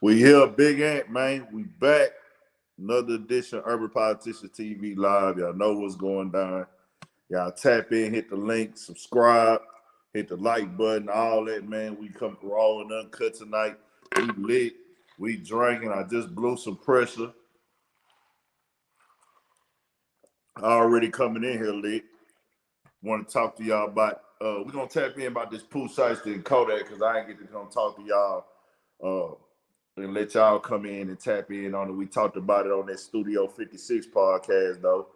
We here, Big Ant, man. We back. Another edition of Urban Politician TV Live. Y'all know what's going down. Y'all tap in, hit the link, subscribe, hit the like button, all that, man. We come raw and uncut tonight. We lit. We drinking. I just blew some pressure. Already coming in here lit. Want to talk to y'all about, we're going to tap in about this Pooh Shiesty and Kodak because I ain't get to come talk to y'all and let y'all come in and tap in on it. We talked about it on that Studio 56 podcast, though.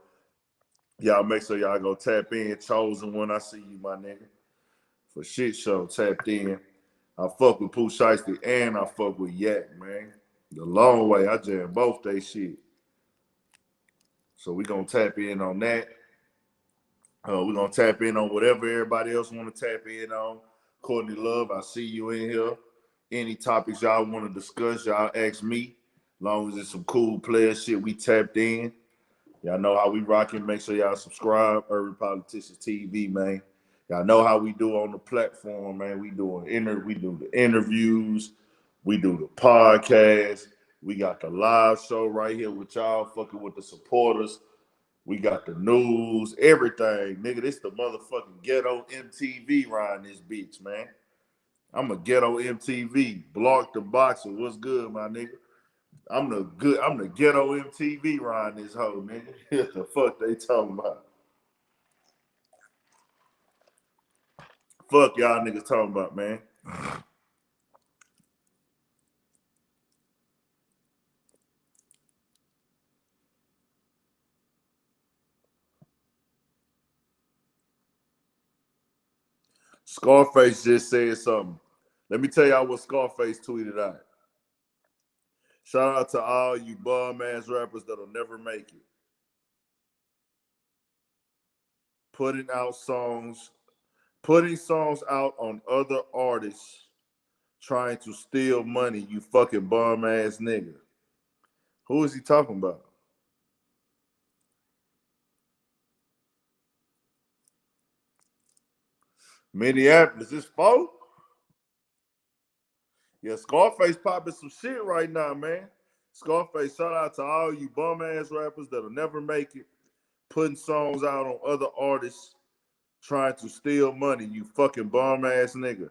Y'all make sure y'all go tap in. Chosen one, I see you, my nigga. For shit show, tapped in. I fuck with Pooh Shiesty and I fuck with Yak, man. The long way, I jam both they shit. So we gonna tap in on that. We're gonna tap in on whatever everybody else want to tap in on. Courtney Love, I see you in here. Any topics y'all want to discuss, y'all ask me. As long as it's some cool player shit, we tapped in. Y'all know how we rocking. Make sure y'all subscribe. Urban Politicians TV, man. Y'all know how we do on the platform, man. We do the interviews. We do the podcast. We got the live show right here with y'all, fucking with the supporters. We got the news, everything. Nigga, this the motherfucking ghetto MTV riding this bitch, man. I'm a ghetto MTV. Block the boxer. What's good, my nigga? I'm the ghetto MTV riding this hoe, nigga. What the fuck they talking about? Fuck y'all niggas talking about, man. Scarface just said something. Let me tell y'all what Scarface tweeted out. Shout out to all you bum ass rappers that'll never make it. Putting songs out on other artists trying to steal money, you fucking bum ass nigga. Who is he talking about? Minneapolis, it's folk. Yeah, Scarface popping some shit right now, man. Scarface, shout out to all you bum ass rappers that'll never make it, putting songs out on other artists, trying to steal money, you fucking bum ass nigga.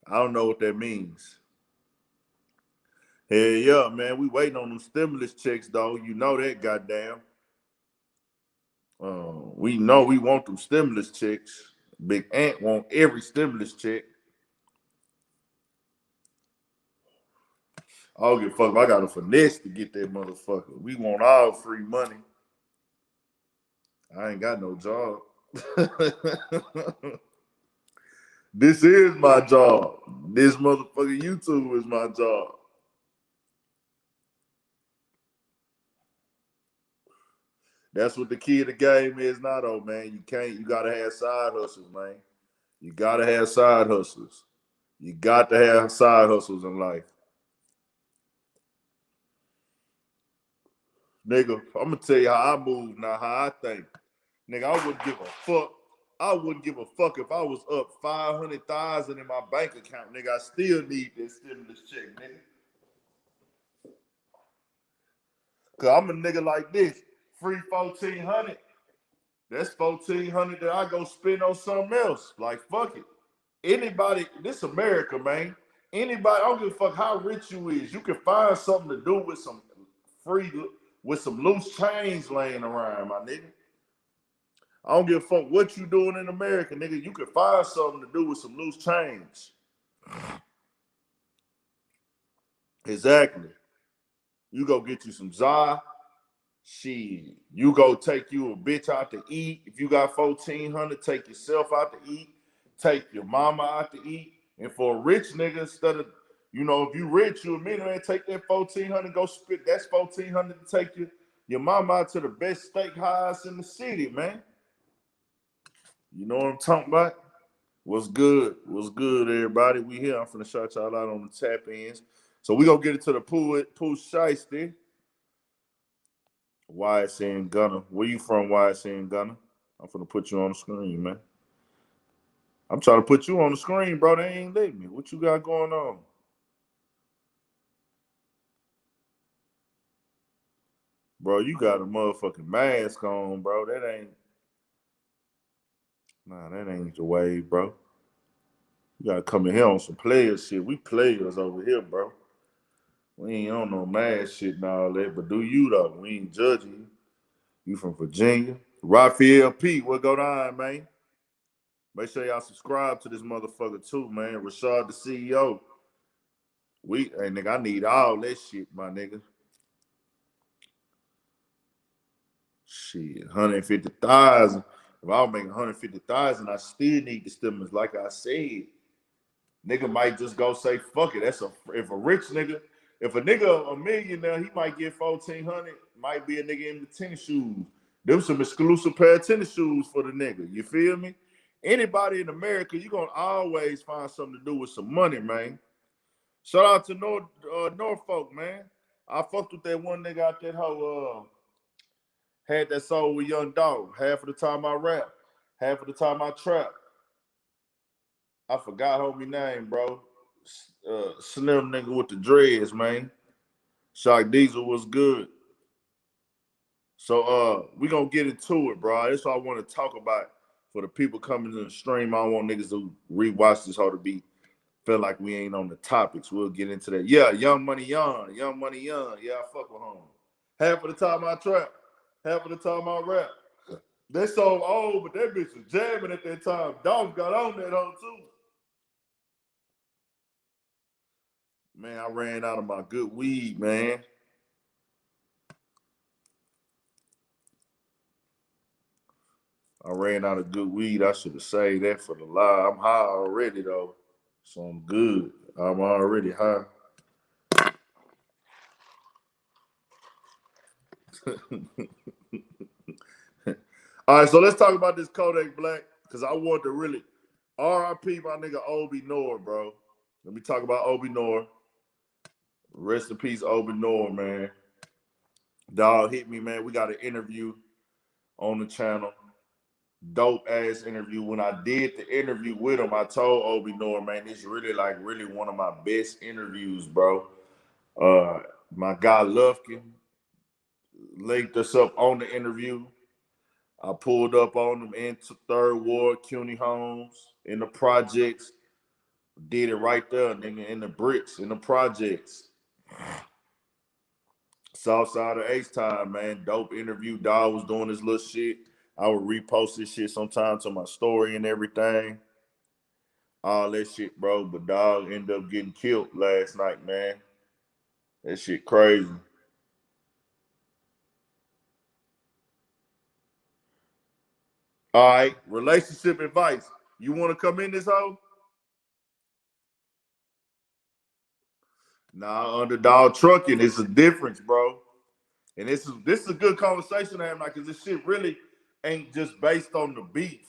I don't know what that means. Hell yeah, man, we waiting on them stimulus checks, though. You know that, goddamn. We know we want them stimulus checks. Big Ant want every stimulus check. I don't give a fuck if I got a finesse to get that motherfucker. We want all free money. I ain't got no job. This is my job. This motherfucking YouTube is my job. That's what the key of the game is now, though, man. You gotta have side hustles, man. You gotta have side hustles. You got to have side hustles in life. Nigga, I'm gonna tell you how I move now, how I think. Nigga, I wouldn't give a fuck. I wouldn't give a fuck if I was up 500,000 in my bank account, nigga. I still need this stimulus check, nigga. Cause I'm a nigga like this. Free 1,400. That's 1,400 that I go spend on something else. Like, fuck it. Anybody, this America, man. Anybody, I don't give a fuck how rich you is. You can find something to do with some free, with some loose change laying around, my nigga. I don't give a fuck what you doing in America, nigga. You can find something to do with some loose change. Exactly. You go get you some za. Shit. You go take you a bitch out to eat. If you got 1,400, take yourself out to eat. Take your mama out to eat. And for a rich nigga, instead of, if you rich, you a millionaire, take that 1,400, go spit. That's 1,400 to take your mama out to the best steakhouse in the city, man. You know what I'm talking about? What's good? What's good, everybody? We here. I'm finna shout y'all out on the tap ins. So we gonna get it to the Pooh Shiesty. YC and Gunner. Where you from, YC and Gunner? I'm finna put you on the screen, man. I'm trying to put you on the screen, bro. They ain't letting me. What you got going on? Bro, you got a motherfucking mask on, bro. That ain't the way, bro. You gotta come in here on some player shit. We players over here, bro. We ain't on no mask shit and all that. But do you though? We ain't judging you. You from Virginia. Raphael P, what go down, man? Make sure y'all subscribe to this motherfucker too, man. Rashad the CEO. Hey nigga, I need all that shit, my nigga. Shit, 150,000. If I was making 150,000, I still need the stimulus. Like I said, nigga might just go say fuck it. If a rich nigga, if a nigga a millionaire, he might get 1,400. Might be a nigga in the tennis shoes. Them some exclusive pair of tennis shoes for the nigga. You feel me? Anybody in America, you gonna always find something to do with some money, man. Shout out to Norfolk, man. I fucked with that one nigga out that hoe. Had that soul with Young Dog. Half of the time I rap, half of the time I trap. I forgot homie name, bro. Slim nigga with the dreads, man. Shock Diesel was good. So we gonna get into it, bro. That's what I want to talk about for the people coming to the stream. I don't want niggas to rewatch this hoe to be feel like we ain't on the topics. We'll get into that. Yeah, Young Money Young. Young Money Young. Yeah, I fuck with home. Half of the time I trap, half of the time I rap. That song old, but that bitch was jamming at that time. Dog got on that hoe too. Man, I ran out of my good weed, man. I ran out of good weed. I should have saved that for the live. I'm high already though, so I'm good. I'm already high. All right, so let's talk about this Kodak Black because I want to really R.I.P. my nigga Obi Noor, bro. Let me talk about Obi Noor. Rest in peace, Obi Noor, man. Dog hit me, man. We got an interview on the channel. Dope ass interview. When I did the interview with him, I told Obi Noor, man, it's really one of my best interviews, bro. My guy Lufkin linked us up on the interview. I pulled up on them into Third Ward, CUNY Homes, in the projects. Did it right there, nigga, in the bricks, in the projects. Southside of H-Time, man. Dope interview. Dog was doing his little shit. I would repost this shit sometimes to my story and everything. All that shit, bro. But dog ended up getting killed last night, man. That shit crazy. All right, relationship advice. You want to come in this hoe? Nah, underdog trucking. It's a difference, bro. And this is a good conversation to have now because this shit really ain't just based on the beef.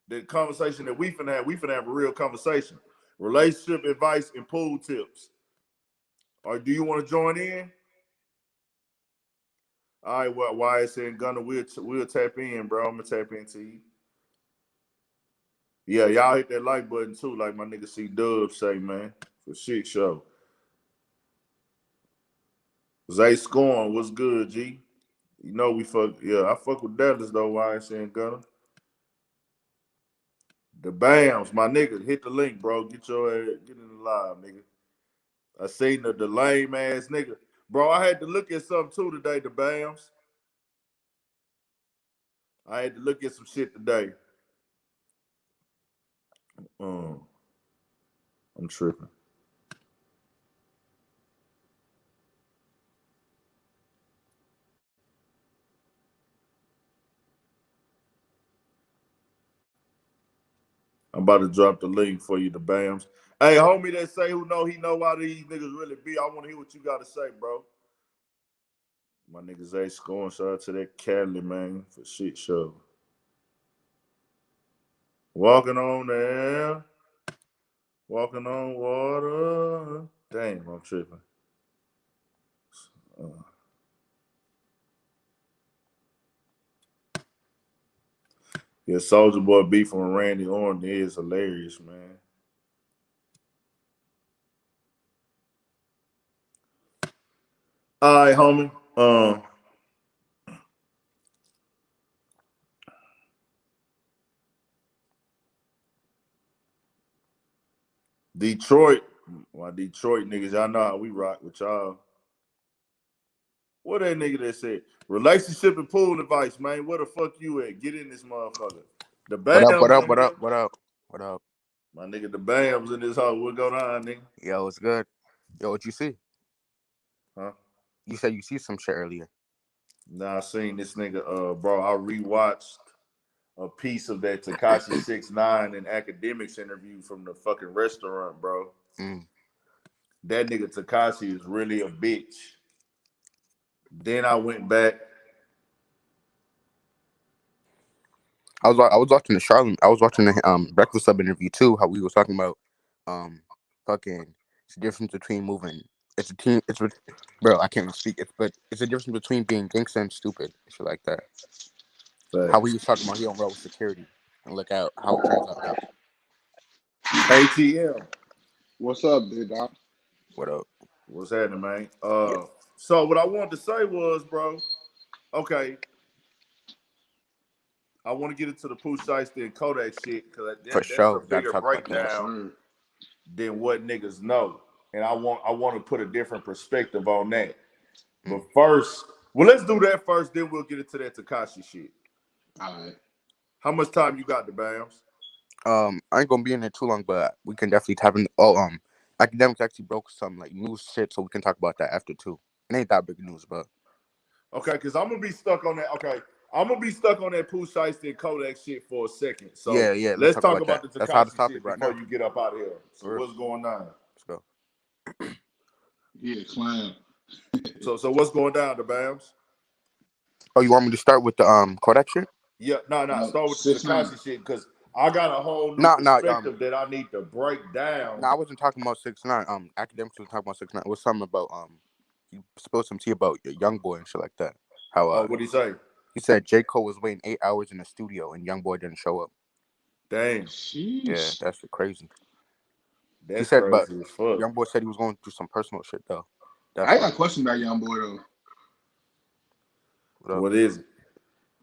The conversation that we finna have a real conversation. Relationship advice and pool tips. Or do you want to join in? All right, well, YS and Gunner, we'll tap in, bro. I'm gonna tap into you. Yeah, y'all hit that like button too, like my nigga C Dub say, man. For shit show. Zay Scorn, what's good, G? You know we fuck. Yeah, I fuck with Dallas though. YS and Gunner. The Bams, my nigga, hit the link, bro. Get your ass, get in the live, nigga. I seen the lame ass nigga. Bro, I had to look at something too today, the Bams. I had to look at some shit today. Um, I'm tripping. I'm about to drop the link for you, the Bams. Hey, homie that say who know he know why these niggas really be. I want to hear what you got to say, bro. My niggas ain't scoring. Shout out to that Cali, man, for shit show. Walking on the air. Walking on water. Damn, I'm tripping. Uh, yeah, Soldier Boy beef from Randy Orton is hilarious, man. All right, homie. Detroit. My Detroit niggas, y'all know how we rock with y'all. What that nigga that said? Relationship and pool advice, man. Where the fuck you at? Get in this motherfucker. The Bams in here. What up? My nigga, the Bams in this house. What going on, nigga? Yo, it's good. Yo, what you see? Huh? You said you see some shit earlier. Nah, I seen this nigga, bro. I rewatched a piece of that Tekashi 6ix9ine and Academics interview from the fucking restaurant, bro. That nigga Tekashi is really a bitch. Then I went back. I was watching the Charlemagne. I was watching the Breakfast Club interview too. How we was talking about fucking it's the difference between moving. It's a team. Bro. I can't even speak. It's a difference between being gangsta and stupid. Shit like that. How he was talking about he don't roll with security and look out how it turns out now. ATM. What's up, big dog? What up? What's happening, man? So what I wanted to say was, bro, okay, I want to get into the Pooh Shiesty and Kodak shit because that's a bigger breakdown than what niggas know, and I want to put a different perspective on that. But first, well, let's do that first, then we'll get into that Tekashi shit. All right. How much time you got, the Bams? I ain't gonna be in there too long, but we can definitely tap in. Academics actually broke some like news shit, so we can talk about that after too. It ain't that big news, but okay, because I'm gonna be stuck on that. Okay, I'm gonna be stuck on that Pooh Shiesty and Kodak shit for a second. So yeah, let's talk about the Tekashi shit right before now. you get up out of here. So what's going on? Let's go. Yeah, clown. So what's going down, the Bams? Oh, you want me to start with the Kodak shit? Yeah, no. Start with the Tekashi shit because I got a whole new perspective that I need to break down. No, I wasn't talking about 6ix9ine. Academics was talking about 6ix9ine. It was something about he spilled some tea about YoungBoy and shit like that. How what'd he say? He said J. Cole was waiting 8 hours in the studio and YoungBoy didn't show up. Damn. Sheesh. Yeah, that's crazy. That's crazy as fuck. YoungBoy said he was going through some personal shit though. I got a question about YoungBoy though. What is it?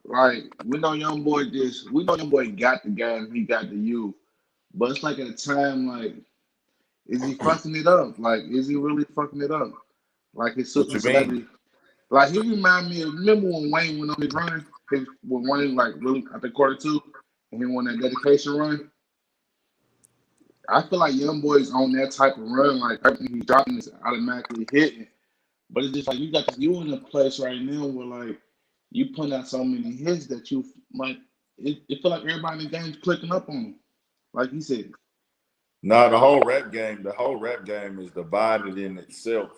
Like, we know YoungBoy got the game, he got the youth. But it's like at a time, like, is he fucking it up? Like, is he really fucking it up? Like his super celebrity. Like, he remind me of, remember when Wayne went on his run? When Wayne, like, really, I think Q2, and he won that dedication run? I feel like YoungBoy's on that type of run, like, everything he's dropping is automatically hitting. But it's just like, you in a place right now where, like, you put out so many hits that you, like, it feel like everybody in the game's clicking up on him. Like he said. Nah, the whole rap game is divided in itself.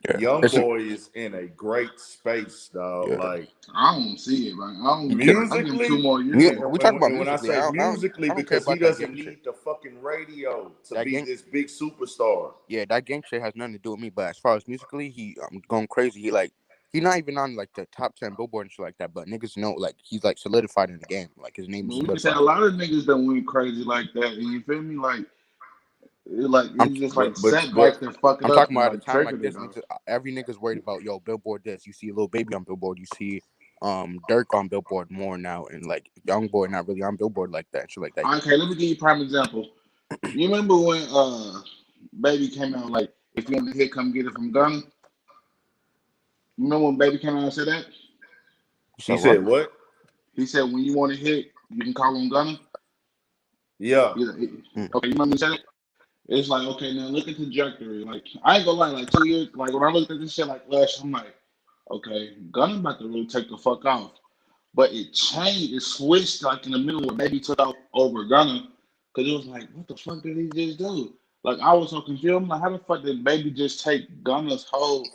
Yeah. YoungBoy is in a great space, dog. Yeah. Like, I don't see it, right? I don't musically. 2 more years. We talk about when musically. I say musically, because he doesn't need the fucking radio to be this big superstar. Yeah, that gang shit has nothing to do with me. But as far as musically, he going crazy. He's not even on like the top 10 Billboard and shit like that. But niggas know like he's like solidified in the game. Like his name is solidified. We said a lot of niggas that went crazy like that. You feel me? It's just like setbacks that fucking I'm up. talking about at a time like this, every nigga's worried about Billboard this. You see Lil Baby on Billboard, you see Dirk on Billboard more now, and like YoungBoy not really on Billboard like that and shit like that. Okay, let me give you a prime example. You remember when Baby came out like, if you want to hit, come get it from Gunna? You remember when Baby came out and said that? He said what? He said when you want to hit, you can call on Gunna. Yeah. Okay, you remember he said it? It's like, okay, now look at the trajectory. Like, I ain't gonna lie, like 2 years, like when I looked at this shit like last, I'm like, okay, Gunna about to really take the fuck off. But it changed, it switched like in the middle where Baby took off over Gunna. Cause it was like, what the fuck did he just do? Like, I was so confused. I'm like, how the fuck did Baby just take Gunna's whole,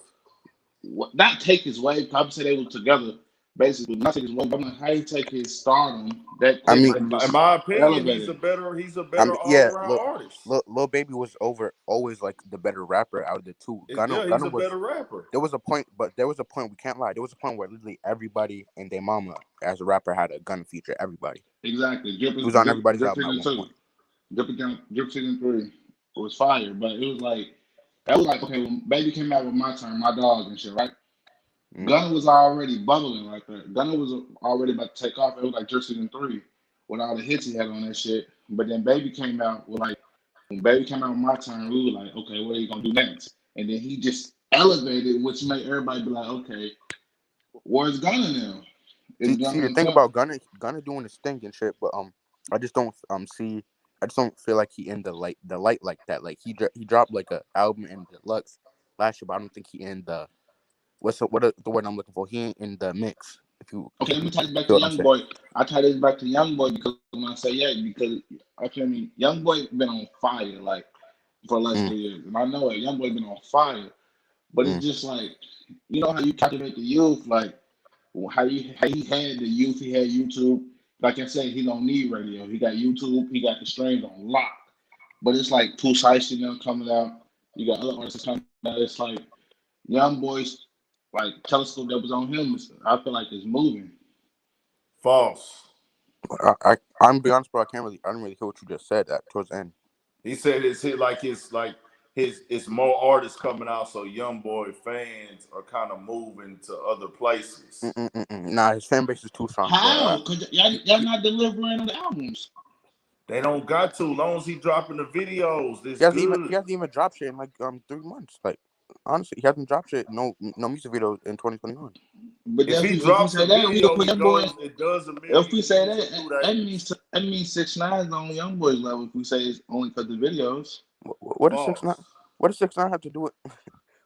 not take his wave, I would say they were together. Basically, not take his wave. I'm like, how he take his stardom that quick? I mean, in my opinion, he's a better all-around artist. Lil Baby was always like the better rapper out of the two. Gunna he's a better rapper. There was a point we can't lie. There was a point where literally everybody and their mama as a rapper had a Gunna feature. Everybody. Exactly. He was on everybody's album at one point. Drip 3 was fire, but it was like, that was like, okay, when Baby came out with My Turn, My Dog and shit, right? Gunna was already bubbling like that. Gunna was already about to take off. It was like Drip 3 with all the hits he had on that shit. But then Baby came out with like when Baby came out my time, we were like, okay, what are you gonna do next? And then he just elevated, which made everybody be like, okay, where's Gunna now? Is See Gunna the on thing top? about Gunna doing his thing and shit, but I just don't see. I just don't feel like he in the light like that. Like he dropped like a album in deluxe last year, but I don't think he in the the word I'm looking for. He ain't in the mix. If you Okay, let me tie this back feel to what I'm saying. YoungBoy. I tie this back to YoungBoy because when I say yeah, because I feel me, YoungBoy been on fire like for the last Mm, 3 years, and I know it. YoungBoy been on fire, but it's mm, just like you know how you captivate the youth, like how he had the youth, he had YouTube. Like I said, he don't need radio. He got YouTube. He got the streams on lock. But it's like Pooh Shiesty now coming out. You got other artists coming out. It's like young boys, like telescope that was on him. I feel like it's moving. False. I'm gonna be honest, bro. I didn't really hear what you just said at towards the end. He said it's more artists coming out, so young boy fans are kind of moving to other places. Nah, his fan base is too strong, bro. How? Because y'all He, not delivering on the albums. They don't got to, long as he dropping the videos. This he good. hasn't even dropped shit in like 3 months. Like honestly, he hasn't dropped shit. No music video in 2021. But If he if we drops a say that, we could video, put young boy. it does a If we million say views in that, 2 days. that means 6ix9ine is on young boys level. If we say it's only because the videos. What does 6ix9ine? False. What does 6ix9ine have to do with?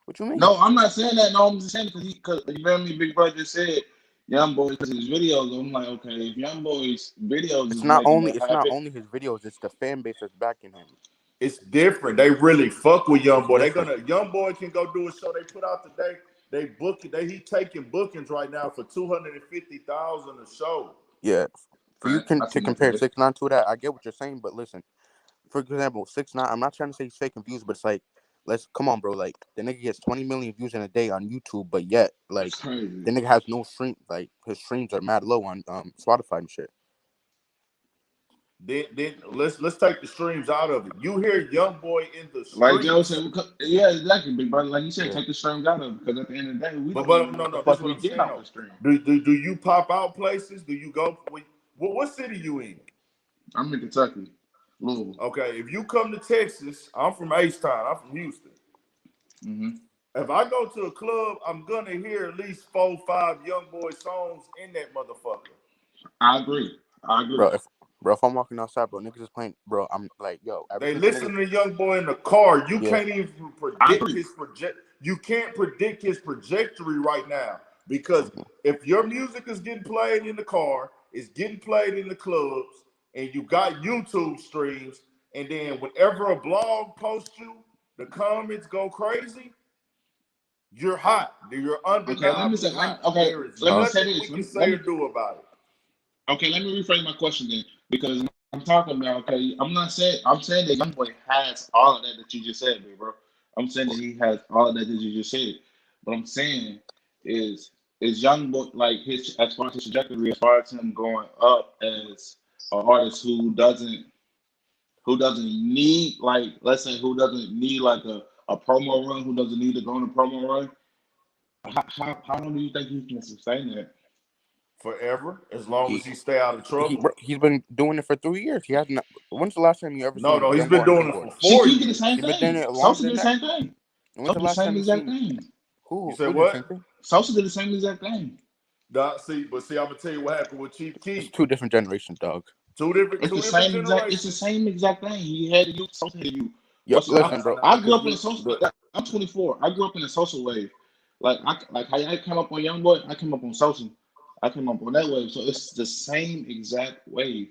What you mean? No, I'm not saying that. No, I'm just saying because you remember me, Big Brother just said young boys because his videos. I'm like, okay, if young boys videos is making that It's not happen, only his videos. It's the fan base that's backing him. It's different. They really fuck with young It's boy. different. Young boy can go do a show they put out today. They book it. He taking bookings right now for 250,000 a show. Yeah. For you right? I to seen that compare today. 6ix9ine to that, I get what you're saying, but listen. For example, 6ix9ine. I'm not trying to say he's faking views, but it's like, let's come on, bro. Like the nigga gets 20 million views in a day on YouTube, but yet like That's crazy. the nigga has no stream. Like his streams are mad low on Spotify and shit. Then let's take the streams out of it. You hear young boy in the Like Joe said, streets, yeah, exactly, Big Brother. Like you said, Yeah. take the streams out of it because at the end of the day, we but don't even know no, what the no. This is fuck what we I'm getting saying off though. the stream. Do you pop out places? Do you go? What city you in? I'm in Kentucky, Louisville. Okay, if you come to Texas, I'm from H-Town. I'm from Houston. Hmm. If I go to a club, I'm gonna hear at least 4, 5 young boy songs in that motherfucker. I agree. I Bro, agree. if I'm walking outside, bro, niggas is playing, bro. I'm like, yo, ever They since the niggas, listen to young boy in the car. You yeah, can't even I predict agree. his project. You can't predict his trajectory right now because mhm. if your music is getting played in the car, it's getting played in the clubs, and you got YouTube streams, and then whenever a blog posts you, the comments go crazy. You're hot. You're Okay, let me say. undeniably hot. Okay, There is let me say nothing we this. can say or do about it. Okay, let me rephrase my question then, because I'm talking about. Okay, I'm not saying. I'm saying that YoungBoy has all of that you just said, big bro. I'm saying that he has all of that you just said. What I'm saying is YoungBoy like his as far as his trajectory, as far as him going up as an artist who doesn't need like let's say who doesn't need like a promo run, who doesn't need to go on a promo run. How long do you think he can sustain that? Forever, as long as he he stay out of trouble. he's been doing it for 3 years. He hasn't. When's the last time you ever No, seen no, he's Young Boy been on a doing it billboard? for four CQ did the same years. He's been doing thing. it longer Sosa than did the that. same thing. And when's Sosa the did the last time same you exact seen thing. You who said did the what? same thing? Sosa did the same exact thing. See, I'm gonna tell you what happened with Chief It's Keef. two different generations, dog. Two different It's the generations. same exact thing. He had you. Sosa had you. Yo, Nah, listen, bro. nah, I grew because up in a social. the I'm 24. I grew up in a social wave. Like how I came up on YoungBoy, I came up on social. I came up on that wave. So it's the same exact wave.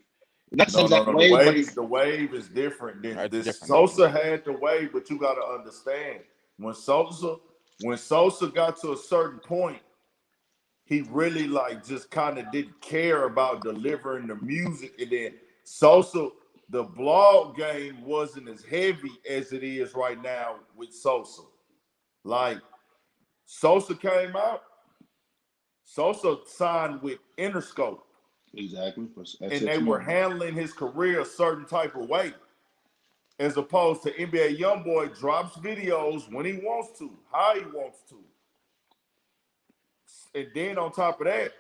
Not the same no, no, exact no. wave, but it's The wave is different. Than It's this different. Sosa had the wave, but you got to understand when Sosa got to a certain point, he really like just kind of didn't care about delivering the music, and then Sosa, the blog game wasn't as heavy as it is right now with Sosa. Like Sosa came out, Sosa signed with Interscope, exactly. That's and it they to were me. handling his career a certain type of way, as opposed to NBA YoungBoy drops videos when he wants to, how he wants to, and then on top of that,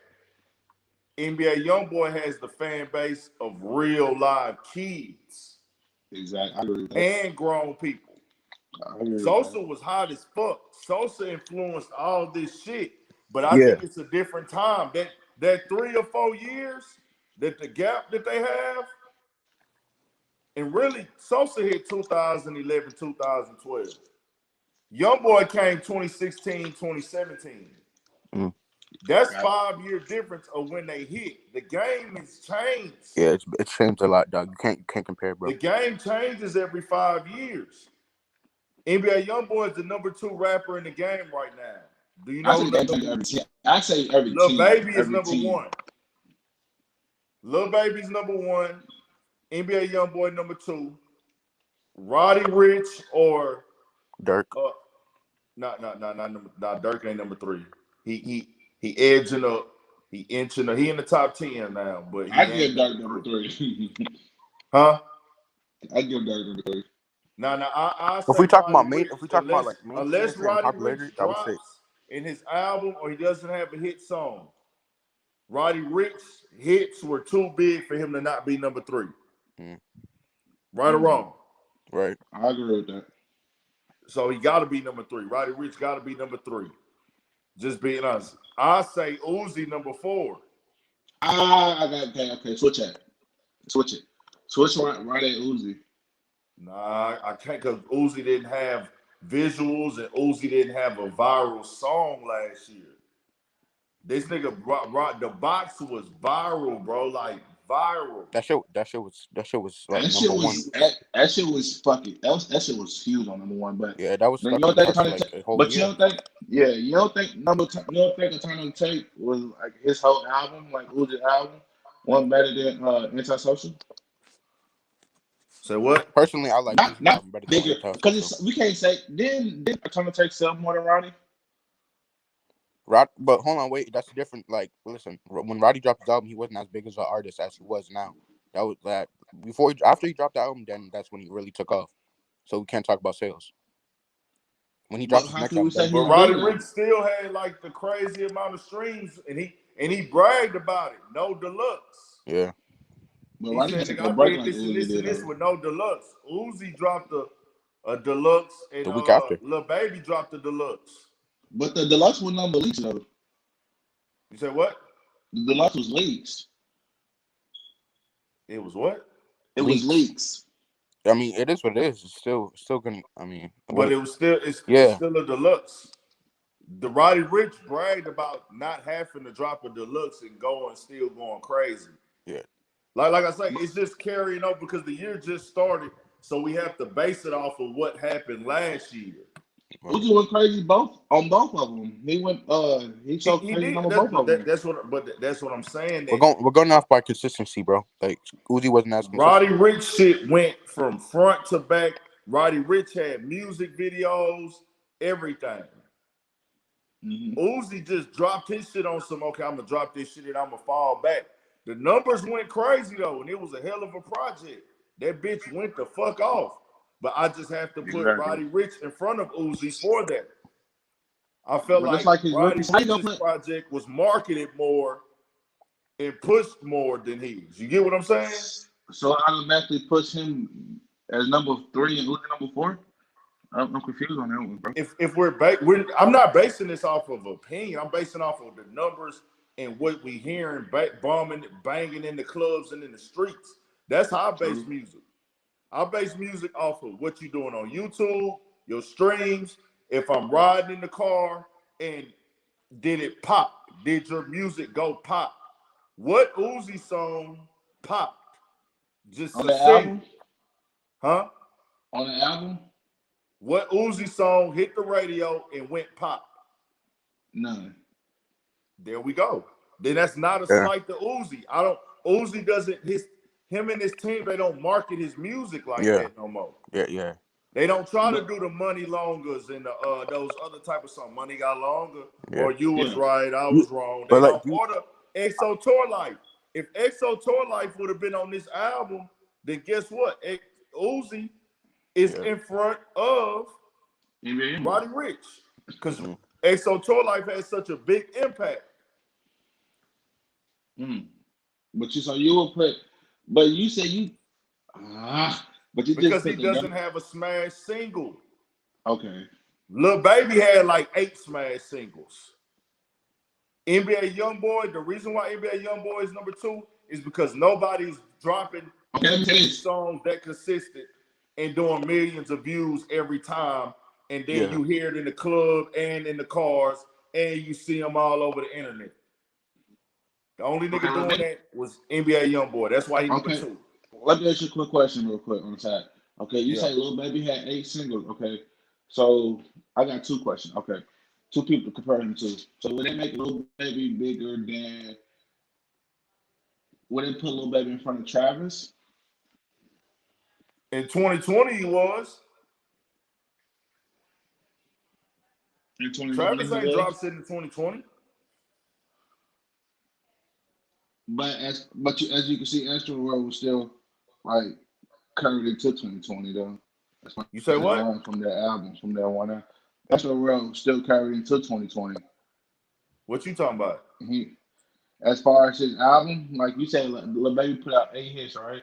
NBA YoungBoy has the fan base of real live kids. Exactly. I agree with that. and grown people. I agree with Sosa that. was hot as fuck. Sosa influenced all this shit, but I Yeah. think it's a different time. That 3 or 4 years, that the gap that they have, and really Sosa hit 2011, 2012. YoungBoy came 2016, 2017. Mm. That's Right. 5-year difference of when they hit. The game has changed. Yeah, it's changed a lot, dog. You can't compare, bro. The game changes every 5 years. NBA YoungBoy is the number 2 rapper in the game right now. Do you I know say who that number? every team. I say every Lil team. Baby is Every number team. 1. Lil Baby's number 1. NBA YoungBoy number 2. Roddy Rich or Dirk. Not Dirk ain't number 3. He edging up. He inching up. He in the top 10 now, but he I ain't give Dirk number number 3. 3. Huh? I give Dirk number 3. I If say we talk Roddy about Rich like mainstream unless and Roddy Rich popularity, I would say drops in his album or he doesn't have a hit song. Roddy Rich hits were too big for him to not be number 3. Right or wrong? Right. I agree with that. So he got to be number 3. Roddy Rich got to be number 3. Just being honest. I say Uzi number 4. I got okay. Switch it. Switch right at Uzi. Nah, I can't because Uzi didn't have visuals and Uzi didn't have a viral song last year. This nigga brought the box was viral, bro. Like viral. That shit was like That shit number 1. was that shit was fucking that shit was huge on number 1. But Yeah, that was then you stuck in don't the think charts for like a whole but year. you don't think you don't think A Turn on the Tape was like his whole album, like Uzi's album, one better than Antisocial? Say what? Personally, I like Uzi's Not album better than bigger Antisocial. because we can't say didn't A Turn on the Tape sell more than Roddy? But hold on, wait. That's different. Like, listen, when Roddy dropped his album, he wasn't as big as an artist as he was now. That was that after he dropped the album, then that's when he really took off. So we can't talk about sales. When he dropped But his how next can we album, say then he But was Roddy bigger Ricch though? still had like the crazy amount of streams, and he bragged about it. No deluxe. yeah, But He Roddy said, can "Nigga, take a I break did like this and Uzi this and did this though. with no deluxe." Uzi dropped a deluxe, and the week after. Lil Baby dropped the deluxe. But the deluxe was number leaks though. You said what? The deluxe was leaks. It was what? It was Leaks. leaks. I mean, it is what it is. It's still gonna. I mean, But it was still it's yeah, still a deluxe. The Roddy Ricch bragged about not having to drop a deluxe and still going crazy. yeah. Like I say, it's just carrying over because the year just started, so we have to base it off of what happened last year. Uzi went crazy both of them. He went he so He crazy did. on both of them. That's what I'm saying. We're going off by consistency, bro. Like Uzi wasn't as Roddy consistent. Ricch shit went from front to back. Roddy Ricch had music videos, everything. Mm-hmm. Uzi just dropped his shit on some, okay, I'm going to drop this shit and I'm going to fall back. The numbers went crazy, though, and it was a hell of a project. That bitch went the fuck off. But I just have to put Roddy Ricch in front of Uzi for that. I felt But like like his Roddy rookie, Rich's project was marketed more and pushed more than his. You get what I'm saying? So I automatically push him as number 3 and Uzi number 4? I'm confused on that one, bro. If I'm not basing this off of opinion. I'm basing off of the numbers and what we hearing, bombing, banging in the clubs and in the streets. That's how I base music. I base music off of what you're doing on YouTube, your streams. If I'm riding in the car and did it pop? Did your music go pop? What Uzi song popped? Just on a the single. album? Huh? On the album? What Uzi song hit the radio and went pop? None. There we go. Then that's not a slight to Uzi. Uzi doesn't him and his team, they don't market his music like that no more. Yeah. They don't try to do the Money Longers and those other type of songs. Money Got Longer, or You Was Right, I Was Wrong. They don't order XO Tour Life. If XO Tour Life would have been on this album, then guess what? Uzi is in front of Roddy Ricch. Because XO Tour Life has such a big impact. But you will put, but you say But you because just he picked doesn't have a smash single. Okay. Lil Baby had like 8 smash singles. NBA YoungBoy, the reason why NBA YoungBoy is number 2 is because nobody's dropping songs that consistent and doing millions of views every time. And then you hear it in the club and in the cars and you see them all over the internet. The only nigga doing that was NBA YoungBoy. That's why he number 2. Let me ask you a quick question real quick on the side. Okay, you say Lil Baby had 8 singles. Okay, so I got 2 questions. Okay, 2 people to compare him to. So would they make Lil Baby bigger than? Would they put Lil Baby in front of Travis? In 2020, he was. In 2020, Travis ain't dropped shit in 2020. But as you can see, Astro World was still like carried into 2020 though. That's you say what? From that album, from that one album. Astro World still carried into 2020. What you talking about? As far as his album, like you said, Lil Baby put out 8 hits, right?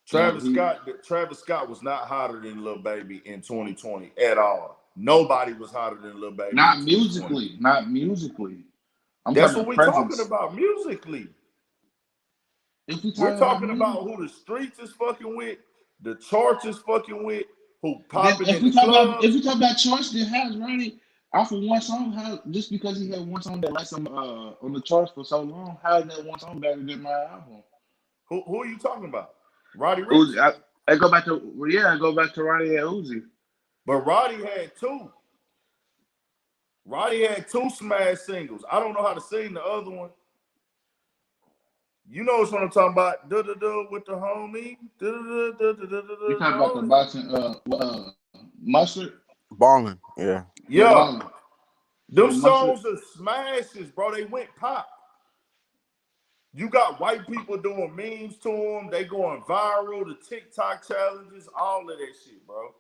Travis Scott was not hotter than Lil Baby in 2020 at all. Nobody was hotter than Lil Baby. Not musically. That's what we're talking about musically. We're talking about who the streets is fucking with, the charts is fucking with, who popping in the club. If we talk about charts, then has Ronnie off of one song, just because he had one song that left him on the charts for so long, how is that one song better than my album? Who are you talking about? Roddy Ricch? Uzi. I go back to Roddy and Uzi. But Roddy had 2. Roddy had 2 smash singles. I don't know how to sing the other one. You know what I'm talking about? With the homie. You talking about the boxing Mustard? Ballin', yeah. Yeah. Them songs are smashes, bro. They went pop. You got white people doing memes to them. They going viral, the TikTok challenges, all of that shit, bro.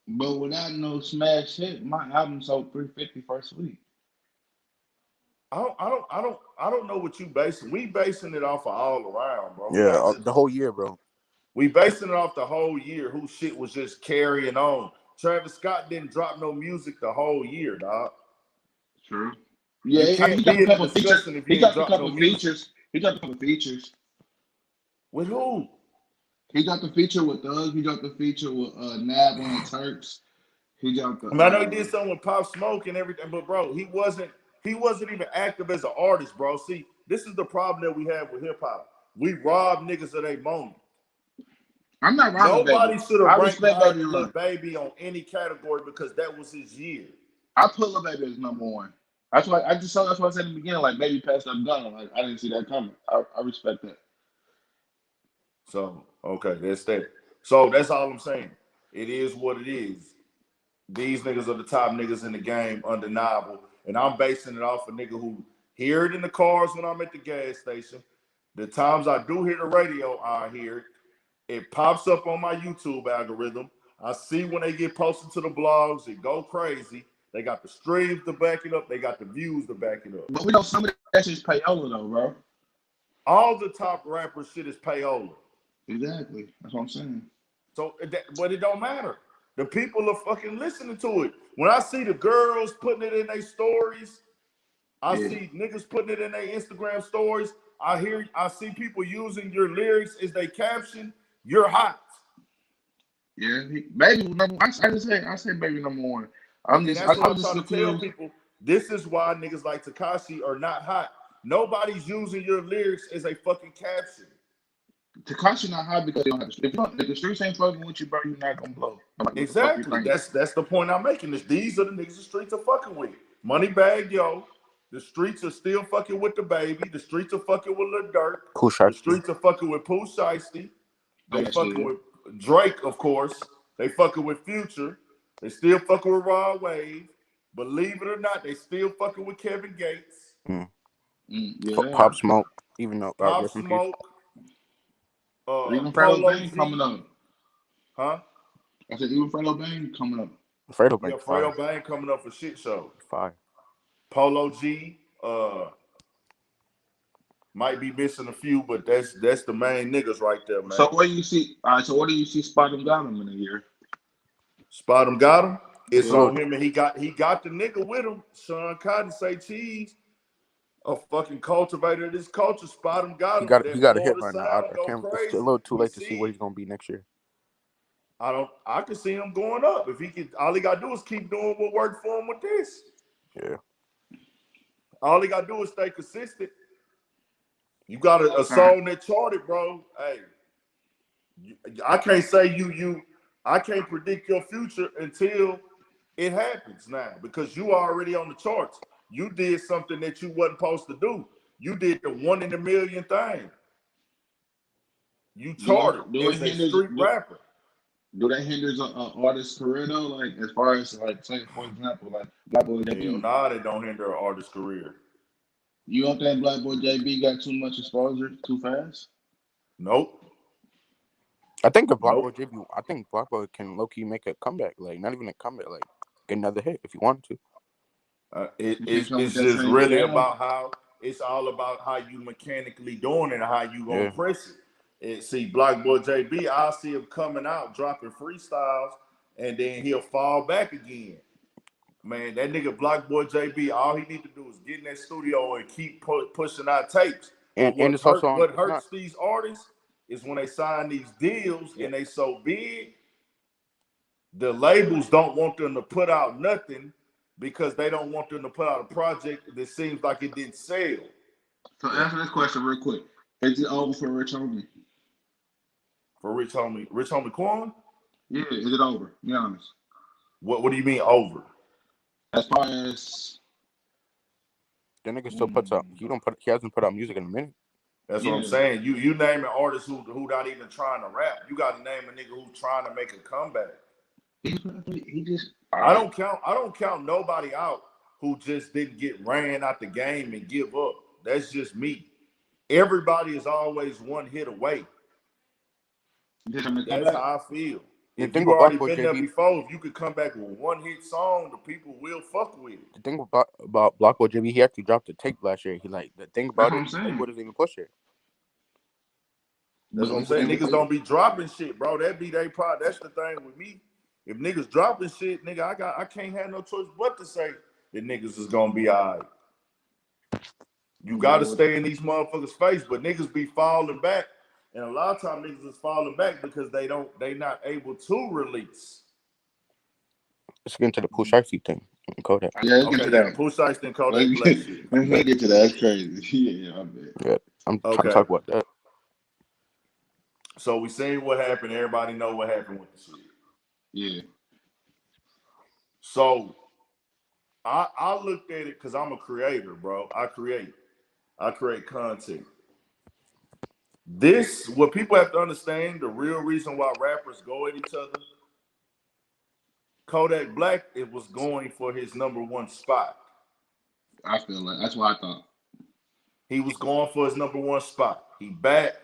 But without no smash hit, my album sold 350 first week. I don't know what you basing. We basing it off of all around, bro. Yeah, the whole year, bro. We basing it off the whole year. Whose shit was just carrying on. Travis Scott didn't drop no music the whole year, dog. True. Yeah, he got a couple features. He got a couple features. He got a couple features. With who? He got the feature with Thug. He got the feature with Nab on the Turks. He got the. I know he did something with Pop Smoke and everything, but bro, he wasn't even active as an artist, bro. See, this is the problem that we have with hip hop. We rob niggas of their moment. I'm not robbing. Nobody should have ranked Lil Baby on any category because that was his year. I put Lil Baby as number 1. That's why I said in the beginning, like Baby passed up gun. Like I didn't see that coming. I respect that. So okay, that's that. So that's all I'm saying. It is what it is. These niggas are the top niggas in the game, undeniable. And I'm basing it off a nigga who hear it in the cars when I'm at the gas station. The times I do hear the radio, I hear it. It pops up on my YouTube algorithm. I see when they get posted to the blogs, it go crazy. They got the streams to back it up. They got the views to back it up. But we know some of that shit's payola though, bro. All the top rapper shit is payola. Exactly. That's what I'm saying. So, but it don't matter. The people are fucking listening to it. When I see the girls putting it in their stories, I see niggas putting it in their Instagram stories. I see people using your lyrics as they caption. You're hot. Yeah, Baby number. I say Baby number 1. I'm trying to tell people. This is why niggas like Tekashi are not hot. Nobody's using your lyrics as a fucking caption. Tekashi not hot because if the streets ain't fucking with you, bro, you're not gonna blow. Exactly. That's the point I'm making. These are the niggas the streets are fucking with. Moneybag Yo. The streets are still fucking with the Baby. The streets are fucking with Lil Durk. The streets are fucking with Pooh Shiesty. They fucking with Drake, of course. They fucking with Future. They still fucking with Rod Wave. Believe it or not, they still fucking with Kevin Gates. Pop Smoke, even though Pop Smoke. Even Fredo Bang coming up. Huh? I said even Fredo Bang coming up. Fredo Bang. Fredo Bang coming up for shit show. Fire. Polo G. Might be missing a few, but that's the main niggas right there, man. So where you see? All right. So what do you see? Spot him got him in a year. Spot him got him. It's Yeah. on him, and he got the nigga with him. Sean Cotton say cheese, a fucking cultivator of this culture. Spot him got He him. got That he got a hit Florida right now. sound I go can't. It's crazy. still a little too We late to see see what it. he's gonna be next year. I can see him going up if he can. All he gotta do is keep doing what worked for him with this. Yeah. All he gotta do is stay consistent. You got a song that charted, bro. Hey, I can't say I can't predict your future until it happens now because you already on the charts. You did something that you wasn't supposed to do. You did the 1 in a million thing. You charted as a street rapper. Do that hinders an artist's career though? Like as far as like say for example, like Black Boy Hell JB. nah, they don't hinder an artist's career. You don't think Black Boy JB got too much exposure too fast? Nope. I think Black Boy can low key make a comeback. Like not even a comeback, like get another hit if you wanted to. It's just really about how it's all about how you mechanically doing it and how you gonna press it. See, Black Boy JB, I'll see him coming out dropping freestyles, and then he'll fall back again. Man, that nigga Black Boy JB, all he need to do is get in that studio and keep pushing out tapes. And it's also on, what hurts these artists is when they sign these deals and they so big, the labels don't want them to put out nothing because they don't want them to put out a project that seems like it didn't sell. So answer this question real quick. Is it over for Rich Homie? For Rich Homie Quan? Yeah, is it over? Be honest. What do you mean over? As far as the nigga still puts out. He hasn't put out music in a minute. That's what I'm saying. You name an artist who not even trying to rap. You got to name a nigga who's trying to make a comeback. He just. I don't count nobody out who just didn't get ran out the game and give up. That's just me. Everybody is always one hit away. That's how I feel. If you already been there before, if you could come back with one hit song, the people will fuck with it. The thing about Black Boy JB, he actually dropped a tape last year. The thing about it, they wouldn't even push it. That's what I'm saying. Niggas don't be dropping shit, bro. That be they product. That's the thing with me. If niggas dropping shit, nigga, I can't have no choice but to say that niggas is gonna be alright. You gotta stay in these motherfuckers' face, but niggas be falling back. And a lot of times niggas is falling back because they not able to release. Let's get into the Pooh Shiesty thing. Kodak. Yeah, let's get to that. Pooh Shiesty and Kodak Black shit. Let's get to that. That's crazy. Yeah, I bet. Yeah, I'm trying to talk about that. So we seen what happened. Everybody know what happened with the shit. Yeah. So I looked at it because I'm a creator, bro. I create content. What people have to understand, the real reason why rappers go at each other, Kodak Black, it was going for his #1 spot. I feel like that's what I thought. He was going for his #1 spot. He back.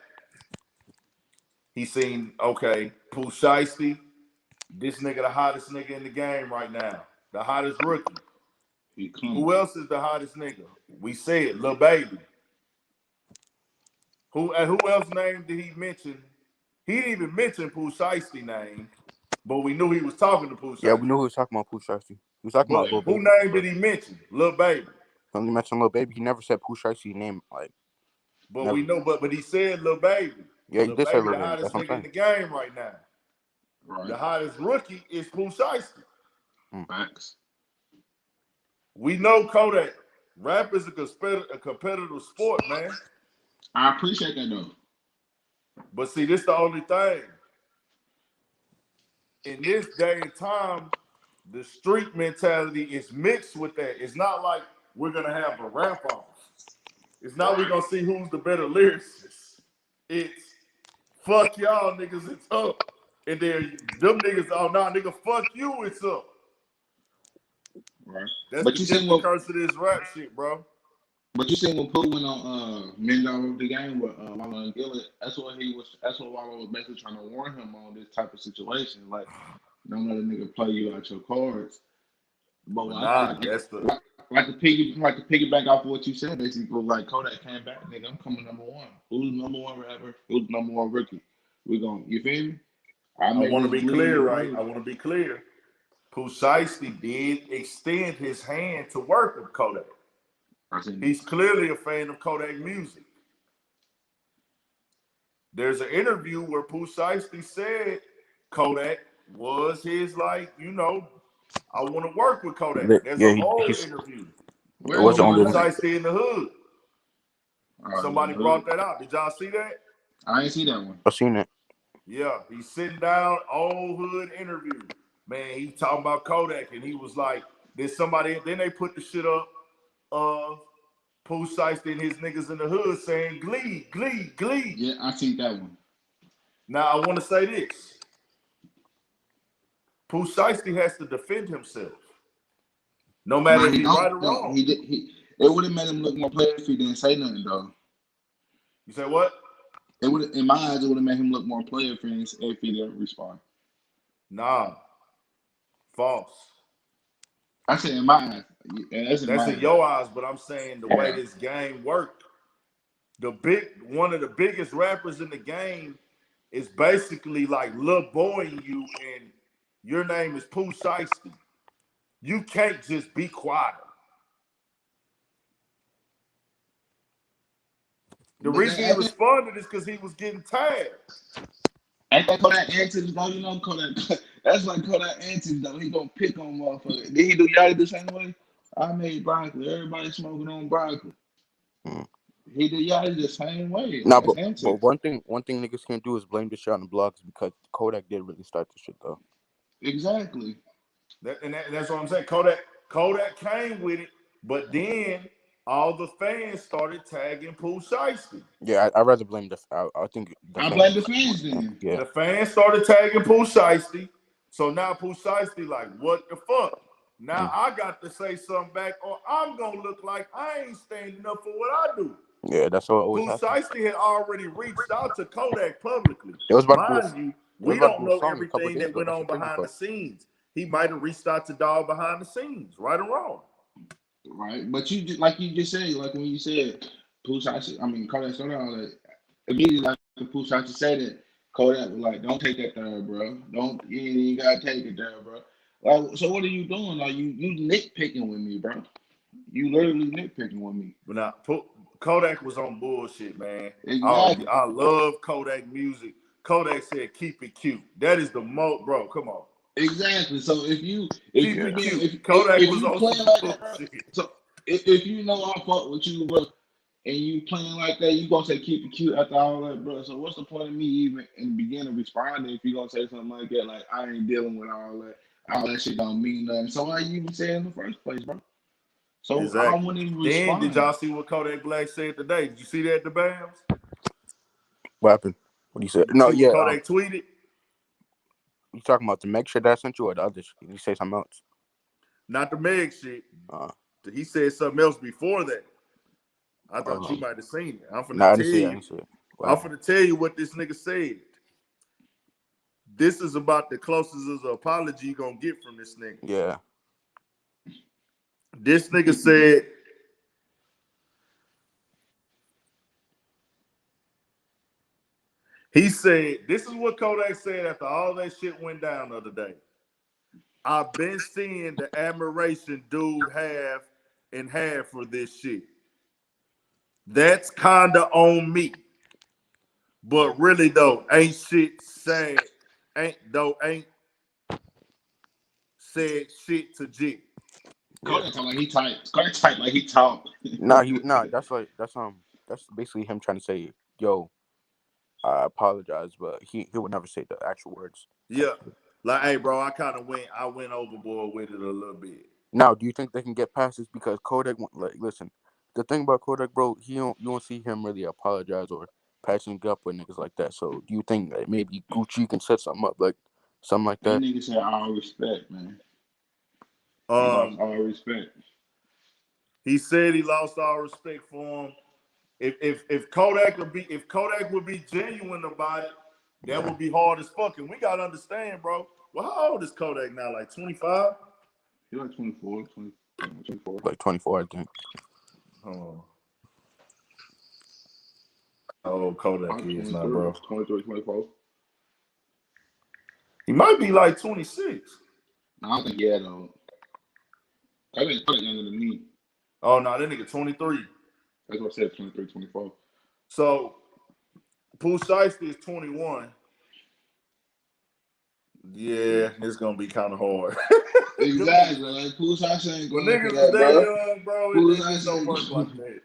He seen, okay, Pooh Shiesty, this nigga the hottest nigga in the game right now. The hottest rookie. Who else is the hottest nigga? We said Lil Baby. Who else name did he mention? He didn't even mention Pooh Shiesty name, but we knew he was talking to Pooh Shiesty. Yeah, we knew he was talking about Pooh Shiesty. He was talking about Lil Baby. Who name did he mention? Lil Baby. When he mentioned Lil Baby, he never said Pooh Shiesty's name. Like, but never. We know, but he said Lil Baby. Yeah, he did say Lil Baby. The hottest nigga in the game right now. Right. The hottest rookie is Pooh Shiesty. Facts. We know Kodak. Rap is a competitive sport, man. I appreciate that though. But see, this the only thing. In this day and time, the street mentality is mixed with that. It's not like we're gonna have a rap off. It's not we're gonna see who's the better lyricist. It's fuck y'all niggas, it's up. And then them niggas, oh nah, nigga, fuck you, it's up. Right. That's but the different curse of this rap shit, bro. But you seen when Pooh went on Men Over the Game with Wallow and Gillett, that's what Wallow was basically trying to warn him on this type of situation. Like, don't let a nigga play you out your cards. But But I nah, think that's the. like to piggyback off of what you said, basically, like Kodak came back, nigga. I'm coming #1. Who's #1 rapper? Who's #1 rookie? We going, you feel me? I I made want to this be bleed. clear, right? I want to be clear. Pooh Shiesty did extend his hand to work with Kodak. He's clearly a fan of Kodak music. There's an interview where Pooh Shiesty said Kodak was his, like, I want to work with Kodak. There's Yeah, an old he's interview it Where is with wasn't he on Pooh with the. Kodak? Shiesty in the hood. He's in Somebody the brought hood. that out. Did y'all see that? I ain't see that one. I seen it. Yeah, he's sitting down, old hood interview. Man, he talking about Kodak, and he was like, there's somebody, then they put the shit up of Pooh Shiesty and his niggas in the hood saying, Glee, Glee, Glee. Yeah, I see that one. Now, I want to say this. Pooh Shiesty has to defend himself, no matter Nah, if he he's right or don't. wrong. It would have made him look more player if he didn't say nothing, though. You say what? It would, in my eyes, it would have made him look more player if he didn't respond. Nah, false. I said in my eyes. Yeah, that's in That's my in eyes. your eyes, but I'm saying the way Yeah. this game worked. One of the biggest rappers in the game is basically like Lil Boying you, and your name is Pooh Shiesty. You can't just be quiet. The But reason he responded is because he was getting tired. ain't that Kodak antics, though? You know Kodak. That's like Kodak antics, though. He gonna pick on motherfuckers. Did he do Yachty the same way? I made broccoli. Everybody smoking on broccoli. Mm. He did Yachty the same way. Nah, That's but antics. one thing niggas can't do is blame this shit on the blogs because Kodak did really start this shit though. Exactly. That's what I'm saying. Kodak came with it, but then all the fans started tagging Pooh Shiesty. Yeah, I'd rather blame the. I think the I fans. blame the fans then. Yeah. The fans started tagging Pooh Shiesty. So now Pooh Shiesty like, what the fuck? Now I got to say something back, or I'm gonna look like I ain't standing up for what I do. Yeah, that's what always Pooh happens. Shiesty had already reached out to Kodak publicly. It was about to do Mind you, it was we about to don't do a know song a couple everything days that ago. went That's on the crazy behind the part. scenes. He might have reached out to Dog behind the scenes, right or wrong. Right. But you just like you just said, like when you said Pooh Shiesty, I mean Kodak started all that. Immediately like the Pooh Shiesty said it, Kodak was like, don't take that there, bro. You gotta take it there, bro. Like, so what are you doing? Like you nitpicking with me, bro. You literally nitpicking with me. But now Kodak was on bullshit, man. Exactly. I love Kodak music. Kodak said, "Keep it cute." That is the most, bro. Come on, Exactly. So if you keep it being cute. Kodak if was you on playing some like that, bro, bullshit. so if you know I fuck with you, bro, and you playing like that, you gonna say keep it cute after all that, bro. So what's the point of me even in the beginning responding if you gonna say something like that? Like I ain't dealing with all that shit don't mean nothing. So why you even say it in the first place, bro? So I Exactly. wouldn't even Then did respond. y'all see what Kodak Black said today? Did you see that at the BAMs? What happened? What do you say? You No, see what yeah. Kodak tweeted? You talking about the Meg shit that I sent you or the other shit? You say something else? Not the Meg shit. Uh, He said something else before that. I thought you might have seen it. I'm no, I finna didn't tell see it. I you. didn't see it. I'm finna tell you what this nigga said. This is about the closest as an apology you gonna get from this nigga. Yeah. This nigga said, this is what Kodak said after all that shit went down the other day. I've been seeing the admiration dude have for this shit. That's kinda on me. But really though, ain't shit sad. Ain't said shit to G. Kodak talk like he type. Kodak type like he talk. That's basically him trying to say, yo, I apologize, but he would never say the actual words. Yeah. Like, hey, bro, I went overboard with it a little bit. Now, do you think they can get past this? Because Kodak, listen, the thing about Kodak, bro, you don't see him really apologize or patching up with niggas like that. So, do you think that maybe Gucci can set something up, like something like That that? nigga said all respect, man. He lost all respect. He said he lost all respect for him. If Kodak would be genuine about it, that would be hard as fuck. And we gotta understand, bro. Well, how old is Kodak now? Like 25? He like 24, 24. Like 24, I think. Oh, Kodak is now, bro. 23, 24. He might be like 26. No, I don't think yeah though. I think Kodak younger than me. Oh no, that nigga 23. That's what I said, 23, 24. So Pooh Shiesty is 21. Yeah, it's gonna be kind of hard. Exactly. Like Pooh Shiesty ain't When going for niggas that, is that bro. young, bro, Pooh it just don't work Shiesty. like that.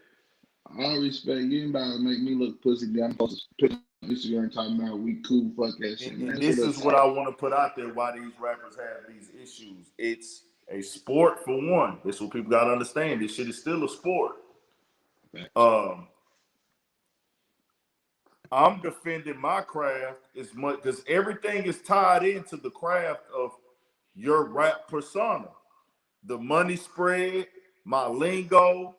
All respect, you ain't about to make me look pussy. I'm supposed to put on Instagram talking about we cool, fuck that shit, man. And this is what I want to put out there. Why these rappers have these issues? It's a sport for one. That's what people gotta understand. This shit is still a sport. I'm defending my craft as much because everything is tied into the craft of your rap persona. The money spread, my lingo,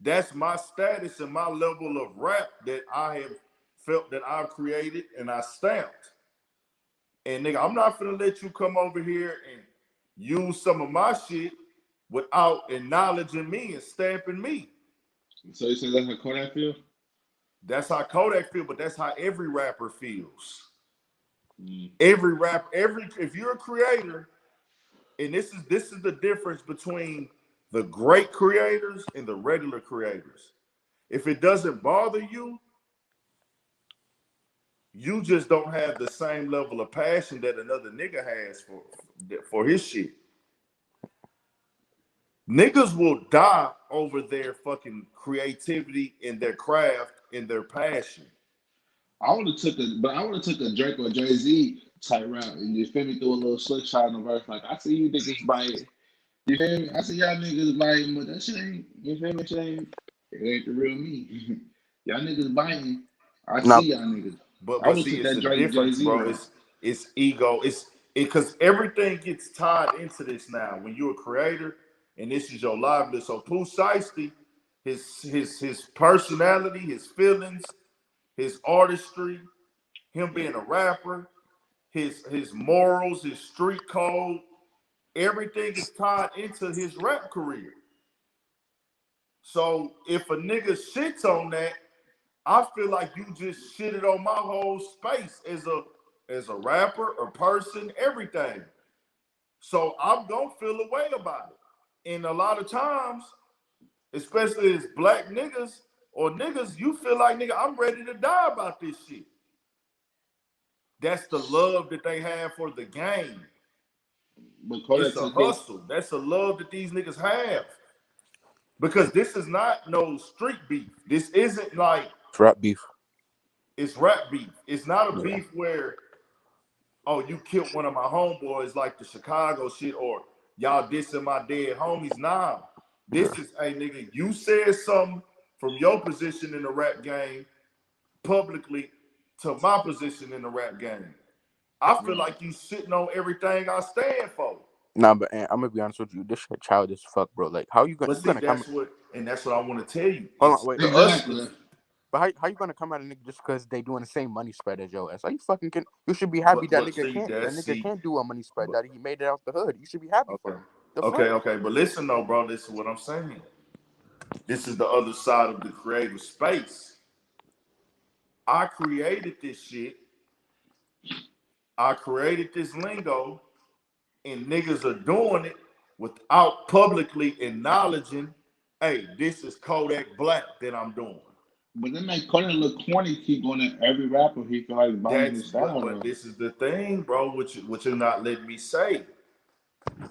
that's my status and my level of rap that I have felt that I've created and I stamped. And nigga, I'm not gonna let you come over here and use some of my shit without acknowledging me and stamping me. So you say that's how Kodak feel? That's how Kodak feel, but that's how every rapper feels. Every rapper, if you're a creator, and this is the difference between the great creators and the regular creators. If it doesn't bother you, you just don't have the same level of passion that another nigga has for his shit. Niggas will die over their fucking creativity and their craft and their passion. I would have took a Drake or Jay-Z type route and you feel me, through a little slick shot in the verse. Like I see you niggas biting. You feel me? I see y'all niggas biting, but that shit ain't, you feel me? It ain't the real me. Y'all niggas biting. I see y'all niggas. But see, it's a difference, bro. It's ego. It's because everything gets tied into this now. When you're a creator and this is your livelihood. So Pooh Shiesty, his personality, his feelings, his artistry, him being a rapper, his morals, his street code, everything is tied into his rap career. So if a nigga shits on that, I feel like you just shitted on my whole space as a rapper, a person, everything. So I'm gonna feel a way about it. And a lot of times, especially as black niggas or niggas, you feel like, nigga, I'm ready to die about this shit. That's the love that they have for the game. It's a hustle. That's a love that these niggas have. Because this is not no street beef. This isn't like it's rap beef. It's rap beef. It's not a beef where, oh, you killed one of my homeboys like the Chicago shit or y'all dissing my dead homies. Nah. This is, hey nigga, you said something from your position in the rap game publicly to my position in the rap game. I feel like you sitting on everything I stand for. Nah, but I'm gonna be honest with you. This shit childish as fuck, bro. Like, how you gonna? But see, that's what I want to tell you. Hold on, wait. Exactly. But how you gonna come at a nigga just because they doing the same money spread as your ass? Are you fucking kidding? You should be happy that nigga can't do a money spread. That he made it out the hood. You should be happy for him. Okay. But listen though, bro. Listen to what I'm saying. This is the other side of the creative space. I created this shit. I created this lingo, and niggas are doing it without publicly acknowledging, hey, this is Kodak Black that I'm doing. But then they Kodak look corny, keep going at every rapper he feel like buying his style. But this is the thing, bro, which you're not letting me say.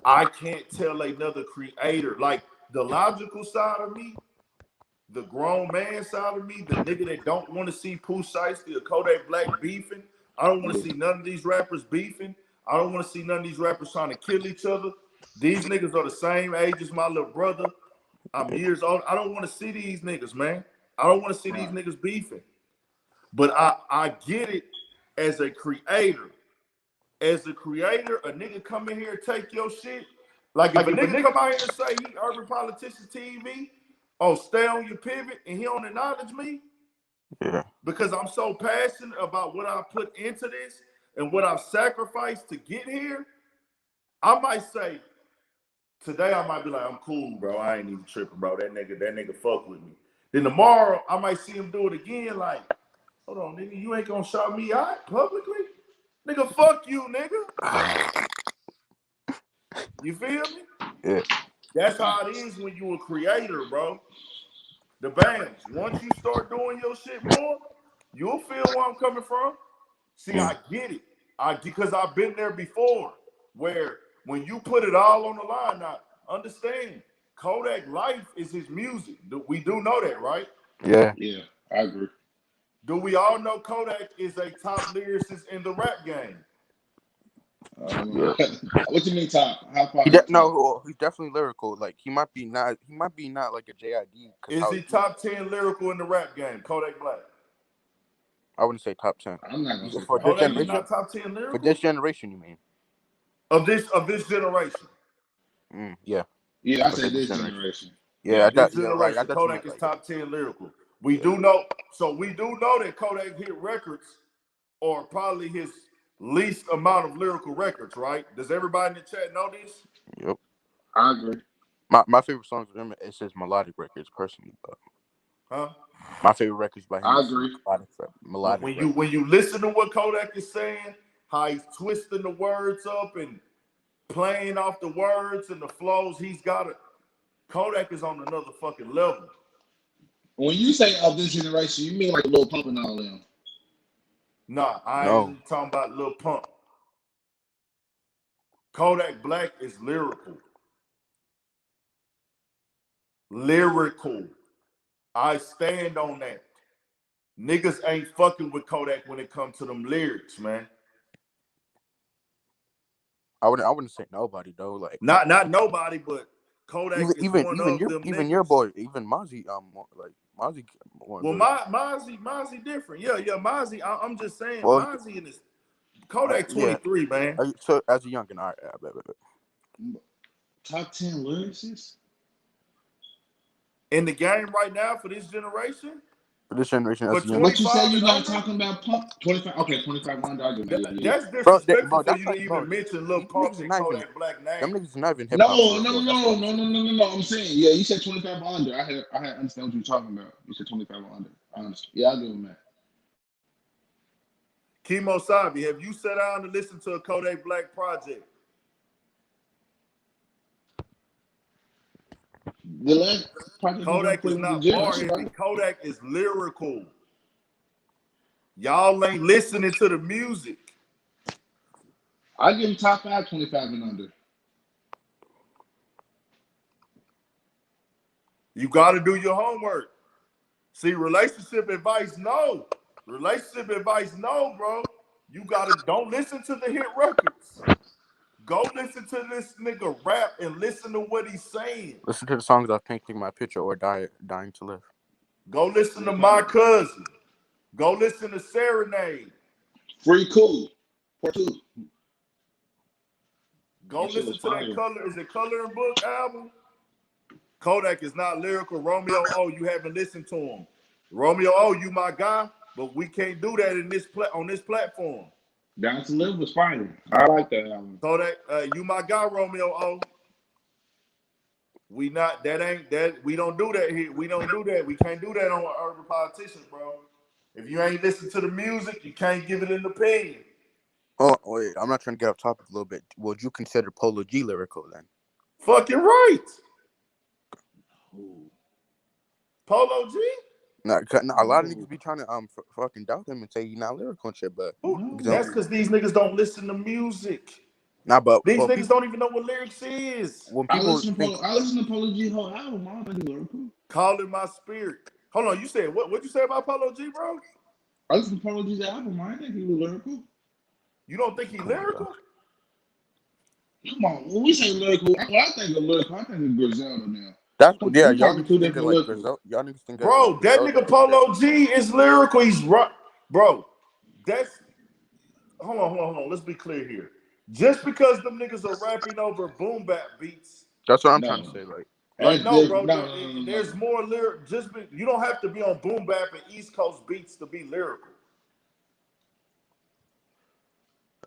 I can't tell another creator, like the logical side of me, the grown man side of me, the nigga that don't want to see Pooh Shiesty or Kodak Black beefing. I don't want to see none of these rappers beefing. I don't want to see none of these rappers trying to kill each other. These niggas are the same age as my little brother. I'm years old. I don't want to see these niggas, man. I don't want to see these niggas beefing. But I get it as a creator. As a creator, a nigga come in here and take your shit. Like if a nigga come out here and say he urban politician TV, oh, stay on your pivot, and he don't acknowledge me. Yeah. Because I'm so passionate about what I put into this and what I've sacrificed to get here. I might say today I might be like, I'm cool, bro. I ain't even tripping, bro. That nigga fuck with me. Then tomorrow I might see him do it again. Like, hold on, nigga, you ain't gonna shout me out publicly, nigga. Fuck you, nigga. You feel me? Yeah. That's how it is when you a creator, bro. The bands. Once you start doing your shit more, you'll feel where I'm coming from. See, I get it. Because I've been there before, where when you put it all on the line, now understand, Kodak life is his music. We do know that, right? Yeah. Yeah, I agree. Do we all know Kodak is a top lyricist in the rap game? Yeah. What you mean top? How far is top? No, he's definitely lyrical. Like he might be not like a JID. Is he top 10 lyrical in the rap game, Kodak Black? I wouldn't say top 10. I'm not gonna say For this Kodak is generation. not top 10 lyrical? For this generation, you mean? Of this generation. Yeah. Yeah, I said this generation. Yeah, this yeah, generation, right. I thought Kodak is top 10 lyrical. We do know that Kodak hit records are probably his least amount of lyrical records, right? Does everybody in the chat know this? Yep. I agree. My favorite songs of him is his melodic records, personally. But my favorite records by him I is agree. melodic when you listen to what Kodak is saying, how he's twisting the words up and playing off the words and the flows, he's got it. Kodak is on another fucking level. When you say of this generation, you mean like Lil Pump and all them? Nah, I ain't talking about Lil Pump. Kodak Black is lyrical. Lyrical. I stand on that. Niggas ain't fucking with Kodak when it comes to them lyrics, man. I wouldn't say nobody though. Like not nobody, but Kodak is even one of them even niggas. your boy, even Mozzie, like Mozzie. Well, Mozzie different. Yeah, Mozzie. I'm just saying, Mozzie and this Kodak 23, man. So as a youngin, all right, Top 10 lyricists in the game right now for this generation. For this generation, but you say you're not talking about Pump 25. Okay, 25 under. I do that. That's disrespectful for you to even bro, mention Lil Pump and Kodak Black name. Them niggas not even hip hop. No. I'm saying, yeah, you said 25 under. I had understand what you're talking about. You said 25 under. Honestly, yeah, I'll give him that. Kimo Sabi, have you sat down to listen to a Kodak Black project? The last project Kodak is not bar heavy. Kodak is lyrical. Y'all ain't listening to the music. I give him top 5, 25 and under. You got to do your homework. See, relationship advice, no. Relationship advice, no, bro. You don't listen to the hit records. Go listen to this nigga rap and listen to what he's saying. Listen to the songs of Painting My Picture or Dying to Live. Go listen to My Cousin. Go listen to Serenade. Free Cool. Part 2. Go listen to that Color. Is it Coloring Book album? Kodak is not lyrical. Romeo O, you haven't listened to him. Romeo O, you my guy, but we can't do that on this platform. Down to Live was fire. I like that album. Kodak, you my guy, Romeo O. We don't do that here. We don't do that. We can't do that on Urban Politicians, bro. If you ain't listen to the music, you can't give it an opinion. Oh, wait, I'm not trying to get off topic a little bit. Would you consider Polo G lyrical then? Fucking right. Polo G? No, a lot of niggas be trying to fucking doubt him and say he's not lyrical and shit, but that's because these niggas don't listen to music. But these niggas don't even know what lyrics is. When people I listen to Polo G whole album. I don't think he's lyrical. Calling My Spirit. Hold on, you said what you say about Polo G, bro? I listen to Polo G's album. I think he was lyrical. You don't think he's lyrical? Come on, when we say lyrical, I think of lyrical. I think of Griselda now. Y'all niggas think like Griselda. Y'all niggas think bro, like that nigga Polo G is lyrical. He's right, bro. Hold on. Let's be clear here. Just because them niggas are rapping over boom bap beats. That's what I'm trying to say. There's more lyric. You don't have to be on boom bap and East Coast beats to be lyrical.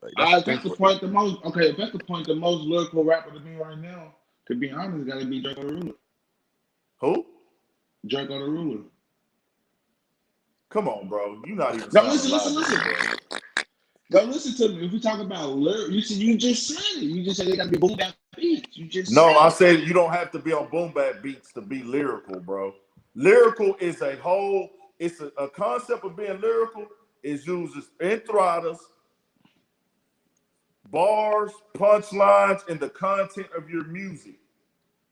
If that's the point, the most okay. If that's the point, the most lyrical rapper to me right now, to be honest, got to be Draco the Ruler. Who? Draco the Ruler. Come on, bro. You not even. No, listen. Go listen to me. If we talk about lyrics, you just said it. You just said they got to be boom bap beats. You just no. said I said you don't have to be on boom bap beats to be lyrical, bro. Lyrical is a whole. It's a concept of being lyrical. Is uses entradas, bars, punchlines, and the content of your music.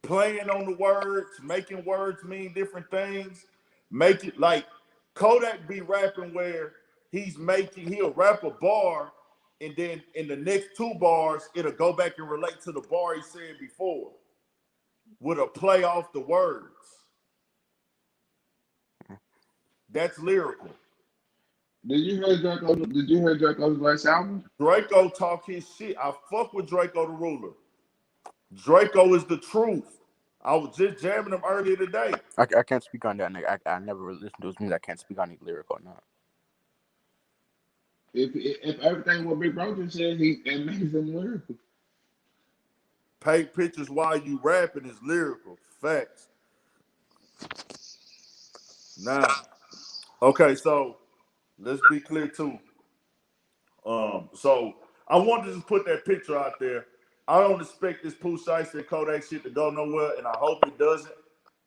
Playing on the words, making words mean different things. Make it like Kodak be rapping where he'll rap a bar, and then in the next 2 bars, it'll go back and relate to the bar he said before with a play off the words. That's lyrical. Did you hear Draco's last album? Draco talk his shit. I fuck with Draco the Ruler. Draco is the truth. I was just jamming him earlier today. I can't speak on that, nigga. I never listened to his music. I can't speak on any lyric or not. If everything what Big Bro just said, it makes him lyrical. Paint pictures while you rapping is lyrical. Facts. Now, okay, so let's be clear too. So I wanted to just put that picture out there. I don't expect this Pooh Shiesty and Kodak shit to go nowhere, and I hope it doesn't.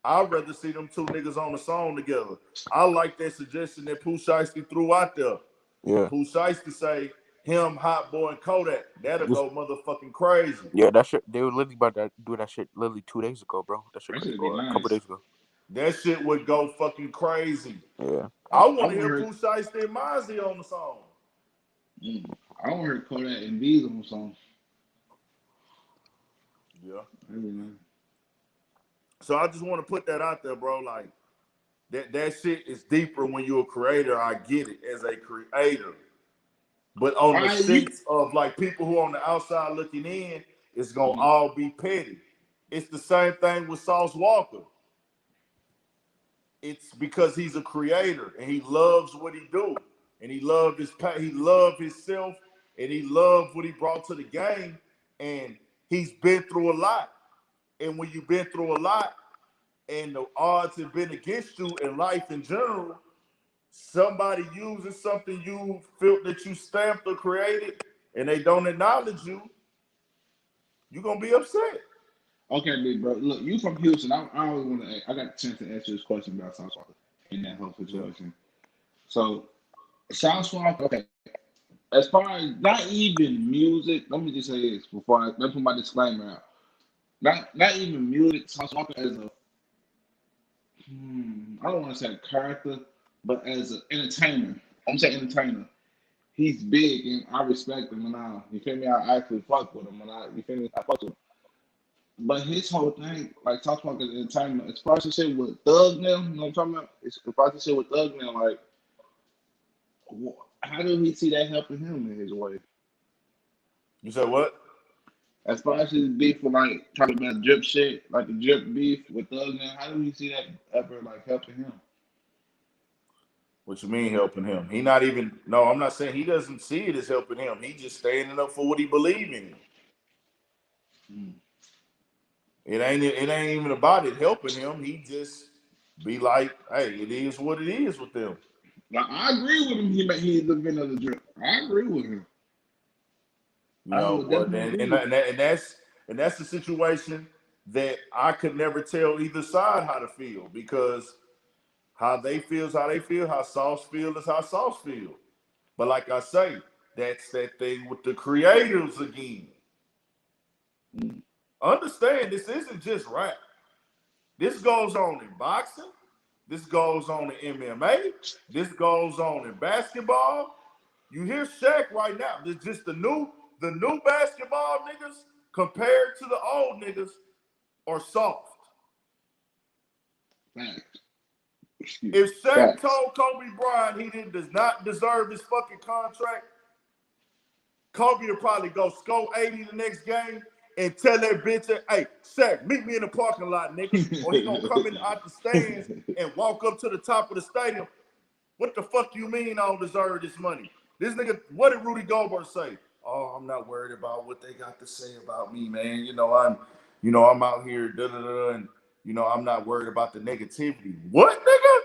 I'd rather see them 2 niggas on the song together. I like that suggestion that Pooh Shiesty threw out there. Yeah. Pooh Shiesty say him, Hot Boy, and Kodak. That'll go motherfucking crazy. Yeah, that shit. They were literally about to do that shit literally 2 days ago, bro. That shit could go a couple days ago. That shit would go fucking crazy. Yeah. I want to hear Pooh Shiesty and Mozzie on the song. I want to hear Kodak and Bees on the song. Yeah. So I just want to put that out there, bro. Like that shit is deeper when you're a creator. I get it as a creator. But on the sense of like people who are on the outside looking in, it's gonna all be petty. It's the same thing with Sauce Walker. It's because he's a creator and he loves what he do, and he loved himself, and he loved what he brought to the game, and he's been through a lot. And when you've been through a lot and the odds have been against you in life in general, somebody uses something you felt that you stamped or created and they don't acknowledge you, you're gonna be upset. Okay, big bro. Look, you from Houston. I always want to. I got the chance to answer this question about Sauce Walker in that whole situation. So, Sauce Walker. Okay, as far as not even music, let me just say this before I put my disclaimer out. Not even music. Sauce Walker as a I don't want to say a character, but as an entertainer. I'm saying entertainer. He's big and I respect him, and you feel me? I actually fuck with him, and you feel me? I fuck with him. But his whole thing, like talking about the entertainment, as far as the shit with Thug now, you know what I'm talking about? As far as the shit with Thug now, like, how do he see that helping him in his way? You said what? As far as his beef with like talking about drip shit, like the drip beef with Thug now, how do he see that ever like helping him? What you mean helping him? He not even. No, I'm not saying he doesn't see it as helping him. He just standing up for what he believes in. It ain't even about it helping him. He just be like, hey, it is what it is with them. Like, I agree with him. He's the victim of the drip. I agree with him. You know, and that's the situation that I could never tell either side how to feel, because how they feel is how they feel, how Sauce feel is how Sauce feel. But like I say, that's that thing with the creators again. Understand, this isn't just rap. This goes on in boxing. This goes on in MMA. This goes on in basketball. You hear Shaq right now. It's just the new basketball niggas compared to the old niggas are soft. If Shaq told Kobe Bryant he does not deserve his fucking contract, Kobe will probably go score 80 the next game and tell that bitch, hey, Shaq, meet me in the parking lot, nigga. Or he gonna come in out the stands and walk up to the top of the stadium. What the fuck you mean I don't deserve this money? This nigga, what did Rudy Goldberg say? oh, I'm not worried about what they got to say about me, man. I'm out here, and I'm not worried about the negativity. What, nigga?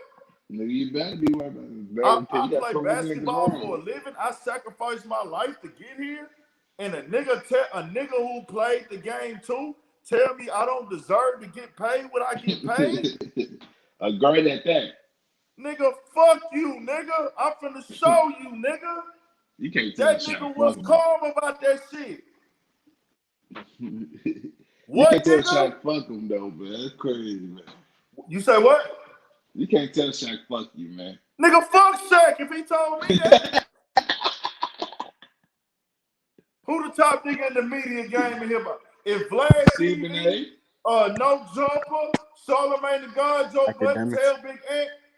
Nigga, you better be worried about it. I You got play so many niggas basketball for a wrong. living. I sacrificed my life to get here, and a nigga who played the game too tell me I don't deserve to get paid what I get paid. Great at that. Nigga, fuck you, nigga. I'm finna show you, nigga. You can't tell That nigga was calm about that shit. What, you can't nigga? tell Shaq fuck him though, man. That's crazy, man. You say what? You can't tell Shaq fuck you, man. Nigga, fuck Shaq if he told me that. Who the top nigga in the media game in here? If Vlad TV, No Jumper, Charlamagne the God, Joe Budden, Tell Big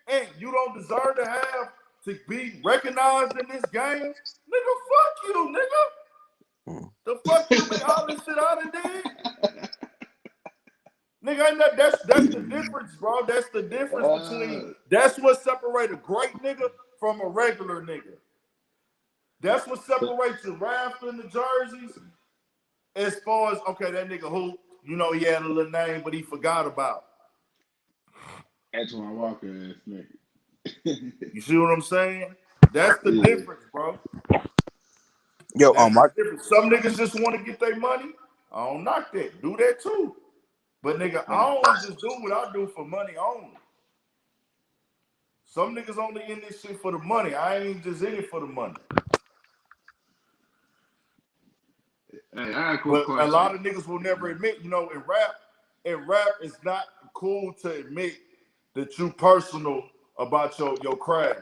Ant, you don't deserve to have to be recognized in this game, nigga, fuck you, nigga. The fuck you mean all this shit I done did? Nigga, that's the difference, bro. That's the difference between, that's what separates a great nigga from a regular nigga. That's what separates the Raft and the jerseys. As far as, okay, that nigga who, he had a little name, but he forgot about. Antoine Walker ass nigga. You see what I'm saying? That's the difference, bro. Yo, Some niggas just want to get their money. I don't knock that. Do that too. But nigga, I don't just do what I do for money only. Some niggas only in this shit for the money. I ain't just in it for the money. Hey, I but a lot of niggas will never admit, in rap, it's not cool to admit that you personal about your craft.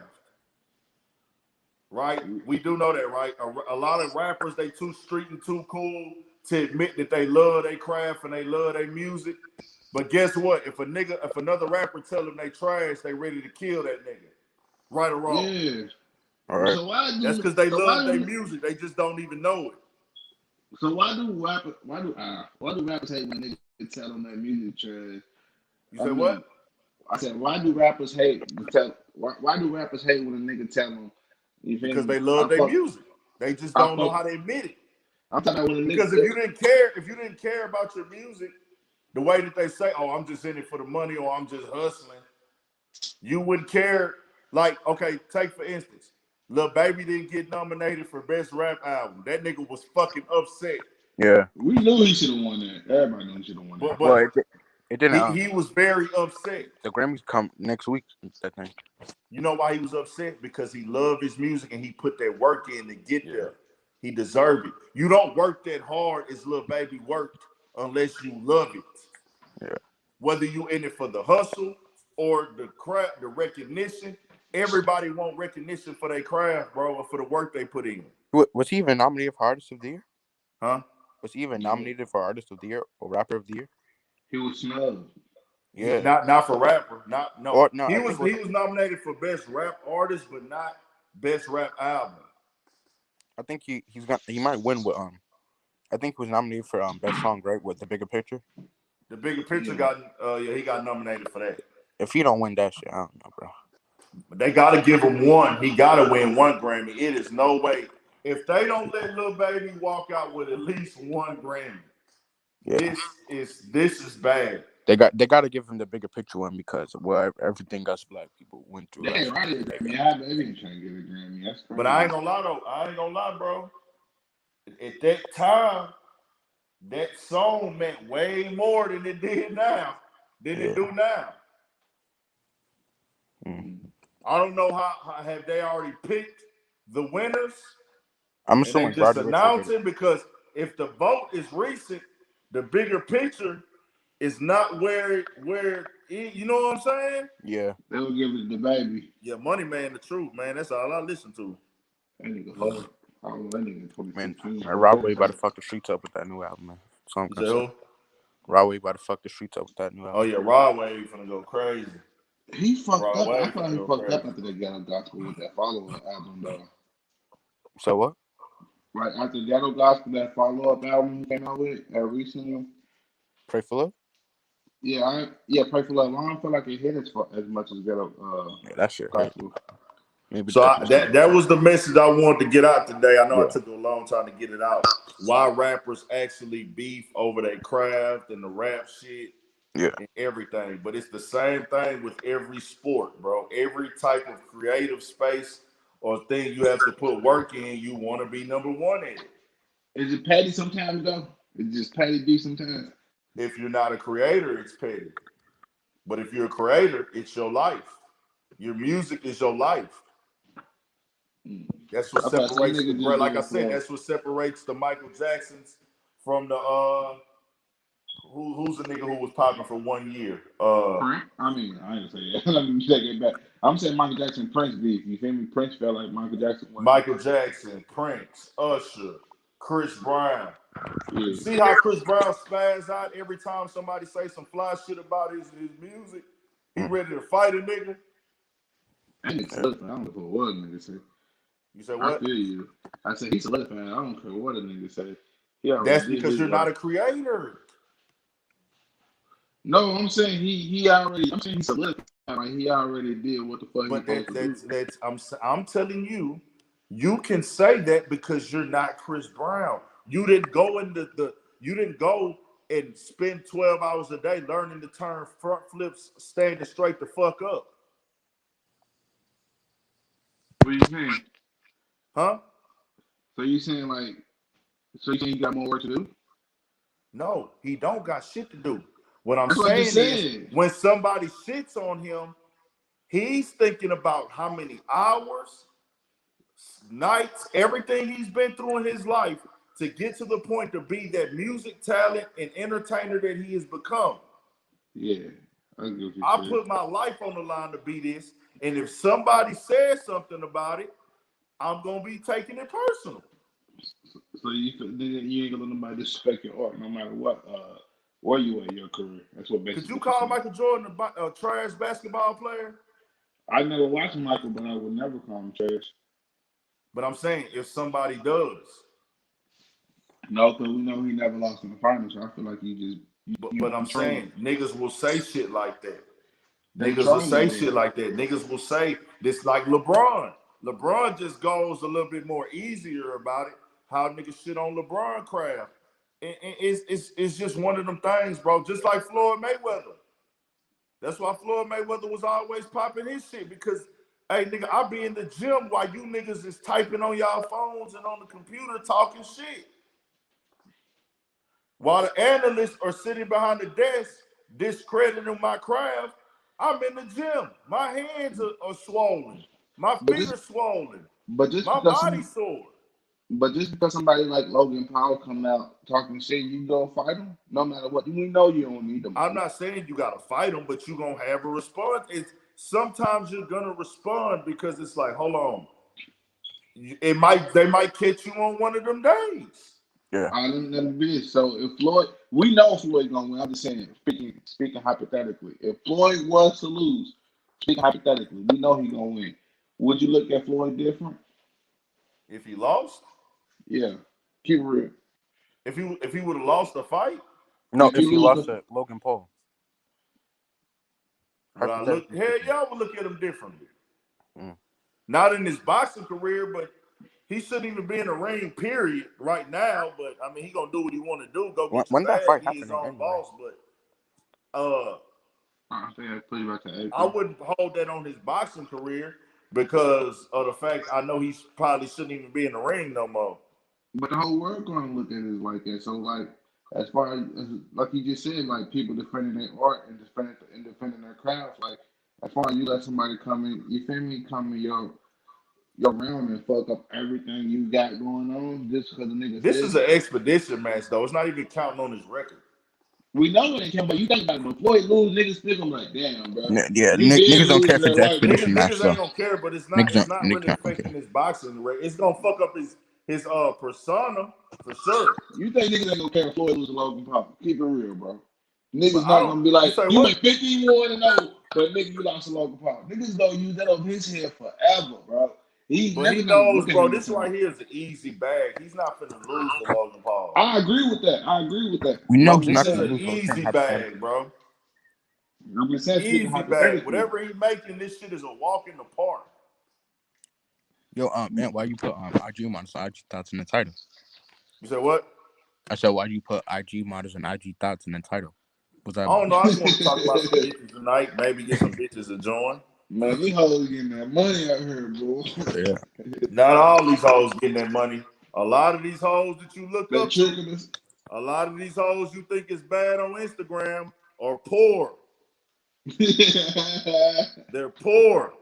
Right? We do know that, right? A lot of rappers, they too street and too cool to admit that they love their craft and they love their music. But guess what? If another rapper tell them they trash, they ready to kill that nigga. Right or wrong? Yeah. All right. So that's because they love their music. They just don't even know it. So why do rappers hate when niggas tell them their music trash? You said what? I said, why do rappers hate why do rappers hate when a nigga tell them? Because they love their music. They just don't know how to admit it. I'm talking about when a nigga because if you didn't care about your music, the way that they say, oh, I'm just in it for the money or I'm just hustling, you wouldn't care. Like, okay, take for instance, Lil Baby didn't get nominated for Best Rap Album. That nigga was fucking upset. Yeah. We knew he should have won that. Everybody knew he should have won that. But it didn't. He was very upset. The Grammys come next week, I think. You know why he was upset? Because he loved his music and he put that work in to get there. He deserved it. You don't work that hard as Lil Baby worked unless you love it. Yeah. Whether you in it for the hustle or the craft, the recognition, everybody want recognition for their craft, bro, or for the work they put in. Was he even nominated for Artist of the Year? Huh? Was he even nominated for Artist of the Year or Rapper of the Year? He was snubbed. Yeah. Not for rapper. He was nominated for Best Rap Artist, but not Best Rap Album. I think he might win with I think he was nominated for Best Song, right? With The Bigger Picture. The Bigger Picture he got nominated for that. If he don't win that shit, I don't know, bro. But they gotta give him one. He gotta win one Grammy. It is no way. If they don't let Lil Baby walk out with at least one Grammy, this is bad. They got to give him the Bigger Picture one because everything us black people went through. They ain't right at Grammy. Yeah, they ain't trying to get a Grammy. That's crazy. But I ain't gonna lie though. I ain't gonna lie, bro. At that time, that song meant way more than it did now. It do now. I don't know how have they already picked the winners. I'm assuming they just announcing because if the vote is recent, the Bigger Picture is not where you know what I'm saying? Yeah. They'll give it to the Baby. Yeah, Money Man, the truth, man. That's all I listen to. That nigga hard. I don't know that nigga. Man, Rob Wade about to fuck the streets up with that new album, man. So I'm concerned. Rob Wade about to fuck the streets up with that new album. Oh yeah, Rob Wade finna go crazy. He fucked up. I thought he fucked up after the Ghetto Gospel with that follow-up album, though. So what? Right after Ghetto Gospel, that follow-up album he came out with recently. Pray for Love? Yeah, Pray for Love. I don't feel like it hit as much as Ghetto that shit Gospel. Maybe So that's that was the message I wanted to get out today. I know yeah. it took a long time to get it out. Why rappers actually beef over their craft and the rap shit Yeah. and everything. But it's the same thing with every sport, bro. Every type of creative space or thing you have to put work in, you want to be number one in it. Is it petty sometimes though? It's just petty beef sometimes. If you're not a creator, it's petty. But if you're a creator, it's your life. Your music is your life. That's what I thought some separates the niggas just bro. Like go I said, for that's what separates the Michael Jacksons from the who's the nigga who was popping for 1 year? Prince. I mean, I ain't gonna say that. Let me take it back. I'm saying Michael Jackson Prince beef. You feel me? Prince felt like Michael Jackson wasn't. Michael Jackson, Prince, Usher, Chris Brown. You Yeah. see how Chris Brown spaz out every time somebody say some fly shit about his music? He ready to fight a nigga. I ain't solidified. I don't care what a nigga say. You say I what? feel you. I said he's solidified. I don't care what a nigga say. He already That's did because his you're work. not a creator. No, I'm saying he already. I'm saying he's solidified. Like he already did what the fuck But he supposed to do. I'm telling you, you can say that because you're not Chris Brown. You didn't go you didn't go and spend 12 hours a day learning to turn front flips, standing straight the fuck up. What you saying? Huh? So you saying like? So you saying he got more work to do? No, he don't got shit to do. What I'm That's what I saying just is said. when somebody shits on him, he's thinking about how many hours, nights, everything he's been through in his life to get to the point to be that music talent and entertainer that he has become. Yeah, I get what you I said. put my life on the line to be this, and if somebody says something about it, I'm gonna be taking it personal. So you ain't gonna let nobody disrespect your art, no matter what. Where you at in your career? That's what Could basically you what you're call saying. Michael Jordan a trash basketball player? I never watched Michael, but I would never call him trash. But I'm saying if somebody does. No, because we know he never lost in the finals. So I feel like But you I'm trolling. saying niggas will say shit like that. They Niggas will say trolling shit though. like that. Niggas will say this like LeBron. LeBron just goes a little bit more easier about it. How niggas shit on LeBron craft. And it's just one of them things, bro. Just like Floyd Mayweather. That's why Floyd Mayweather was always popping his shit because, hey, nigga, I be in the gym while you niggas is typing on y'all phones and on the computer talking shit. While the analysts are sitting behind the desk discrediting my craft, I'm in the gym. My hands are swollen. My But feet are swollen. but just My because body sore. somebody like Logan Paul coming out talking shit, you go fight him, no matter what. We know you don't need them. I'm not saying you gotta fight them, but you're gonna have a response. It's sometimes you're gonna respond because it's like, hold on. They might catch you on one of them days. Yeah. I didn't never be. So if Floyd, we know Floyd gonna win. I'm just saying, speaking hypothetically, if Floyd was to lose, speaking hypothetically, we know he gonna win. Would you look at Floyd different? If he lost, Yeah, keep it real. if he would have lost the fight, No, If if you he lose lost the, to Logan Paul, would I look? hypothetically Hell, speaking. y'all would look at him differently. Mm. Not in his boxing career, but he shouldn't even be in the ring, period, right now. But I mean, he gonna do what he want to do. Go get your When that bag. fight He his happening own anyway? boss. But I think I put you back to I April. wouldn't hold that on his boxing career because of the fact I know he probably shouldn't even be in the ring no more. But the whole world gonna look at it like that. So like, as far as like you just said, like people defending their art and defending their craft. Like as far as you let somebody come in, you feel me, come in your realm and fuck up everything you got going on just because the nigga This said is an it. expedition match, though. It's not even counting on his record. We know it ain't count, but you think about it. When Floyd lose, niggas still gonna be like, damn, bro. Yeah, You did niggas don't lose care to if it's that an white expedition boy. match Niggas though. ain't gonna care, but Niggas it's don't. not Niggas really don't care. affecting his boxing record. It's gonna fuck up his persona for sure. You think niggas ain't gonna care if Floyd lose to Logan Paul? Keep it real, bro. But Niggas I not don't. gonna be You like, say you what? went 51-0, but nigga, you lost to Logan Paul. Niggas gonna use that over his head forever, bro. He's But never he gonna knows, look at bro. him the This same. right here is an easy bag. He's not finna lose to Logan Paul. I agree with that. I agree with that. We know I'm he's just This not is gonna an saying. lose. So we're saying easy hypothetically. bag, bro. I'm just saying, speaking Easy bag. hypothetically. Whatever he making, this shit is a walk in the park. Yo, man, why you put IG models and IG thoughts in the title? You said what? I said, why do you put IG models and IG thoughts in the title? What's that I about? don't know. I just want to talk about some bitches tonight. Maybe get some bitches to join. Man, these hoes getting that money out here, bro. Yeah. Not all these hoes getting that money. A lot of these hoes that you look They up to, tricking us. a lot of these hoes you think is bad on Instagram are poor. They're poor.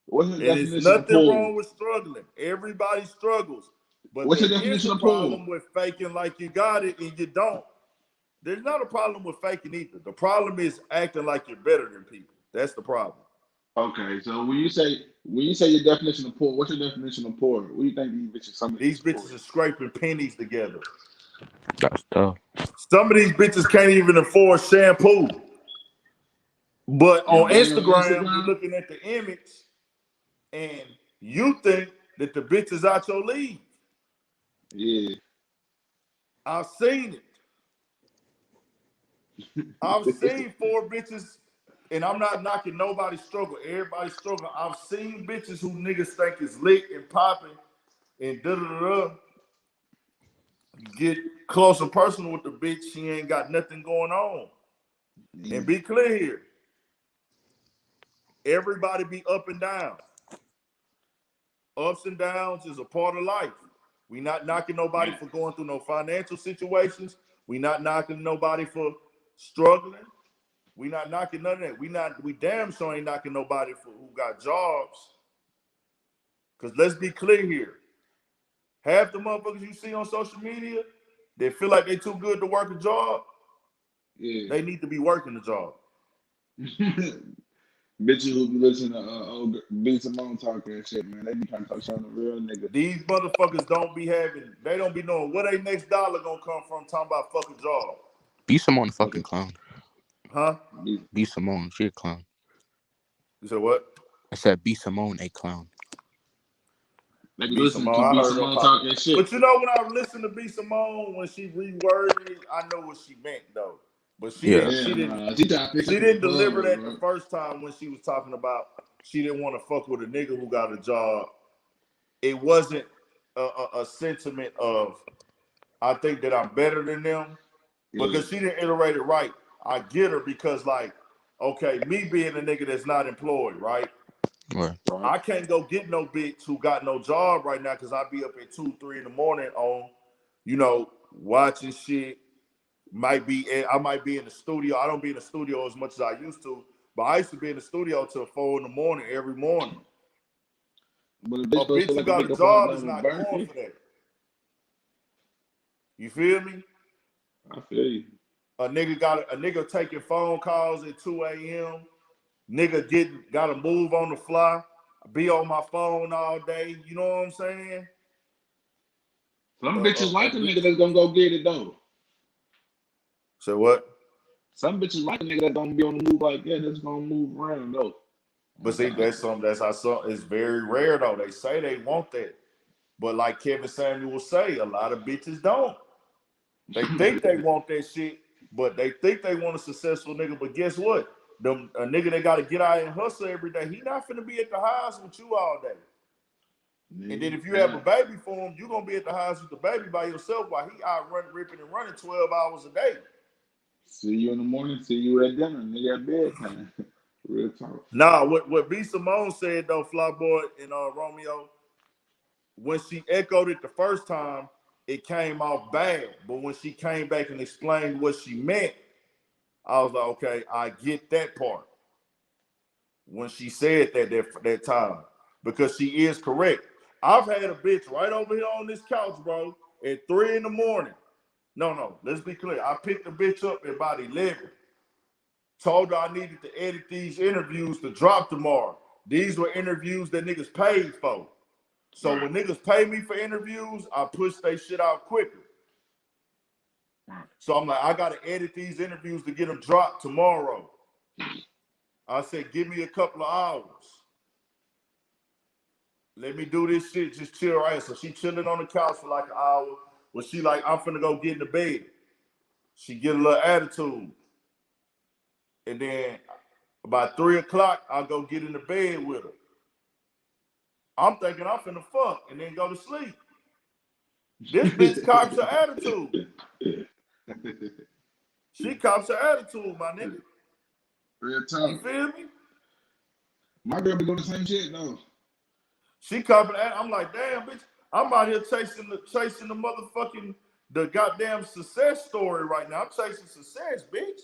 What's your And it's definition of nothing poor? wrong with struggling. Everybody struggles. But What's there your is definition a of poor? problem with faking like you got it and you don't. There's not a problem with faking either. The problem is acting like you're better than people. That's the problem. Okay, so when you say your definition of poor, what's your definition of poor? What do you think these bitches? Some of These these poor. bitches are scraping pennies together. That's tough. Some of these bitches can't even afford shampoo. But And on they on Instagram, you're Instagram? looking at the image and you think that the bitch is out your league. Yeah. I've seen it. I've seen 4 bitches, and I'm not knocking nobody's struggle. Everybody's struggling. I've seen bitches who niggas think is lit and popping and da-da-da-da get close and personal with the bitch. She ain't got nothing going on. Yeah. And be clear here. Everybody be up and down. Ups and downs is a part of life. We not knocking nobody for going through no financial situations. We not knocking nobody for struggling. We not knocking none of that. We damn sure ain't knocking nobody for who got jobs. Cause let's be clear here. Half the motherfuckers you see on social media, they feel like they too good to work a job. Yeah. They need to be working the job. Bitches who be listening to old B Simone talking and shit, man. They be trying to talk shit on the real nigga. These motherfuckers they don't be knowing where their next dollar gonna come from talking about fucking job. B Simone a fucking clown. Huh? B Simone, she a clown. You said what? I said B Simone a clown. They be B listening to Simone, I B heard her Simone pop. talking shit. But you know when I listened to B Simone when she reworded it, I know what she meant though. But she Yeah. didn't. She didn't. She trying to fix She it for the didn't deliver club, that bro. the first time when she was talking about she didn't want to fuck with a nigga who got a job. It wasn't a sentiment of I think that I'm better than them because she didn't iterate it right. I get her because like, okay, me being a nigga that's not employed, right? Right. I can't go get no bitch who got no job right now because I be up at 2, 3 in the morning on, watching shit. I might be in the studio. I don't be in the studio as much as I used to, but I used to be in the studio till 4 in the morning every morning. But a A bitch bitch feel who like a got a nigga job falling is down with not going Berkeley. for that. You feel me? I feel you. A nigga taking phone calls at 2 a.m. Nigga gotta move on the fly, be on my phone all day. You know what I'm saying? Some bitches like a nigga that's gonna go get it though. So what? Some bitches like a nigga that's gonna be on the move like that, that's gonna move around though. But see, that's how it's very rare though. They say they want that. But like Kevin Samuel say, a lot of bitches don't. They think they want that shit, but they think they want a successful nigga. But guess what? A nigga that got to get out and hustle every day, he not finna be at the house with you all day. And then if you have a baby for him, you're gonna be at the house with the baby by yourself while he out ripping and running 12 hours a day. See you in the morning, see you at dinner, nigga at bedtime. Real talk. Nah, what B Simone said though, Flyboy and Romeo, when she echoed it the first time, it came off bad. But when she came back and explained what she meant, I was like, okay, I get that part. When she said that time, because she is correct. I've had a bitch right over here on this couch, bro, at 3 in the morning. No, let's be clear. I picked the bitch up at about 11. Told her I needed to edit these interviews to drop tomorrow. These were interviews that niggas paid for. So when niggas pay me for interviews, I push they shit out quicker. So I'm like, I gotta edit these interviews to get them dropped tomorrow. I said, give me a couple of hours. Let me do this shit, just chill right. So she chilling on the couch for like an hour. Well, she like, I'm finna go get in the bed. She get a little attitude. And then about 3 o'clock, I'll go get in the bed with her. I'm thinking I'm finna fuck and then go to sleep. This bitch cops her attitude. She cops her attitude, my nigga. Real talk. You feel me? My girl be doing the same shit though. She copping that. I'm like, damn, bitch. I'm out here chasing the motherfucking the goddamn success story right now. I'm chasing success, bitch.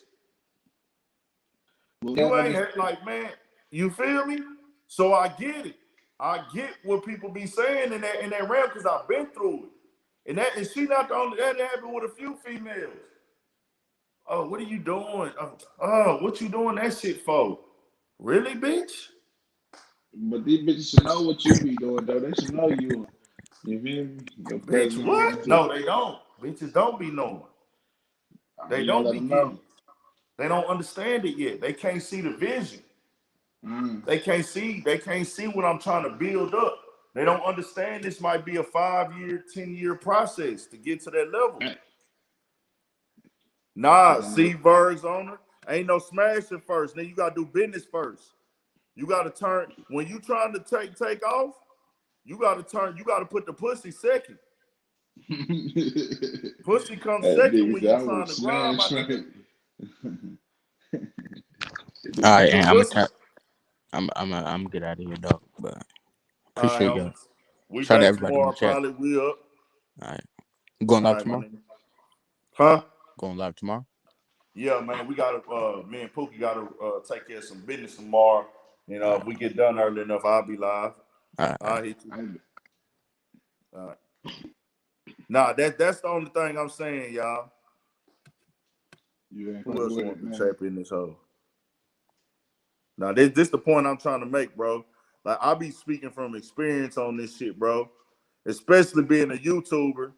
Well, You ain't like, man. You feel me? So I get it. I get what people be saying in that realm because I've been through it. And she not the only that happened with a few females. Oh, what are you doing? Oh, what you doing that shit for? Really, bitch? But these bitches should know what you be doing though. They should know you. You feel me? Your Bitch, presence. what? No, they don't. Bitches don't be knowing. They You gotta don't let be them getting know. it. They don't understand it yet. They can't see the vision. Mm. They can't see what I'm trying to build up. They don't understand this might be a 5-year, 10-year process to get to that level. Nah, see verbs on her. Ain't no smashing first. Then you gotta do business first. You gotta turn when you trying to take off, you gotta put the pussy second. Pussy comes That second nigga when said you I trying would to grind, my smash nigga. All right, The and pussy. I'm get out of here, dog. But All right, appreciate y'all. homies. We Shout out to back everybody in the tomorrow. chat. Probably we up. All right, you going All live right, my tomorrow? nigga. Huh? Going live tomorrow? Yeah, man. We gotta. Me and Pookie gotta take care of some business tomorrow. You know, if we get done early enough, I'll be live. All right. I'll hit you. All right. Nah, that's the only thing I'm saying, y'all. You ain't Who fucking else with wants it, to man. trap in this hole? Now, this the point I'm trying to make, bro. Like, I be speaking from experience on this shit, bro. Especially being a YouTuber.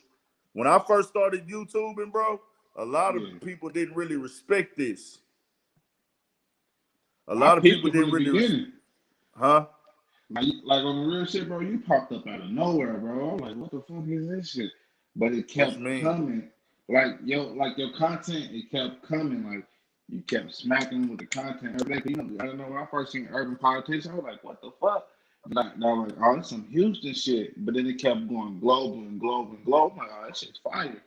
When I first started YouTubing, bro, a lot of people didn't really respect this. A I lot of peeped people it from didn't the really, beginning. huh? Like on the real shit, bro, you popped up out of nowhere, bro. I'm like, what the fuck is this shit? But it What kept you mean? coming. Like your content, it kept coming. Like you kept smacking with the content every day. You know, I don't know when I first seen Urban Politics, I was like, what the fuck? Like, I was like, oh, that's some Houston shit. But then it kept going global and global and global. I'm like, oh, that shit's fire.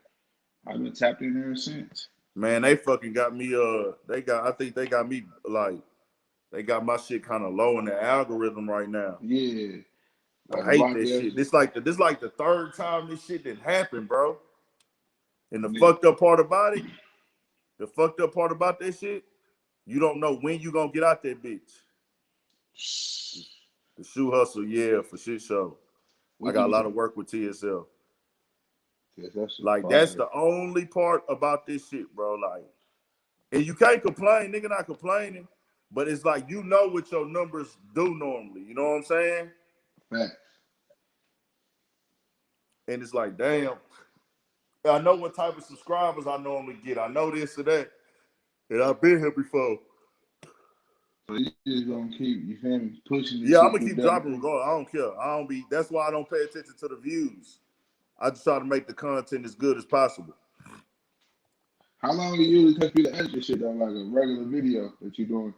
I've been tapped in ever since. Man, they fucking got me. I think they got me like, they got my shit kind of low in the algorithm right now. Yeah. I Like a hate lot this of shit. This like the third time this shit didn't happen, bro. And the yeah. fucked up part about it, that shit, you don't know when you gonna get out that bitch. The shoe hustle, yeah, for shit show. I got a lot of work with TSL. Yes, that shit Like, fire. that's the only part about this shit, bro. Like, and you can't complain, nigga not complaining, but it's like, you know what your numbers do normally. You know what I'm saying? Fact. And it's like, damn, I know what type of subscribers I normally get. I know this or that. And I've been here before. So you just gonna keep, you feel me, pushing this Yeah, I'm shit gonna through keep double dropping through. regardless. I don't care. That's why I don't pay attention to the views. I just try to make the content as good as possible. How long do you usually take you to edit this shit on like a regular video that you're doing?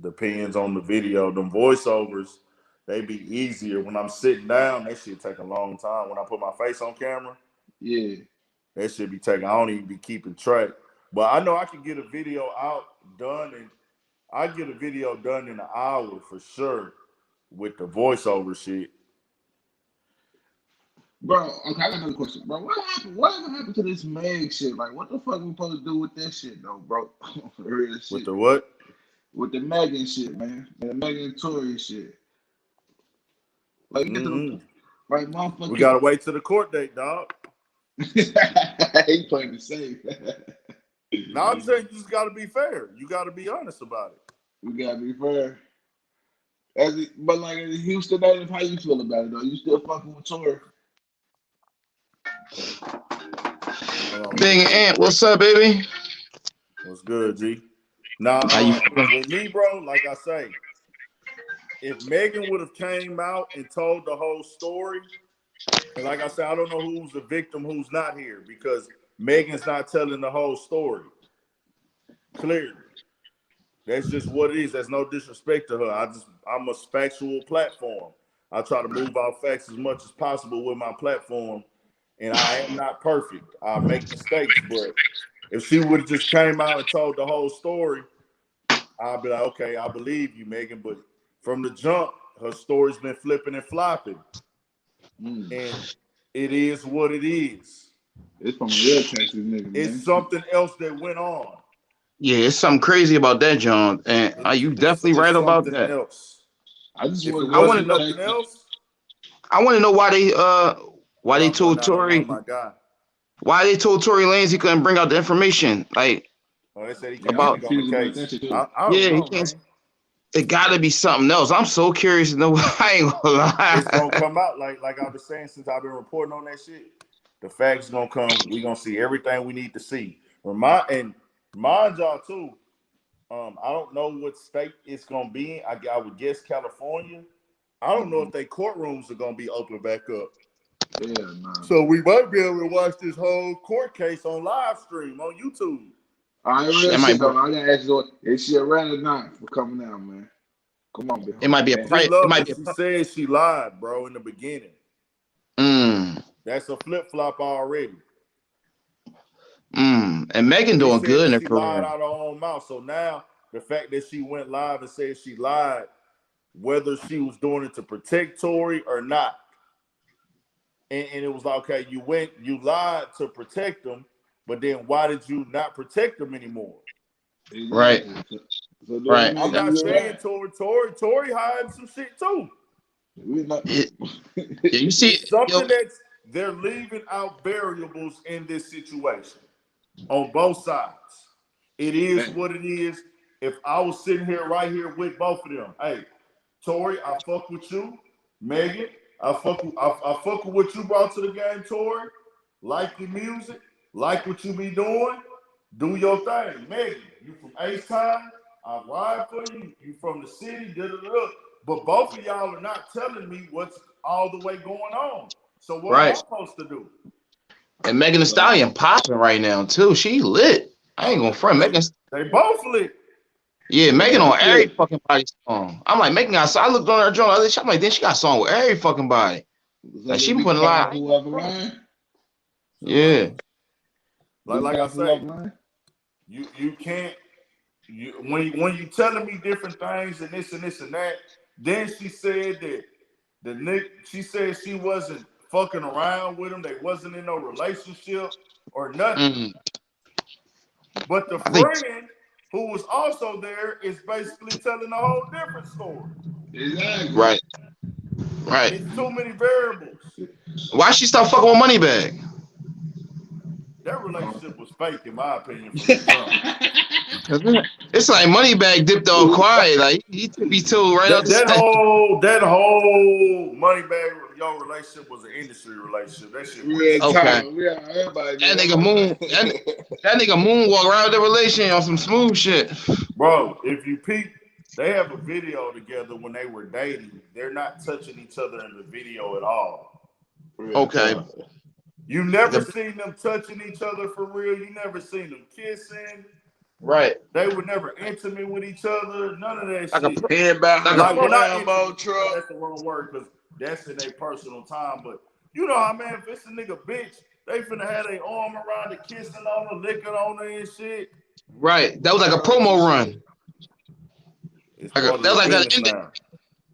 Depends on the video. Them voiceovers, they be easier. When I'm sitting down, that shit take a long time. When I put my face on camera, Yeah. that shit be taking, I don't even be keeping track. But I know I can get a video done in an hour for sure with the voiceover shit. Bro, okay, I got another question. Bro, what happened? Whatever happened to this Meg shit? Like, what the fuck we supposed to do with that shit, though, bro? For real shit. With the what? With the Megan shit, man. The Megan and Tory shit. Like, get to the, like, motherfucker. We gotta wait till the court date, dog. He playing the safe. Now I'm saying you just gotta be fair. You gotta be honest about it. We gotta be fair. But like in Houston native, how you feel about it though? You still fucking with Tory? Big Ant, what's up, baby? What's good, G? Now, with me, bro, like I say, if Megan would have came out and told the whole story, and like I said, I don't know who's the victim, who's not here, because Megan's not telling the whole story clearly. That's just what it is. There's no disrespect to her. I'm a factual platform. I try to move out facts as much as possible with my platform, and I am not perfect. I make mistakes, but if she would have just came out and told the whole story, I'd be like, okay, I believe you, Megan. But from the jump, her story's been flipping and flopping, and it is what it is. It's from a real Texas nigga, man. It's something else that went on. Yeah, it's something crazy about that, John. And are you definitely right about that? Else. I just if want it wasn't nothing else. I want to know why they told Tory why they told Tory Lanez he couldn't bring out the information. Like, they said he can't about on the case. I yeah, know, he can't. It gotta be something else. I'm so curious to know. I ain't gonna lie. It's gonna come out like I was saying since I've been reporting on that shit. The facts gonna come. We gonna see everything we need to see. Mind y'all too. I don't know what state it's gonna be in. I would guess California. I don't know if they courtrooms are gonna be open back up. Yeah, man. So we might be able to watch this whole court case on live stream on YouTube. I gotta ask you, is she a rat or not for coming out, man? Come on, man. It might be a price. She said she lied, bro, in the beginning. That's a flip flop already. And Megan doing good in her career. She lied out of her own mouth. So now the fact that she went live and said she lied, whether she was doing it to protect Tory or not, and it was like, okay, you lied to protect him, but then why did you not protect him anymore? Right. Right. I'm not saying Tory hiding some shit too. You see something that's they're leaving out variables in this situation on both sides. It is what it is. If I was sitting here right here with both of them, hey, Tory, I fuck with you. Megan, I fuck with what you brought to the game, Tory. Like your music, like what you be doing. Do your thing. Megan, you from H-Town, I ride for you. You from the city, da-da-da. But both of y'all are not telling me what's all the way going on. So what am I supposed to do? And Megan Thee Stallion popping right now too. She lit. I ain't gonna front. Megan. They both lit. Yeah, Megan on every fucking body song. I'm like, Megan got. I looked on her joint. I'm like, then she got a song with every fucking body. Like she been putting a lot. Yeah. Like I say, you can't. When you telling me different things and this and that. Then she said that she said she wasn't fucking around with him. They wasn't in no relationship or nothing. But the friend who was also there is basically telling a whole different story. Exactly. Right. It's too many variables. Why she stop fucking with Moneybagg? That relationship was fake, in my opinion. It's like Moneybagg dipped all quiet. Like he told right out that whole Moneybagg your relationship was an industry relationship. That shit was okay. That nigga moonwalk around the relationship on some smooth shit. Bro, if you peep, they have a video together when they were dating. They're not touching each other in the video at all. Okay. You never seen them touching each other for real. You never seen them kissing. Right. They were never intimate with each other. None of that shit. That's the wrong word because that's in their personal time. But you know how, man, if it's a nigga bitch, they finna have their arm around the kissing on her, licking on her and shit. Right. That was like a promo run. That was like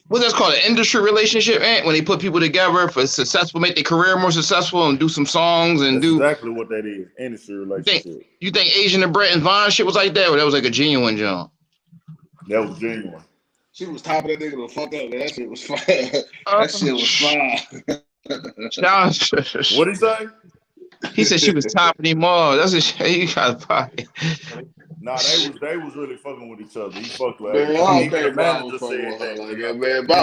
what's that called? An industry relationship, man. When they put people together for successful, make their career more successful, and do some songs and That's exactly what that is. Industry relationship. You think Asian and Brett and Vaughn shit was like that, or that was like a genuine job? That was genuine. She was topping that nigga the fuck up. That shit was fire. That shit was fire. What'd he say? He said she was topping him off. That's a shit. You got to Nah, they was really fucking with each other. He fucked with her. The manager said that. Like that, man. The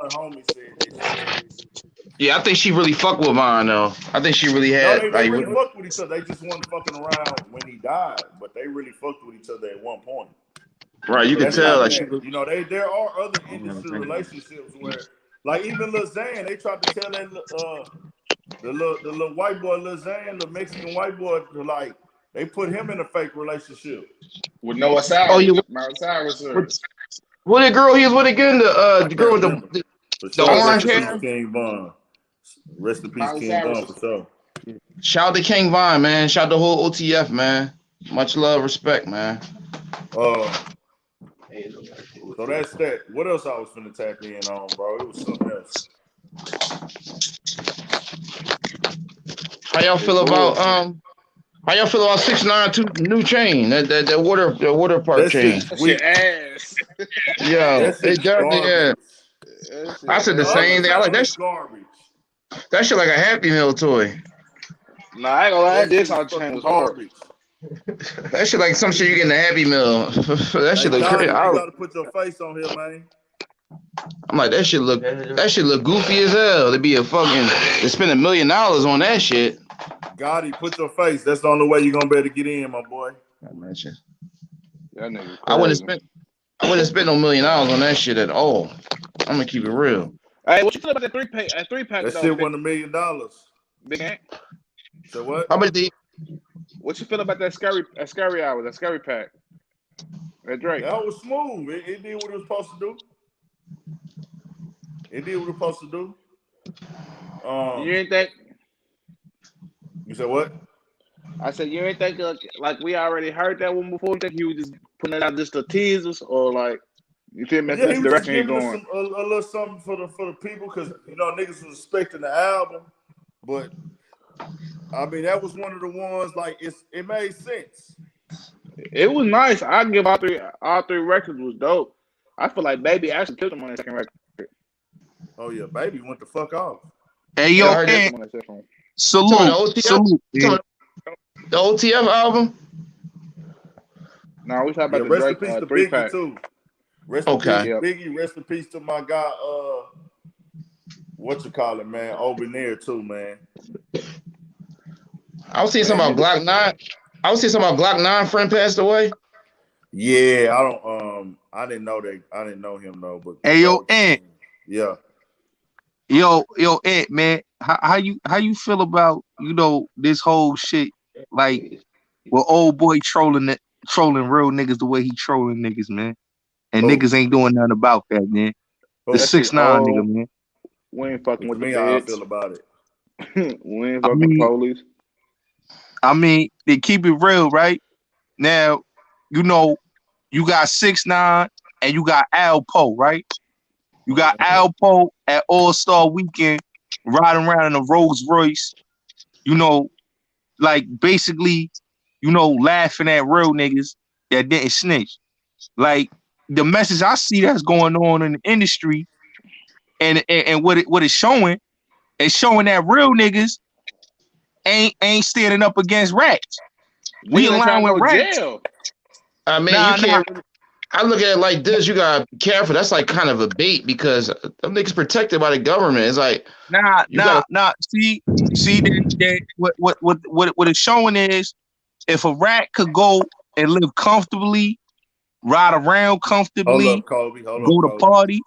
homies said that. Yeah, I think she really fucked with Vaughn though. I think she really had. No, they really fucked with each other. They just wasn't fucking around when he died, but they really fucked with each other at one point. Right, you can tell. Like you know, there are other industry relationships where, like even Lil Xan, they tried to tell that the little white boy Lil Xan, the Mexican white boy, to like They put him in a fake relationship with Noah Cyrus. Oh, you Mount Cyrus. what the girl he was with again? The girl with the orange hair. King Von. Rest in peace, Miley King Cyrus. Von, for sure. Shout out to King Von, man. Shout out the whole OTF, man. Much love, respect, man. So that's that. What else I was finna tap in on, bro? It was something else. How y'all feel about 6ix9ine new chain? That water park chain. That shit ass. Yo, it definitely is. I said the same thing. I like that. Garbage. That shit like a Happy Meal toy. Nah, I ain't gonna lie. This on chain was hard. That shit like some shit you get in a Happy Meal. That shit look crazy. You gotta put your face on here, man. I'm like, that shit look goofy as hell. They spend $1 million on that shit. Gotti, put your face. That's the only way you're gonna be able to get in, my boy. I wouldn't spend no $1 million on that shit at all. I'm gonna keep it real. Hey, what you feel about that three pack? That shit won $1 million. Big Ant? So what? How much What you feel about that scary hour, that scary pack? That Drake. That was smooth. It did what it was supposed to do. You ain't think? You said what? I said you ain't think like we already heard that one before. You think he was just putting it out just to tease us, or like you feel me? Yeah, he was just giving us a little something for the people, because niggas was expecting the album, but I mean that was one of the ones like it made sense. It was nice. I give all three records was dope. I feel like Baby actually killed him on the second record. Oh yeah, Baby went the fuck off. Hey yo, salute. The OTF album? No, we talking about the rest Drake in peace to three Biggie pack. too. Rest in peace to Biggie. Rest in peace to my guy. What you call it, man? Over there too, man. I was seeing something about Glock 9. I was seeing something about Glock 9 friend passed away. Yeah, I didn't know that. I didn't know him though. But hey yo, Ant. Yeah. Yo, Ant, man. How you feel about this whole shit? Like, well, old boy trolling real niggas the way he trolling niggas, man. And niggas ain't doing nothing about that, man. The 6ix9ine nigga, man. We ain't fucking with the how I feel about it. We ain't fucking with police. I mean, they keep it real, right? Now, you got 6ix9ine and you got Alpo, right? You got Alpo at All-Star Weekend riding around in a Rolls Royce, like basically, laughing at real niggas that didn't snitch. Like, the message I see that's going on in the industry and what it's showing that real niggas ain't standing up against rats. We align with rats. Jail. I mean, you can't. I look at it like this. You gotta be careful. That's like kind of a bait, because them niggas protected by the government. It's like nah. See, what it's showing is, if a rat could go and live comfortably, ride around comfortably, go to party,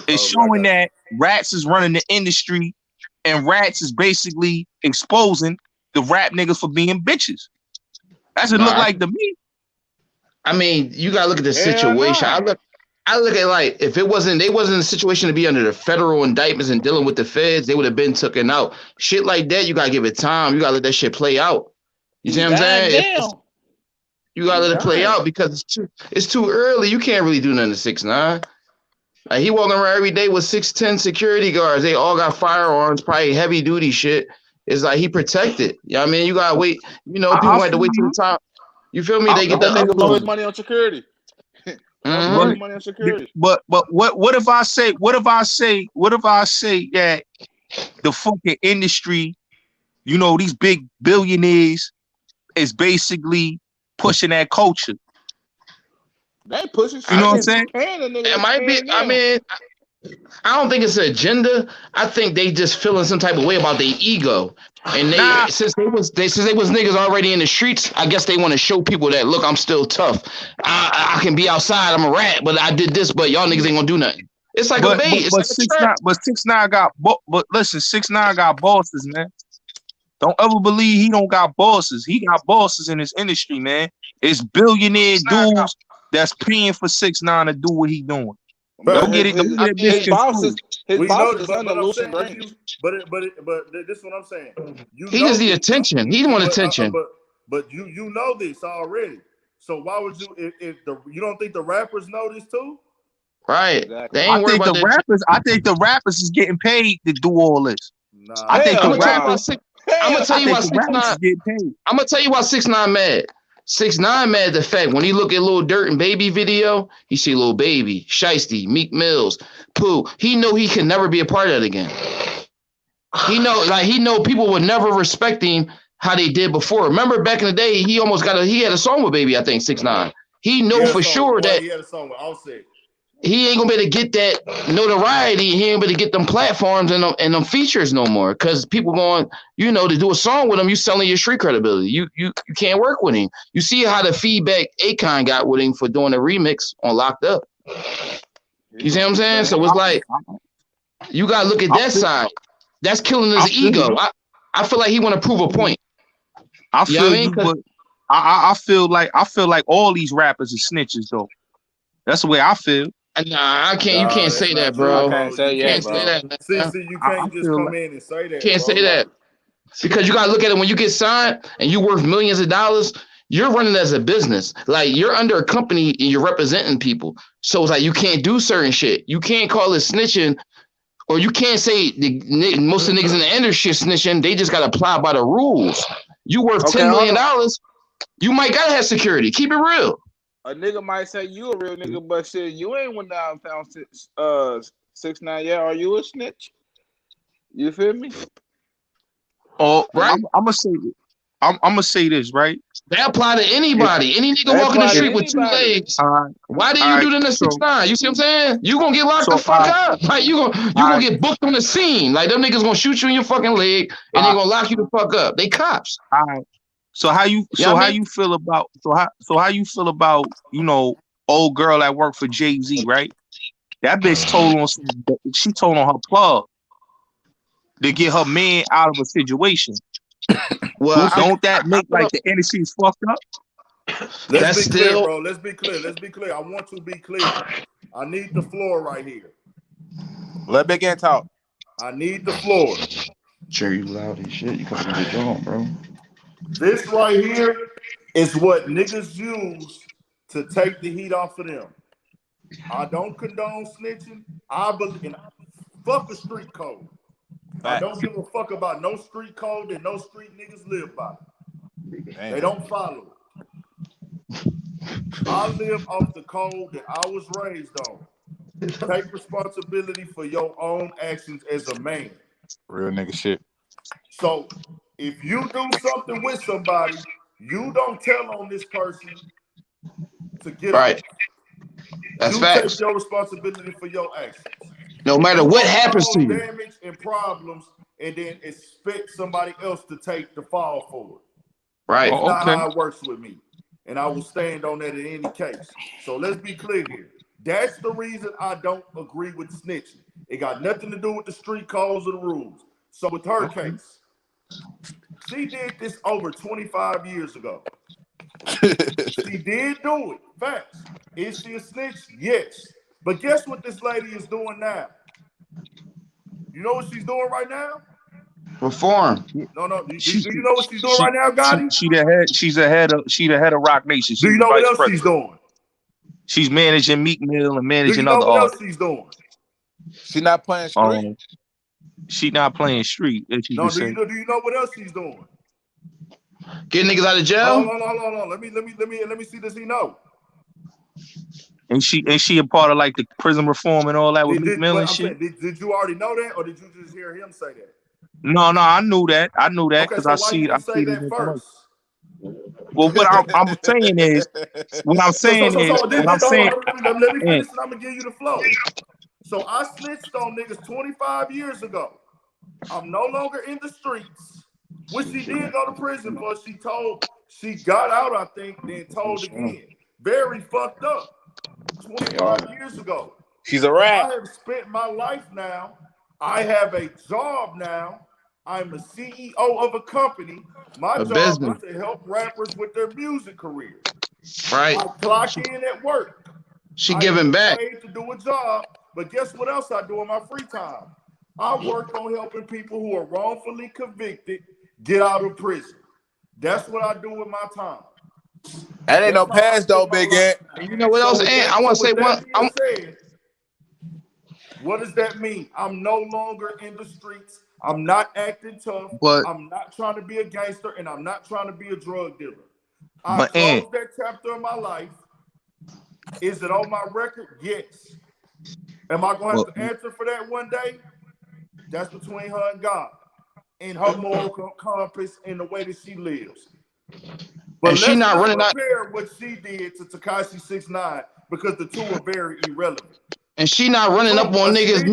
it's showing that rats is running the industry, and rats is basically exposing the rap niggas for being bitches. That's what it look like to me. I mean, you gotta look at the situation. I look at like, if they wasn't in a situation to be under the federal indictments and dealing with the feds, they would have been taken out. Shit like that, you gotta give it time. You gotta let that shit play out. You see what I'm saying? You gotta let it play out, because it's too early. You can't really do nothing to 6ix9ine. Like, he walking around every day with 6'10" security guards. They all got firearms, probably heavy duty shit. It's like he protected. You know what I mean? You gotta wait. People had to wait till the time. You feel me? They get the nigga blow his money on security. Money on security. But what if I say that the fucking industry, these big billionaires is basically pushing that culture? They pushing shit. You know what I'm saying? It might be. I mean, I don't think it's an agenda. I think they just feeling some type of way about their ego. And since they was niggas already in the streets, I guess they want to show people that, look, I'm still tough. I can be outside. I'm a rat, but I did this. But y'all niggas ain't gonna do nothing. It's like a bait. But 6ix9ine got. But listen, 6ix9ine got bosses, man. Don't ever believe he don't got bosses. He got bosses in this industry, man. It's billionaire dudes that's paying for 6ix9ine to do what he doing. Don't get it. Don't get his boss is under I'm Lucid saying, Range. but this is what I'm saying. He just need attention. He want attention. But you know this already. So why would you if you don't think the rappers know this too? Right. Exactly. They ain't worried about I think the rappers is getting paid to do all this. Nah, I think the rappers. I'm gonna tell you why 6ix9ine get paid. I'm gonna tell you why 6ix9ine mad. 6ix9ine mad the fact when he look at Lil Dirt and Baby video, he see Lil Baby, Shiesty, Meek Mills, Pooh. He know he can never be a part of that again. He know people would never respect him how they did before. Remember back in the day, he had a song with Baby, I think 6ix9ine. He know for sure that he had a song with Offset. He ain't gonna be able to get that notoriety. He ain't gonna be able to get them platforms and them features no more. Cause people going, to do a song with him, you selling your street credibility. You can't work with him. You see how the feedback Akon got with him for doing a remix on Locked Up. You see what I'm saying? So it's like you gotta look at that side. That's killing his ego. I feel like he want to prove a point. I feel like all these rappers are snitches though. That's the way I feel. Nah, I can't. You can't say that, bro. I can't say that. See, you can't just come in and say that. Can't say that because you gotta look at it when you get signed and you worth millions of dollars. You're running as a business. Like you're under a company and you're representing people. So it's like you can't do certain shit. You can't call it snitching, or you can't say most of the niggas in the industry snitching. They just gotta apply by the rules. You worth $10 million. You might gotta have security. Keep it real. A nigga might say you a real nigga, but shit, you ain't went down and found 6ix9ine yet. Are you a snitch? You feel me? Oh, right. I'm gonna say this, right? They apply to anybody. Any nigga walking the street with 2 legs. Why did you do that to 6ix9ine? You see what I'm saying? You gonna get locked the fuck up. Like you gonna get booked on the scene. Like them niggas gonna shoot you in your fucking leg and they gonna lock you the fuck up. They cops. All right. So how you feel about old girl that worked for Jay-Z, right? That bitch told on her plug to get her man out of a situation. Well, don't that make like the industry is fucked up? Let's be clear, bro. Let's be clear. I want to be clear. I need the floor right here. Let Big Ant talk. I need the floor. Sure, you loud as shit. You can't get on, bro. This right here is what niggas use to take the heat off of them. I don't condone snitching. I believe in fuck the street code. I don't give a fuck about no street code that no street niggas live by. They don't follow it. I live off the code that I was raised on. Take responsibility for your own actions as a man. Real nigga shit. So if you do something with somebody, you don't tell on this person to get right. Off. That's you facts. Take your responsibility for your actions. No matter what happens to you. Damage and problems, and then expect somebody else to take the fall for it. Right. That's not how it works with me. And I will stand on that in any case. So let's be clear here. That's the reason I don't agree with snitching. It got nothing to do with the street codes or the rules. So with her case, she did this over 25 years ago. She did do it. Facts. Is she a snitch? Yes. But guess what this lady is doing now? You know what she's doing right now? Reform. No. Do you know what she's doing right now, Gotti? She's the head of Rock Nation. Do you know what else she's doing? She's managing Meek Mill and managing other artists. Do you know what else she's doing? She's not playing street. She's not playing street. Do you know what else she's doing? Getting niggas out of jail. Hold on. Let me see. Does he know? And she a part of like the prison reform and all that with Meek Mill and shit. Did you already know that, or did you just hear him say that? No, I knew that because I see that first. Well, what I'm saying is, let me finish and I'm gonna give you the flow. So I snitched on niggas 25 years ago. I'm no longer in the streets, which she did go to prison for. She got out, I think, then told again. Very fucked up. 25 years ago. She's a rat. I have spent my life now. I have a job now. I'm a CEO of a company. My job is to help rappers with their music career. Right. I clock in at work. She giving back. I paid to do a job, but guess what else I do in my free time? I work on helping people who are wrongfully convicted get out of prison. That's what I do with my time. That ain't no pass though, Big Ant. You know what else? And I want to say one. What does that mean? I'm no longer in the streets. I'm not acting tough. But I'm not trying to be a gangster, and I'm not trying to be a drug dealer. I closed that chapter of my life. Is it on my record? Yes. Am I going to have to answer for that one day? That's between her and God, and her moral compass, and the way that she lives. But and she not running compare what she did to Tekashi 6ix9ine, because the two are very irrelevant. And she not running up on niggas.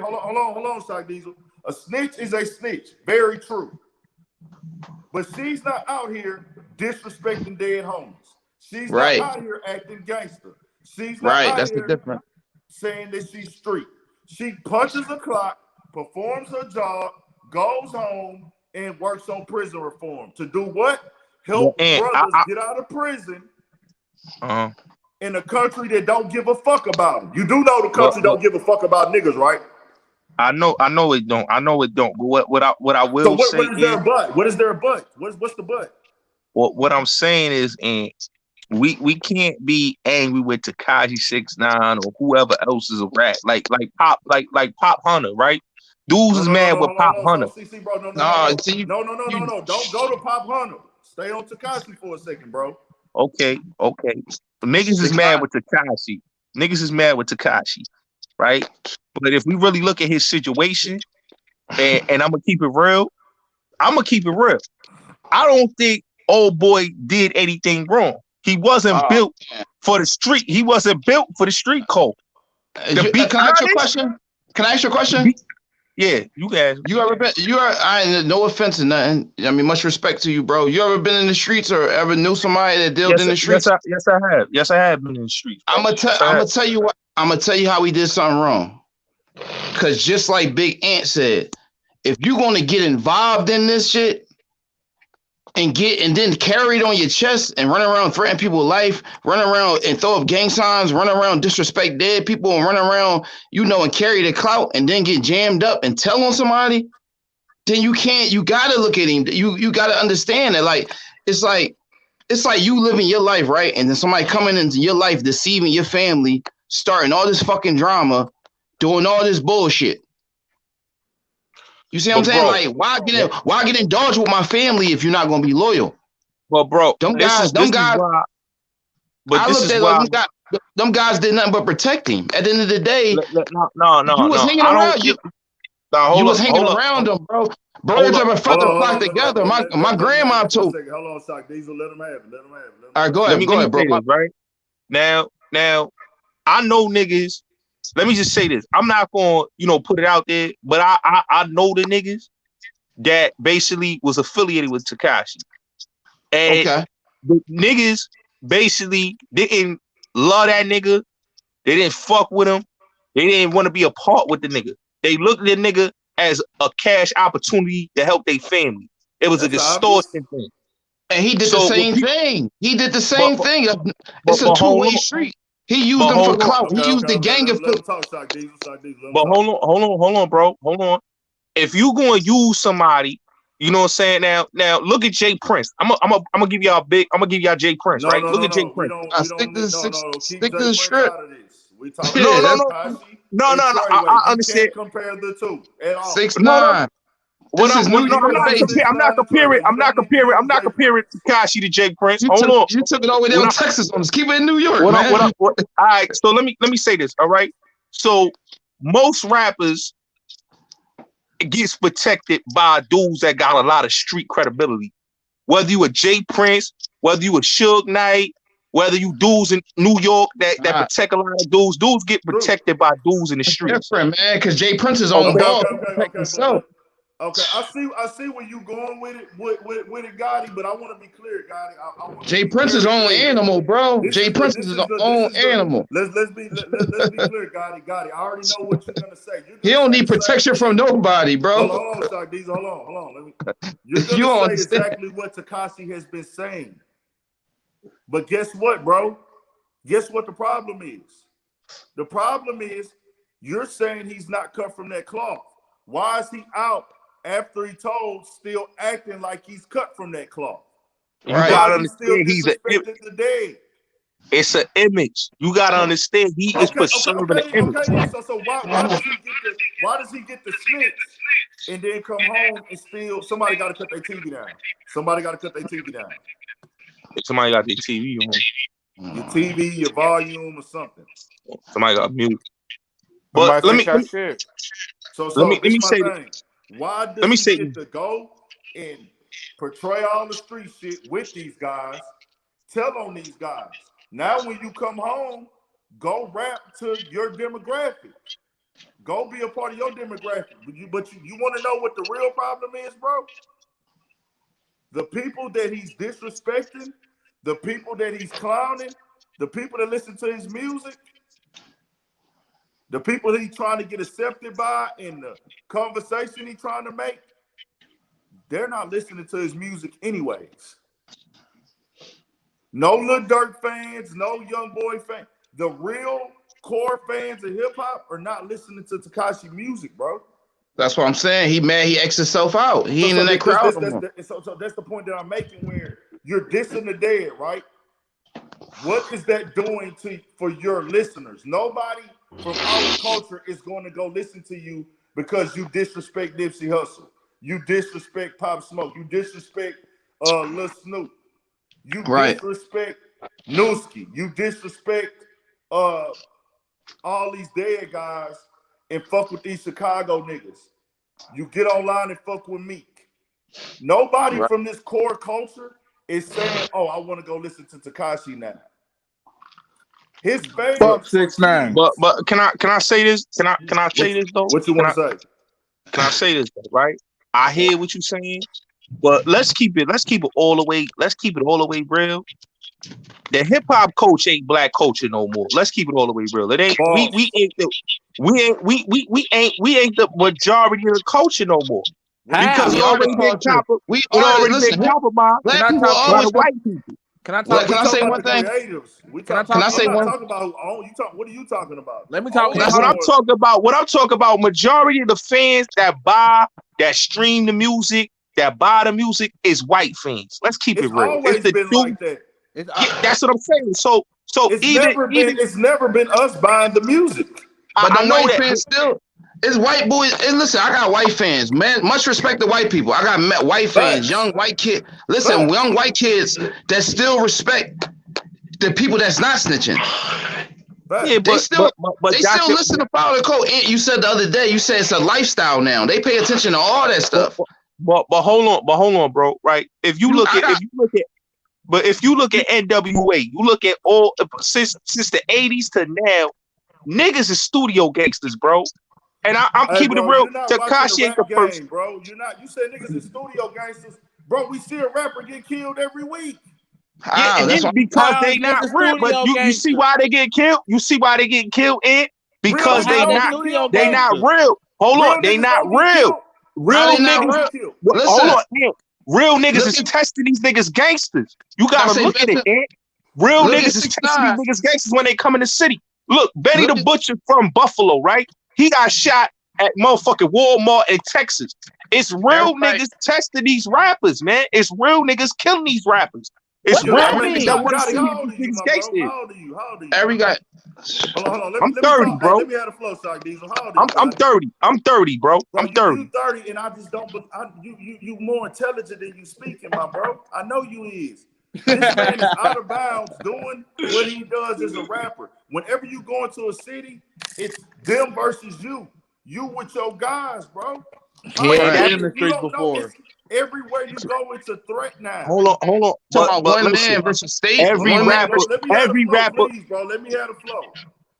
Hold on, Shock Diesel. A snitch is a snitch. Very true. But she's not out here disrespecting dead homies. She's not out here acting gangster. She's not out here saying that she's street. She punches a clock, performs her job, goes home, and works on prison reform. To do what? Help brothers get out of prison in a country that don't give a fuck about them. You do know the country don't give a fuck about niggas, right? I know it don't. But what I will say what is their butt? What is their butt? What's the butt? What I'm saying is, and we can't be angry with Tekashi 6ix9ine or whoever else is a rat. Like Pop Hunter, right? Dudes is mad with Pop Hunter. No. Don't go to Pop Hunter. Stay on Tekashi for a second, bro. Okay. Niggas is mad with Tekashi. Right? But if we really look at his situation, and I'm gonna keep it real, I don't think old boy did anything wrong. He wasn't built for the street. He wasn't built for the street code. Can I ask you a question? Yeah, you guys. No offense or nothing. I mean, much respect to you, bro. You ever been in the streets or ever knew somebody that dealt in the streets? Yes, I have. Yes, I have been in the streets. I'm gonna tell you what. I'm gonna tell you how we did something wrong. Cause just like Big Ant said, if you're gonna get involved in this shit and then carry it on your chest and run around threatening people's life, run around and throw up gang signs, run around disrespect dead people, and run around, and carry the clout and then get jammed up and tell on somebody, then you gotta look at him. You gotta understand that, like, it's like you living your life, right? And then somebody coming into your life, deceiving your family, starting all this fucking drama, doing all this bullshit. You see what I'm saying? Like, why get indulged with my family if you're not gonna be loyal? Well, bro, them guys. Them guys did nothing but protect him. At the end of the day, you was hanging around. You was hanging around them, bro. Birds of a feather flock together. My grandma told. Hold on, Shock Diesel. Let him have it. All right, go ahead, bro. Right now, I know niggas. Let me just say this. I'm not going to, put it out there, but I know the niggas that basically was affiliated with Tekashi. And the niggas basically didn't love that nigga. They didn't fuck with him. They didn't want to be a part with the nigga. They looked at the nigga as a cash opportunity to help their family. It was a distortion thing. And he did the same thing. It's a two-way street. He used them for clout. He used the gang of. But hold on, bro. Hold on. If you gonna use somebody, you know what I'm saying? Now look at Jay Prince. I'm gonna give y'all Jay Prince, right? Look at Jay Prince. Stick to the script. No. I understand. Compare the two at all. 6ix9ine. I'm not comparing Tekashi to Jay Prince. You took it over there in Texas. Let's keep it in New York, man. All right, so let me say this. All right, so most rappers gets protected by dudes that got a lot of street credibility. Whether you a Jay Prince, whether you a Suge Knight, whether you dudes in New York that protect a lot of dudes get protected by dudes in the streets. Different, man, because Jay Prince is on ball to protect himself. Okay, I see where you going with it, with it, Gotti. But I want to be clear, Gotti. Jay Prince is own animal, bro. Jay Prince is his own animal. Let's be clear, Gotti. I already know what you're gonna say. He don't need protection from nobody, bro. Hold on, Shock Diesel. Hold on. You're gonna say exactly what Tekashi has been saying. But guess what, bro? Guess what the problem is? The problem is you're saying he's not cut from that cloth. Why is he out after he told, still acting like he's cut from that cloth? You gotta understand he's the dead. It's an image. You gotta understand he is preserving the image. Okay. So why does he get the snitch and then come home and still somebody gotta cut their TV down? Somebody got their TV on. Your TV, your volume, or something. Somebody got mute. But let me say this. Why does he get to go and portray all the street shit with these guys? Tell on these guys. Now, when you come home, go rap to your demographic. Go be a part of your demographic. But you want to know what the real problem is, bro? The people that he's disrespecting, the people that he's clowning, the people that listen to his music, the people that he's trying to get accepted by in the conversation he's trying to make, they're not listening to his music anyways. No Lil Durk fans, no YoungBoy fans. The real core fans of hip-hop are not listening to Tekashi music, bro. That's what I'm saying. He mad he X himself out. He ain't in that crowd. So that's the point that I'm making, where you're dissing the dead, right? What is that doing for your listeners? Nobody from our culture is going to go listen to you because you disrespect Nipsey Hussle. You disrespect Pop Smoke. You disrespect Lil Snoop. You disrespect Newski. You disrespect all these dead guys and fuck with these Chicago niggas. You get online and fuck with Meek. Nobody from this core culture is saying, "Oh, I want to go listen to Tekashi now." His favorite. Fuck 6ix9ine. But can I say this? Can I say this though? What you want to say? Can I say this though? Right? I hear what you're saying, but let's keep it all the way. Let's keep it all the way real. The hip hop coach ain't black culture no more. Let's keep it all the way real. It ain't we ain't the majority of the culture no more. Because we already been copper. We already been copper by the white people. Can I say one thing? Can I say one? What are you talking about? Let me talk. That's what I'm talking about. What I'm talking about, majority of the fans that buy, that stream the music, that buy the music is white fans. Let's keep it real. Always been like that. That's what I'm saying. So it's never been us buying the music. But I know that fans still. It's white boys. And listen, I got white fans, man. Much respect to white people. I got white fans, young white kids. Listen, young white kids that still respect the people that's not snitching. Yeah, they still listen to Power Code. You said the other day, you said it's a lifestyle now. They pay attention to all that stuff. But hold on, bro. Right? If you look at NWA, you look at all since the 80s to now, niggas is studio gangsters, bro. And I'm keeping it real. Tekashi ain't the first, bro. You said niggas is studio gangsters, bro. We see a rapper get killed every week. Yeah, and then because they not real. But you see why they get killed? You see why they get killed? Because they not real. Hold on, they not real. Real niggas. Hold on, real niggas is testing these niggas gangsters. You gotta look at it, man. Real niggas is testing these niggas gangsters when they come in the city. Look, Benny the Butcher from Buffalo, right? He got shot at motherfucking Walmart in Texas. It's real niggas testing these rappers, man. It's real niggas killing these rappers. It's real niggas that want to see these gangsters. How old are you? Every guy. Hold on. I'm 30, bro. Let me have a flow, Shock Diesel. How old are you? I'm 30. I'm 30, bro. I'm 30. You 30, and I just don't. You more intelligent than you speaking, my bro. I know you is. This man is out of bounds doing what he does as a rapper. Whenever you go into a city, it's them versus you. You with your guys, bro. Yeah, in the streets before. Everywhere you go, it's a threat now. Hold on. Talking about one man versus state. Every rapper. Please, bro. Let me have the flow.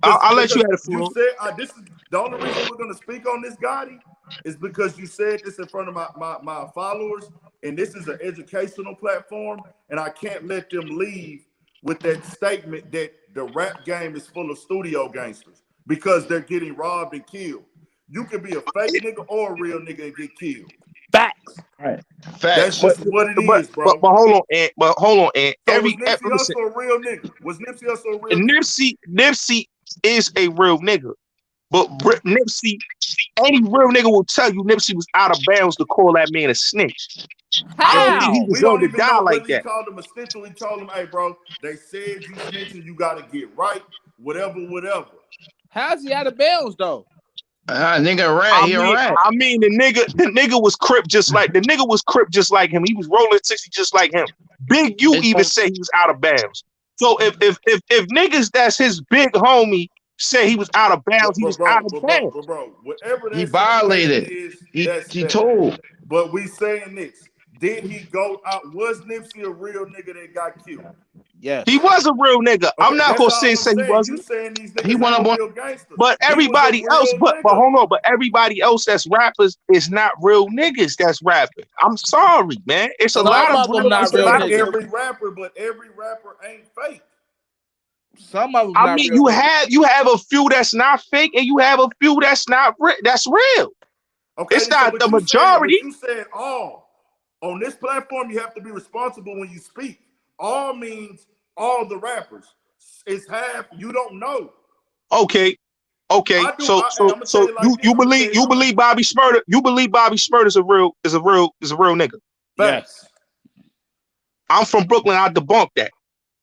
I'll let you have the flow. You said this is the only reason we're gonna speak on this Gotti is because you said this in front of my followers, and this is an educational platform, and I can't let them leave with that statement that the rap game is full of studio gangsters because they're getting robbed and killed. You can be a fake nigga or a real nigga and get killed. Facts. Right. Facts. That's just what it is, bro. But hold on, Ant. But hold on, Ant. So was Nipsey Hussle a real nigga? Was Nipsey Hussle a real nigga? Nipsey is a real nigga. But Nipsey, any real nigga will tell you Nipsey was out of bounds to call that man a snitch. How? I don't think he was going to die like that. He called him a snitch. He told him, hey, bro, they said you snitching, you got to get right, whatever. How's he out of bounds, though? Nigga rat, he a rat. I mean, the nigga was Crip just like him. He was rolling 60 just like him. Big U even said he was out of bounds. So if niggas that's his big homie say he was out of bounds, he was out of bounds. Bro, whatever he violated. He told. But we saying this. Did he go out? Was Nipsey a real nigga that got killed? Yes. He was a real nigga. Okay, I'm not gonna say he wasn't. You saying these niggas he went up real gangsters. But everybody else, but hold on, but everybody else that's rappers is not real niggas that's rapping. I'm sorry, man. It's a lot of them not real niggas. Every rapper, but every rapper ain't fake. Some of them. I mean, you have a few that's not fake, and you have a few that's not that's real. Okay, it's not the majority. You said all. On this platform, you have to be responsible when you speak. All means all the rappers. It's half. You don't know. Okay. So you believe Bobby Shmurda? You believe Bobby Shmurda is a real nigga? Yes. I'm from Brooklyn. I debunk that.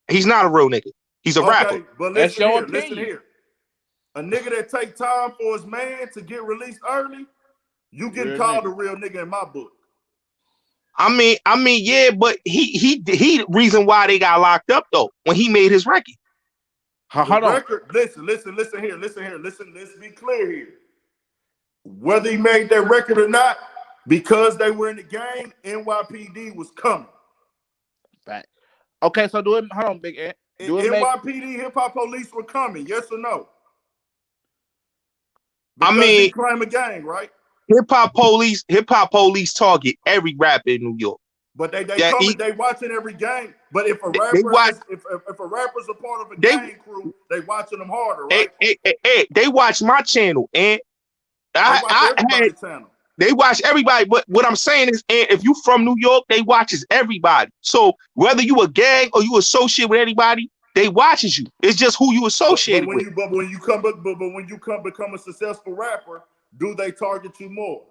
He's not a real nigga. He's a rapper. But listen here. A nigga that take time for his man to get released early, you get called a real nigga in my book. I mean, yeah, but he reason why they got locked up though when he made his record. Hold on. Listen here. Let's be clear here. Whether he made that record or not, because they were in the game, NYPD was coming. Right. Okay, so hold on, Big Ant. NYPD hip hop police were coming, yes or no? Because he claim a gang, right? Hip hop police target every rapper in New York. But they watching every game. But if a rapper's a part of a gang crew, they watching them harder, right? They watch my channel, and they watch everybody. But what I'm saying is, and if you from New York, they watches everybody. So whether you a gang or you associate with anybody, they watches you. It's just who you associate with. But when you become a successful rapper, do they target you more?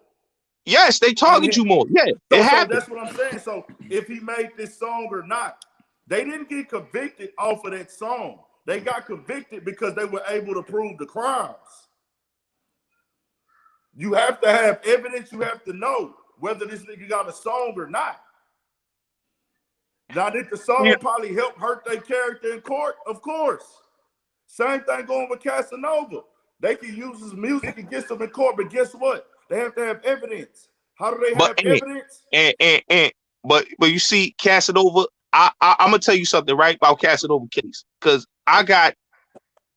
Yes, they target you more. Yeah, it happens. That's what I'm saying. So if he made this song or not, they didn't get convicted off of that song. They got convicted because they were able to prove the crimes. You have to have evidence. You have to know whether this nigga got a song or not. Now, did the song probably help hurt their character in court? Of course. Same thing going with Casanova. They can use his music against them in court, but guess what? They have to have evidence. How do they have evidence? But you see, Casanova, I'm gonna tell you something right about Casanova case, because I got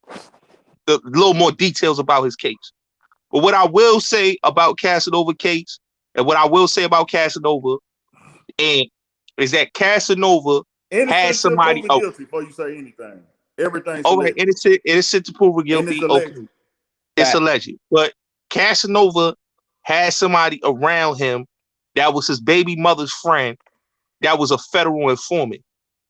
a little more details about his case. But what I will say about Casanova case, and what I will say about Casanova, is that Casanova had somebody guilty before you say anything. Everything's right, innocent to prove guilty. It's alleged. But Casanova had somebody around him that was his baby mother's friend that was a federal informant.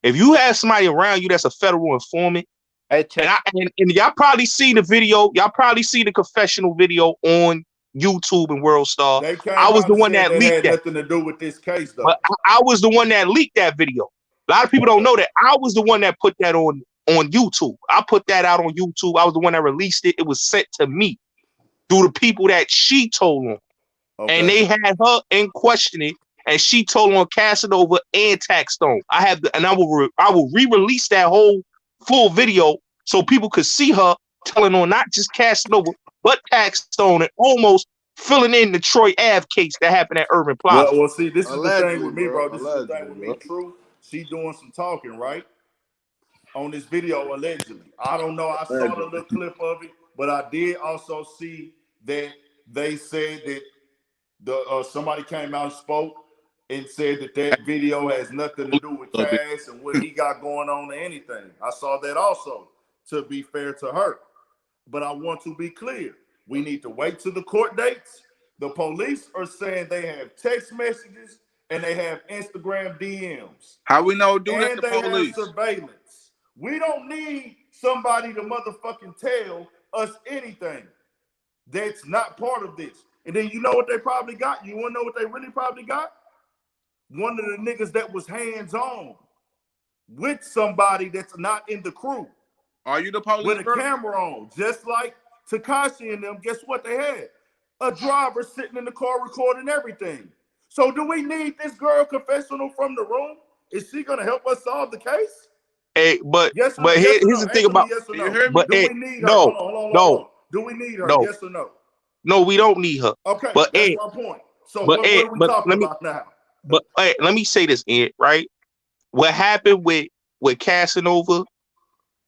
If you have somebody around you that's a federal informant, and y'all probably see the video, y'all probably see the confessional video on YouTube and World Star. I was the one that leaked that. Nothing to do with this case, though. But I was the one that leaked that video. A lot of people don't know that. I was the one that put that on YouTube. I put that out on YouTube. I was the one that released it. It was sent to me through the people that she told on. Okay. And they had her in questioning, and she told on Casanova and Taxstone. I will re-release that whole full video so people could see her telling on not just Casanova, but Taxstone, and almost filling in the Troy Ave case that happened at Urban Plaza. Well, see, this is the thing with me, bro. This is the thing with me. True, she doing some talking, right? On this video, allegedly. I don't know. I saw the little clip of it, but I did also see that they said that somebody came out and spoke and said that video has nothing to do with Cass and what he got going on or anything. I saw that also, to be fair to her. But I want to be clear. We need to wait till the court dates. The police are saying they have text messages and they have Instagram DMs. How we know do and that? The they police have surveillance. We don't need somebody to motherfucking tell us anything that's not part of this. And then you know what they probably got? You want to know what they really probably got? One of the niggas that was hands-on with somebody that's not in the crew. Are you the police? With a camera on, just like Tekashi and them. Guess what they had? A driver sitting in the car recording everything. So do we need this girl confessional from the room? Is she gonna help us solve the case? Hey, but yes but yes here's the thing about yes or no? You hear me? But do hey, we need her? no, Hold no, on. Do we need her? no. Yes or no? No, we don't need her. Okay, but that's Ed, my point. So but what Ed, are we but talking about now? But hey, let me say this, Ed, right? What happened with Casanova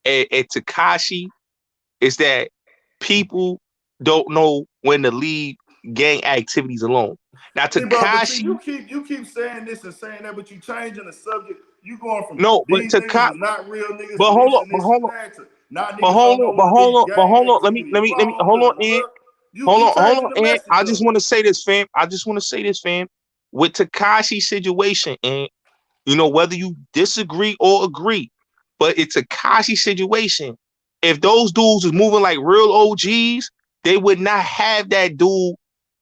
and Tekashi is that people don't know when to leave gang activities alone. Now, Tekashi, you keep saying this and saying that, but you changing the subject. You going from no, but these niggas is not real niggas. But hold on, but hold on. Let me hold on, Ed. Hold on, Ed. I just want to say this, fam. With Tekashi's situation, and you know whether you disagree or agree, but it's Tekashi's situation. If those dudes was moving like real OGs, they would not have that dude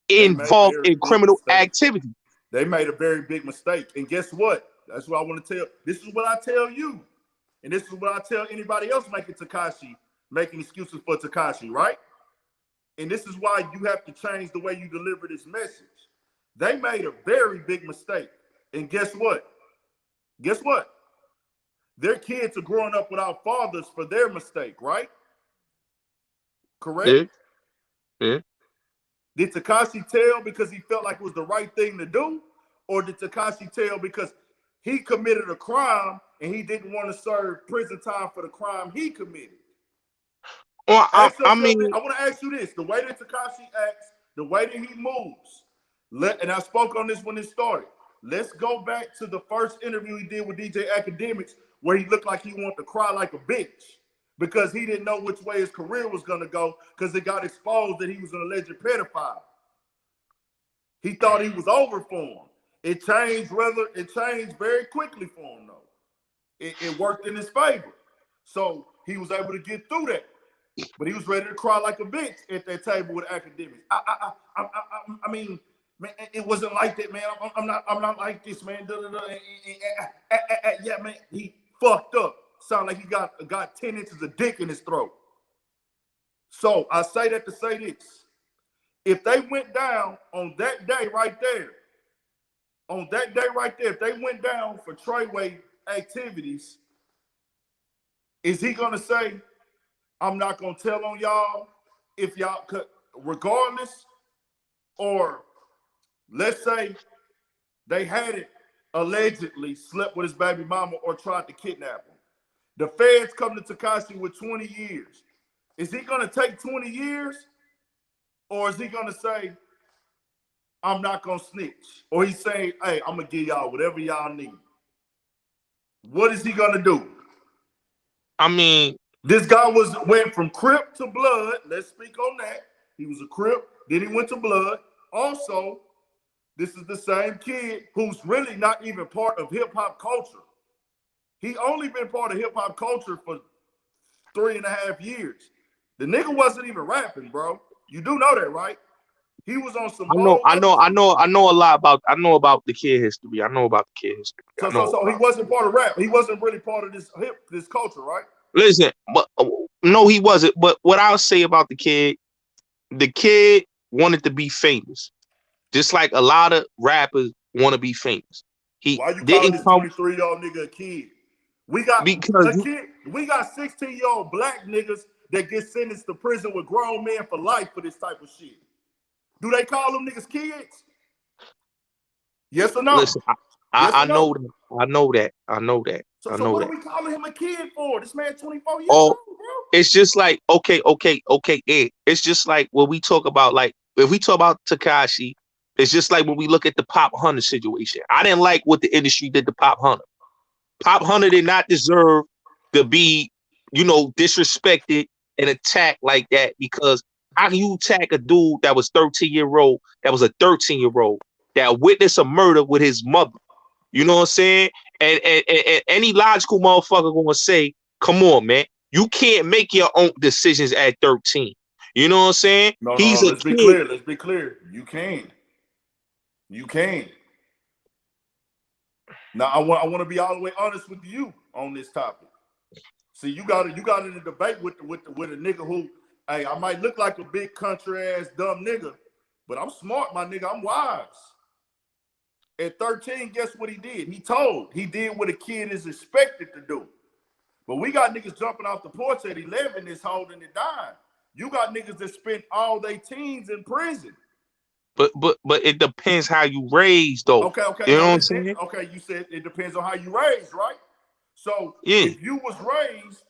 involved in criminal activity. They made a very big mistake. And guess what? That's what I want to tell. This is what I tell you. And this is what I tell anybody else making excuses for Tekashi, right? And this is why you have to change the way you deliver this message. They made a very big mistake. And guess what? Guess what? Their kids are growing up without fathers for their mistake, right? Correct? Yeah. Did Tekashi tell because he felt like it was the right thing to do? Or did Tekashi tell because he committed a crime and he didn't want to serve prison time for the crime he committed? Well, I want to ask you this. The way that Tekashi acts, the way that he moves, and I spoke on this when it started. Let's go back to the first interview he did with DJ Academics where he looked like he wanted to cry like a bitch because he didn't know which way his career was going to go because it got exposed that he was an alleged pedophile. He thought he was over for him. It changed very quickly for him, though. It worked in his favor. So he was able to get through that. But he was ready to cry like a bitch at that table with Academics. I mean, man, it wasn't like that, man. I'm not like this, man. Yeah, man, he fucked up. Sound like he got 10 inches of dick in his throat. So I say that to say this. If they went down on that day right there, if they went down for Treyway activities, is he gonna say, I'm not gonna tell on y'all if y'all could, regardless? Or let's say they had it allegedly slept with his baby mama or tried to kidnap him. The feds come to Tekashi with 20 years. Is he gonna take 20 years? Or is he gonna say, I'm not gonna snitch? Or he's saying, hey, I'm gonna give y'all whatever y'all need. What is he gonna do? I mean, this guy went from Crip to Blood. Let's speak on that. He was a Crip, then he went to Blood. Also, this is the same kid who's really not even part of hip-hop culture. He only been part of hip-hop culture for 3.5 years. The nigga wasn't even rapping, bro. You do know that, right? He was on some. I know a lot about. I know about the kid history. So he wasn't part of rap. He wasn't really part of this culture, right? Listen, but no, he wasn't. But what I'll say about the kid wanted to be famous, just like a lot of rappers want to be famous. Why you calling this 23-year-old nigga a kid? We got 16-year-old black niggas that get sentenced to prison with grown men for life for this type of shit. Do they call them niggas kids? Yes or no? Listen, I know that. So what are we calling him a kid for? This man 24 years old, bro. It's just like, okay, Ed. It's just like when we talk about, like, if we talk about Tekashi, It's just like when we look at the Pop Hunter situation. I didn't like what the industry did to Pop Hunter. Pop Hunter did not deserve to be, disrespected and attacked like that, because how can you attack a dude that was 13-year-old, that was a 13-year-old, that witnessed a murder with his mother? You know what I'm saying? And any logical motherfucker gonna say, come on, man, you can't make your own decisions at 13. You know what I'm saying? No, He's a let's be kid. clear. Let's be clear. You can. You can. Now I want to be all the way honest with you on this topic. See, you got in a debate with a nigga who, hey, I might look like a big country ass dumb nigga, but I'm smart, my nigga. I'm wise. At 13, guess what he did? He did what a kid is expected to do. But we got niggas jumping off the porch at 11 that's holding it down. You got niggas that spent all their teens in prison. But it depends how you raised, though. Okay. You know what I'm saying? Okay, you said it depends on how you raised, right? So yeah. If you was raised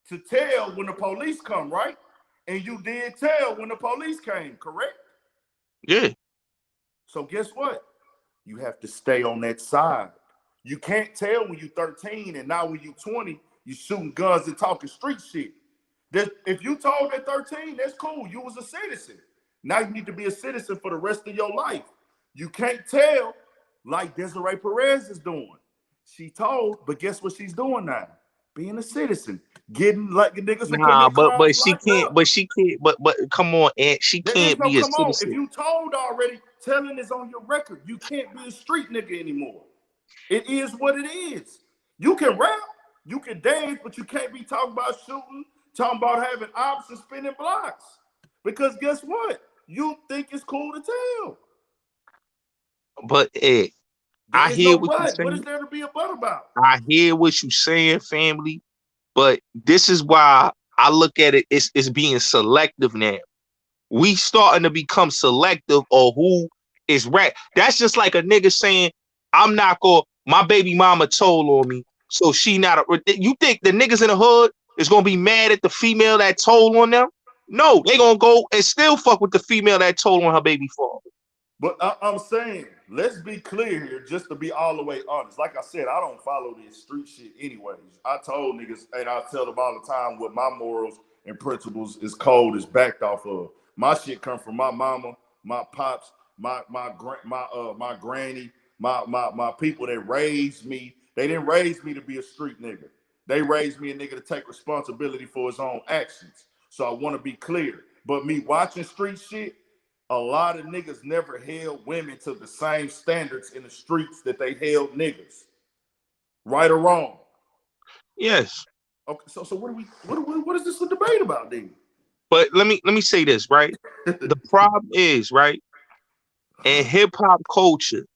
to tell when the police come, right? And you did tell when the police came, correct? Yeah. So guess what? You have to stay on that side. You can't tell when you're 13 and now when you're 20, you shooting guns and talking street shit. If you told at 13, that's cool. You was a citizen. Now you need to be a citizen for the rest of your life. You can't tell like Desiree Perez is doing. She told, but guess what she's doing now? Being a citizen, getting like the niggas. Nah, but she can't. But come on, Aunt. She can't be a citizen. If you told already, telling is on your record. You can't be a street nigga anymore. It is what it is. You can rap, you can dance, but you can't be talking about shooting, talking about having ops and spinning blocks. Because guess what? You think it's cool to tell. But Ed, I hear what you're saying. What is there to be a butt about? I hear what you're saying, family. But this is why I look at it. It's being selective now. We starting to become selective on who is rap. That's just like a nigga saying, I'm not gonna, my baby mama told on me, so she not a. You think the niggas in the hood is gonna be mad at the female that told on them? No, they gonna go and still fuck with the female that told on her baby father. But I'm saying, let's be clear here, just to be all the way honest. Like I said, I don't follow this street shit anyways. I told niggas, and I tell them all the time what my morals and principles is code is backed off of. My shit come from my mama, my pops, my granny, my people that raised me. They didn't raise me to be a street nigga. They raised me a nigga to take responsibility for his own actions. So I want to be clear. But me watching street shit, a lot of niggas never held women to the same standards in the streets that they held niggas. Right or wrong? Yes. Okay, so what is this a debate about then? But let me say this, right? The problem is, right, in hip-hop culture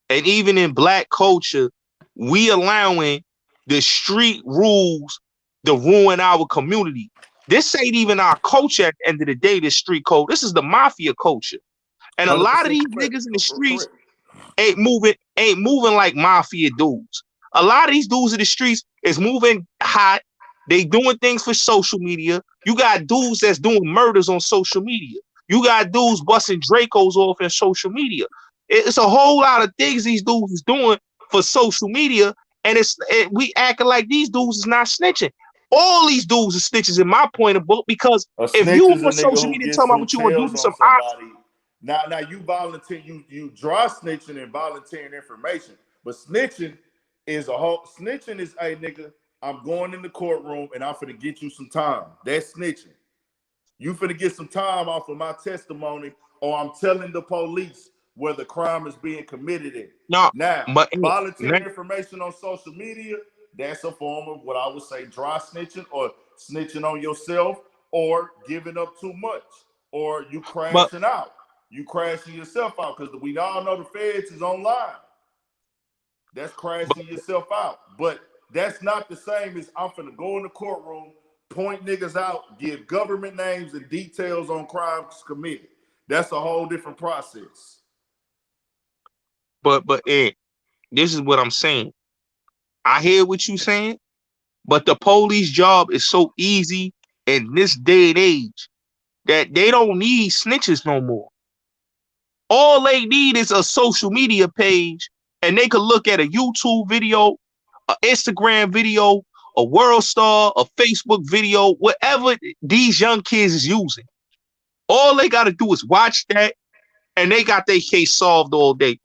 and even in black culture, we allowing the street rules to ruin our community. This ain't even our culture at the end of the day, this street code. This is the mafia culture. And a lot of these niggas in the streets ain't moving like mafia dudes. A lot of these dudes in the streets is moving hot. They doing things for social media. You got dudes that's doing murders on social media. You got dudes busting Dracos off in social media. It's a whole lot of things these dudes is doing for social media. And we acting like these dudes is not snitching. All these dudes are snitches in my point of book, because if you on social media talking about what you want to do some somebody, now you volunteer, you draw snitching and volunteering information, but snitching is hey nigga, I'm going in the courtroom and I'm finna get you some time. That's snitching. You finna get some time off of my testimony, or I'm telling the police where the crime is being committed at. No, now, volunteering information on social media, that's a form of what I would say dry snitching, or snitching on yourself, or giving up too much, or you crashing out. You crashing yourself out, because we all know the feds is online. That's crashing yourself out. But that's not the same as I'm finna go in the courtroom, point niggas out, give government names and details on crimes committed. That's a whole different process. But Ed, this is what I'm saying. I hear what you're saying, but the police job is so easy in this day and age that they don't need snitches no more. All they need is a social media page, and they could look at a YouTube video, an Instagram video, a World Star, a Facebook video, whatever these young kids is using. All they got to do is watch that, and they got their case solved all day.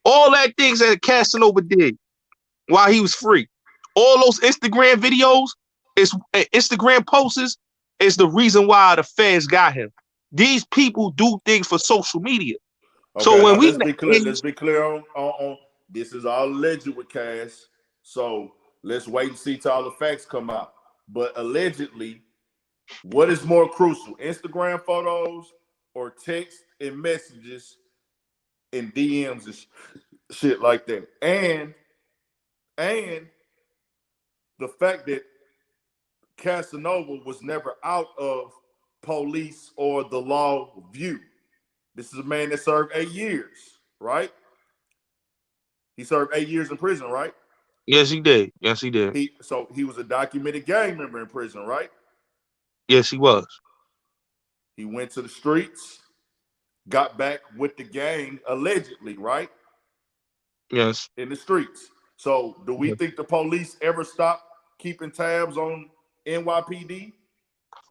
All that things that Casanova did while he was free, all those Instagram videos, Instagram posts is the reason why the feds got him. These people do things for social media. Okay, so when let's be clear on this is all alleged with Cass. So let's wait and see till all the facts come out. But allegedly, what is more crucial, Instagram photos or text and messages and DMs and shit like that? And the fact that Casanova was never out of police or the law view. This is a man that served 8 years, right? He served 8 years in prison, right? Yes, he did. Yes, he did. So he was a documented gang member in prison, right? Yes, he was. He went to the streets, got back with the gang, allegedly, right? Yes. In the streets. So do we think the police ever stopped keeping tabs on NYPD?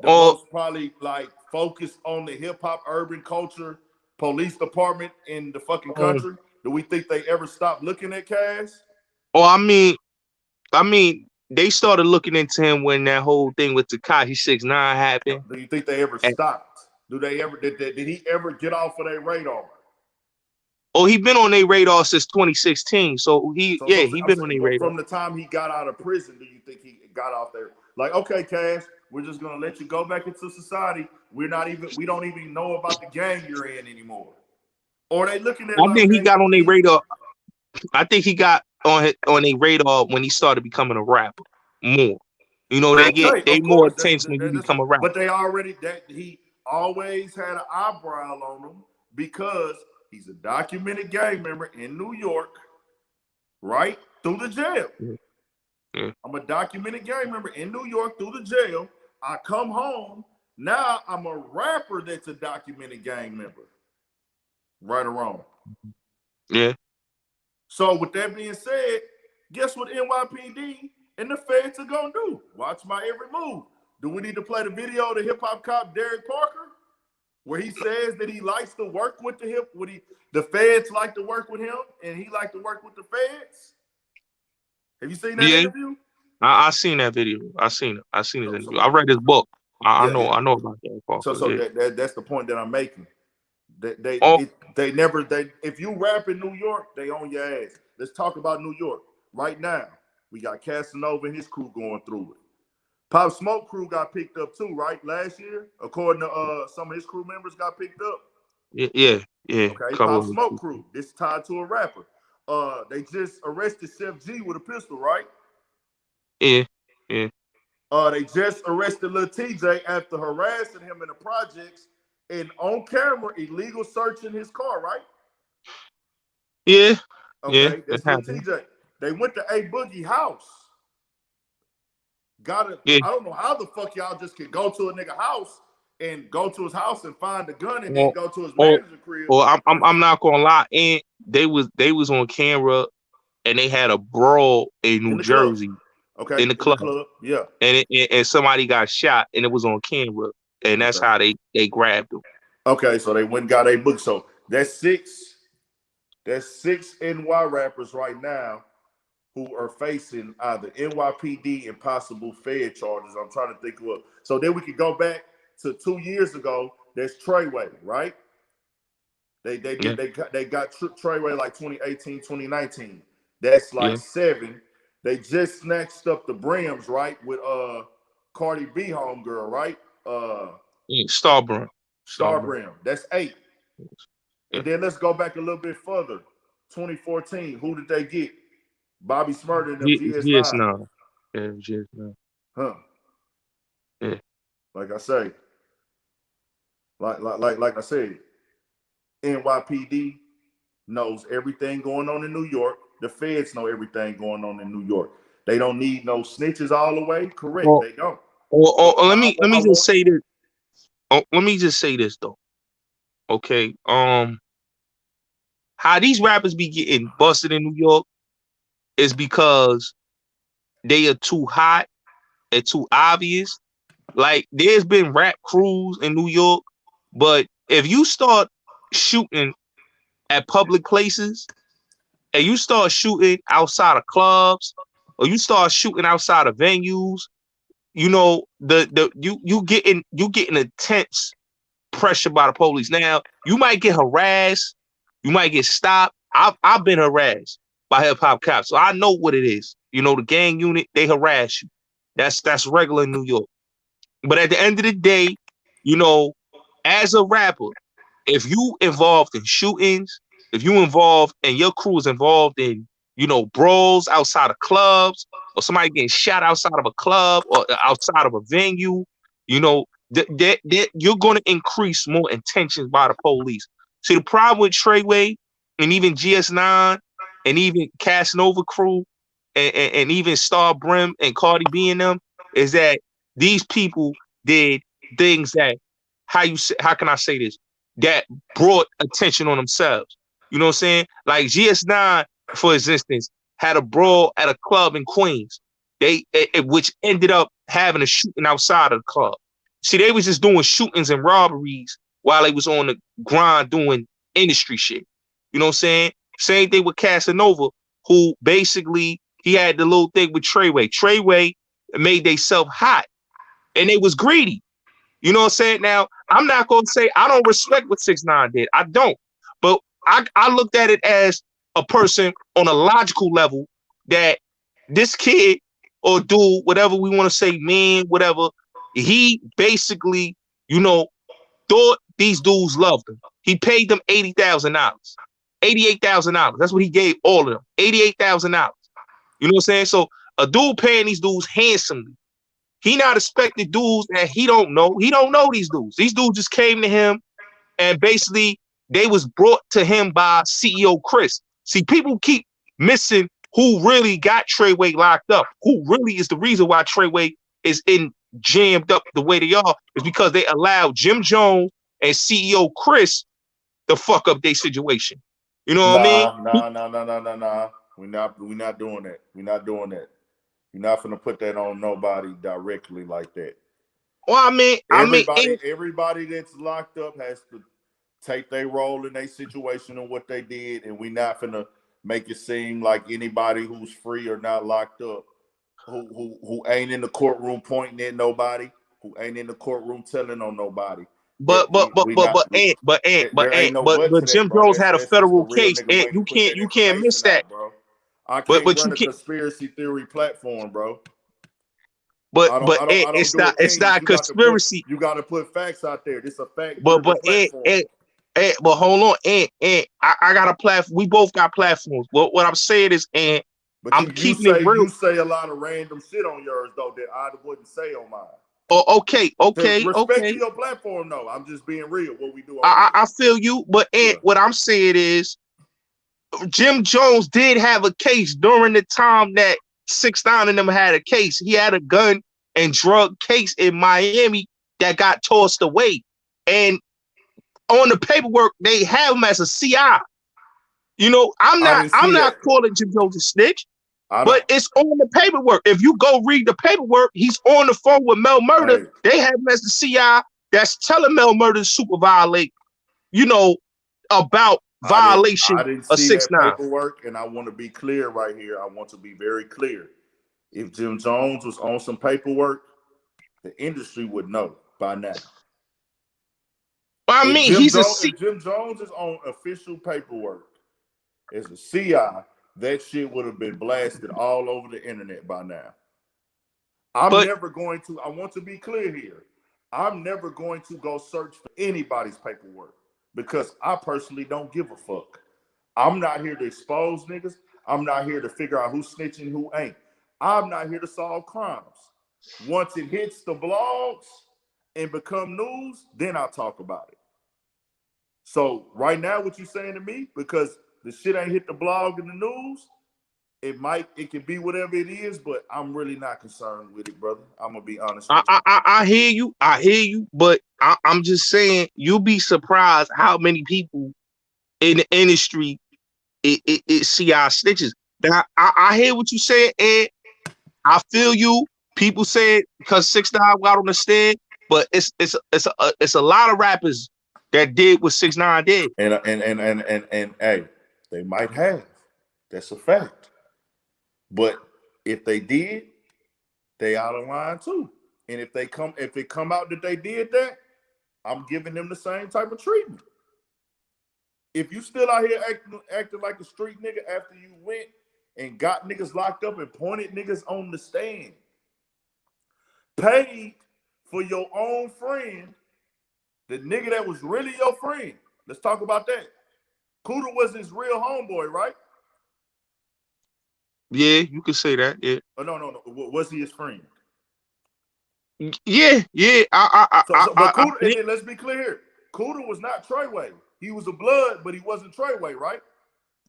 The most probably like focused on the hip hop urban culture police department in the fucking country. Do we think they ever stopped looking at Cass? I mean, they started looking into him when that whole thing with Tekashi 6ix9ine happened. Do you think they ever stopped? Do they ever did he ever get off of their radar? Oh, he been on their radar since 2016. So he been on their radar. From the time he got out of prison, do you think he got off there? Like, okay, Cass, we're just gonna let you go back into society. We don't even know about the gang you're in anymore. Or they looking at I think he got on their radar. I think he got on their radar when he started becoming a rapper more. You know, they more attention when you become a rapper. But he always had an eyebrow on him because he's a documented gang member in New York, right? Through the jail. Yeah. I'm a documented gang member in New York through the jail. I come home. Now I'm a rapper that's a documented gang member. Right or wrong? Yeah. So with that being said, guess what NYPD and the feds are gonna do? Watch my every move. Do we need to play the video of the hip hop cop Derek Parker, where he says that he likes to work with the feds like to work with him, and he like to work with the feds? Have you seen that interview? I seen that video. I seen his interview. I read his book. I know about Derek Parker. So that's the point that I'm making. If you rap in New York, they own your ass. Let's talk about New York right now. We got Casanova and his crew going through it. Pop Smoke crew got picked up too, right? Last year, according to some of his crew members, got picked up. Yeah. Okay, Pop Smoke crew. This is tied to a rapper. They just arrested Chef G with a pistol, right? Yeah. They just arrested Lil TJ after harassing him in the projects and on camera, illegal searching his car, right? Yeah. Okay, that's Lil TJ. They went to A Boogie house. I don't know how the fuck y'all just can go to a nigga house and go to his house and find a gun and then go to his manager crib. Well, I'm not gonna lie, and they was on camera and they had a brawl in New Jersey. Okay, in the club. Yeah. And somebody got shot and it was on camera. And that's how they grabbed him. Okay, so they went and got A Boogie. So that's six NY rappers right now who are facing either NYPD and possible Fed charges. I'm trying to think of what. So then we could go back to 2 years ago. There's Treyway, right? They got Treyway like 2018, 2019. That's like 7. They just snatched up the Brims, right? With Cardi B homegirl, right? Star Brim. That's 8. And then let's go back a little bit further. 2014. Who did they get? Bobby Shmurda and them GS9. Yeah, GS9. Huh. Yeah. Like I say. Like I said, NYPD knows everything going on in New York. The feds know everything going on in New York. They don't need no snitches all the way. Correct. They don't. Let me just say this. Let me just say this though. Okay. how these rappers be getting busted in New York is because they are too hot and too obvious. Like, there's been rap crews in New York, but if you start shooting at public places and you start shooting outside of clubs or you start shooting outside of venues, you know, you getting intense pressure by the police. Now, you might get harassed, you might get stopped. I've been harassed by hip hop cops, so I know what it is. You know, the gang unit, they harass you. That's regular in New York. But at the end of the day, you know, as a rapper, if you involved in shootings, if you involved and your crew is involved in, you know, brawls outside of clubs, or somebody getting shot outside of a club or outside of a venue, you know, you're going to increase more intentions by the police. See, the problem with Treyway and even GS9 and even Casanova crew and even Star Brim and Cardi B and them is that these people did things that, how can I say this, that brought attention on themselves. You know what I'm saying? Like GS9, for instance, had a brawl at a club in Queens. Which ended up having a shooting outside of the club. See, they was just doing shootings and robberies while they was on the grind doing industry shit. You know what I'm saying? Same thing with Casanova, who basically he had the little thing with Treyway. Treyway made theyself hot, and they was greedy. You know what I'm saying? Now, I'm not going to say I don't respect what 6ix9ine did. I don't. But I looked at it as a person on a logical level that this kid or dude, whatever we want to say, man, whatever, he basically, you know, thought these dudes loved him. He paid them $80,000, $88,000. That's what he gave all of them, $88,000. You know what I'm saying? So a dude paying these dudes handsomely. He not expecting dudes that he don't know. He don't know these dudes. These dudes just came to him and basically they was brought to him by CEO Chris. See, people keep missing who really got Treyway locked up. Who really is the reason why Treyway is jammed up the way they are is because they allowed Jim Jones and CEO Chris to fuck up their situation. You know what I mean? Nah. We're not doing that. We're not doing that. You're not gonna put that on nobody directly like that. Well, everybody that's locked up has to take their role in their situation and what they did, and we're not gonna make it seem like anybody who's free or not locked up, who ain't in the courtroom pointing at nobody, who ain't in the courtroom telling on nobody. But Jim Jones had a federal case, and you can't miss that, bro. I can't run a conspiracy theory platform, bro. It's not conspiracy. You got to put facts out there. This is a fact. But hold on, I got a platform. We both got platforms. What I'm saying is, I'm keeping it real. You say a lot of random shit on yours though that I wouldn't say on mine. Oh, okay. Respect to your platform, though. I'm just being real. What we do. I feel you, but what I'm saying is, Jim Jones did have a case during the time that 6ix9ine and them had a case. He had a gun and drug case in Miami that got tossed away, and on the paperwork they have him as a CI. You know, I'm not calling Jim Jones a snitch. But it's on the paperwork. If you go read the paperwork, he's on the phone with Mel Murder. Hey. They have him as the CI that's telling Mel Murder to super violate, you know, about violation of 6ix9ine. Paperwork, and I want to be clear right here. I want to be very clear. If Jim Jones was on some paperwork, the industry would know by now. I mean, if Jim Jones is on official paperwork as a CI, that shit would have been blasted all over the internet by now. I want to be clear here. I'm never going to go search for anybody's paperwork because I personally don't give a fuck. I'm not here to expose niggas. I'm not here to figure out who's snitching, who ain't. I'm not here to solve crimes. Once it hits the blogs and become news, then I'll talk about it. So right now, what you saying to me, because the shit ain't hit the blog and the news, it can be whatever it is, but I'm really not concerned with it, brother. I'm gonna be honest with you. I hear you, but I'm just saying you'll be surprised how many people in the industry it see our snitches. Now I hear what you said, Ed. I feel you. People said because 6ix9ine got on the stand, but it's a lot of rappers that did what 6ix9ine did. And hey, they might have. That's a fact. But if they did, they out of line too. And if it come out that they did that, I'm giving them the same type of treatment. If you still out here acting like a street nigga after you went and got niggas locked up and pointed niggas on the stand, paid for your own friend, the nigga that was really your friend. Let's talk about that. Kodak was his real homeboy, right? Yeah, you could say that. Yeah. Oh, no. Was he his friend? Yeah. But Kodak, let's be clear here. Kodak was not Treyway. He was a blood, but he wasn't Treyway, right?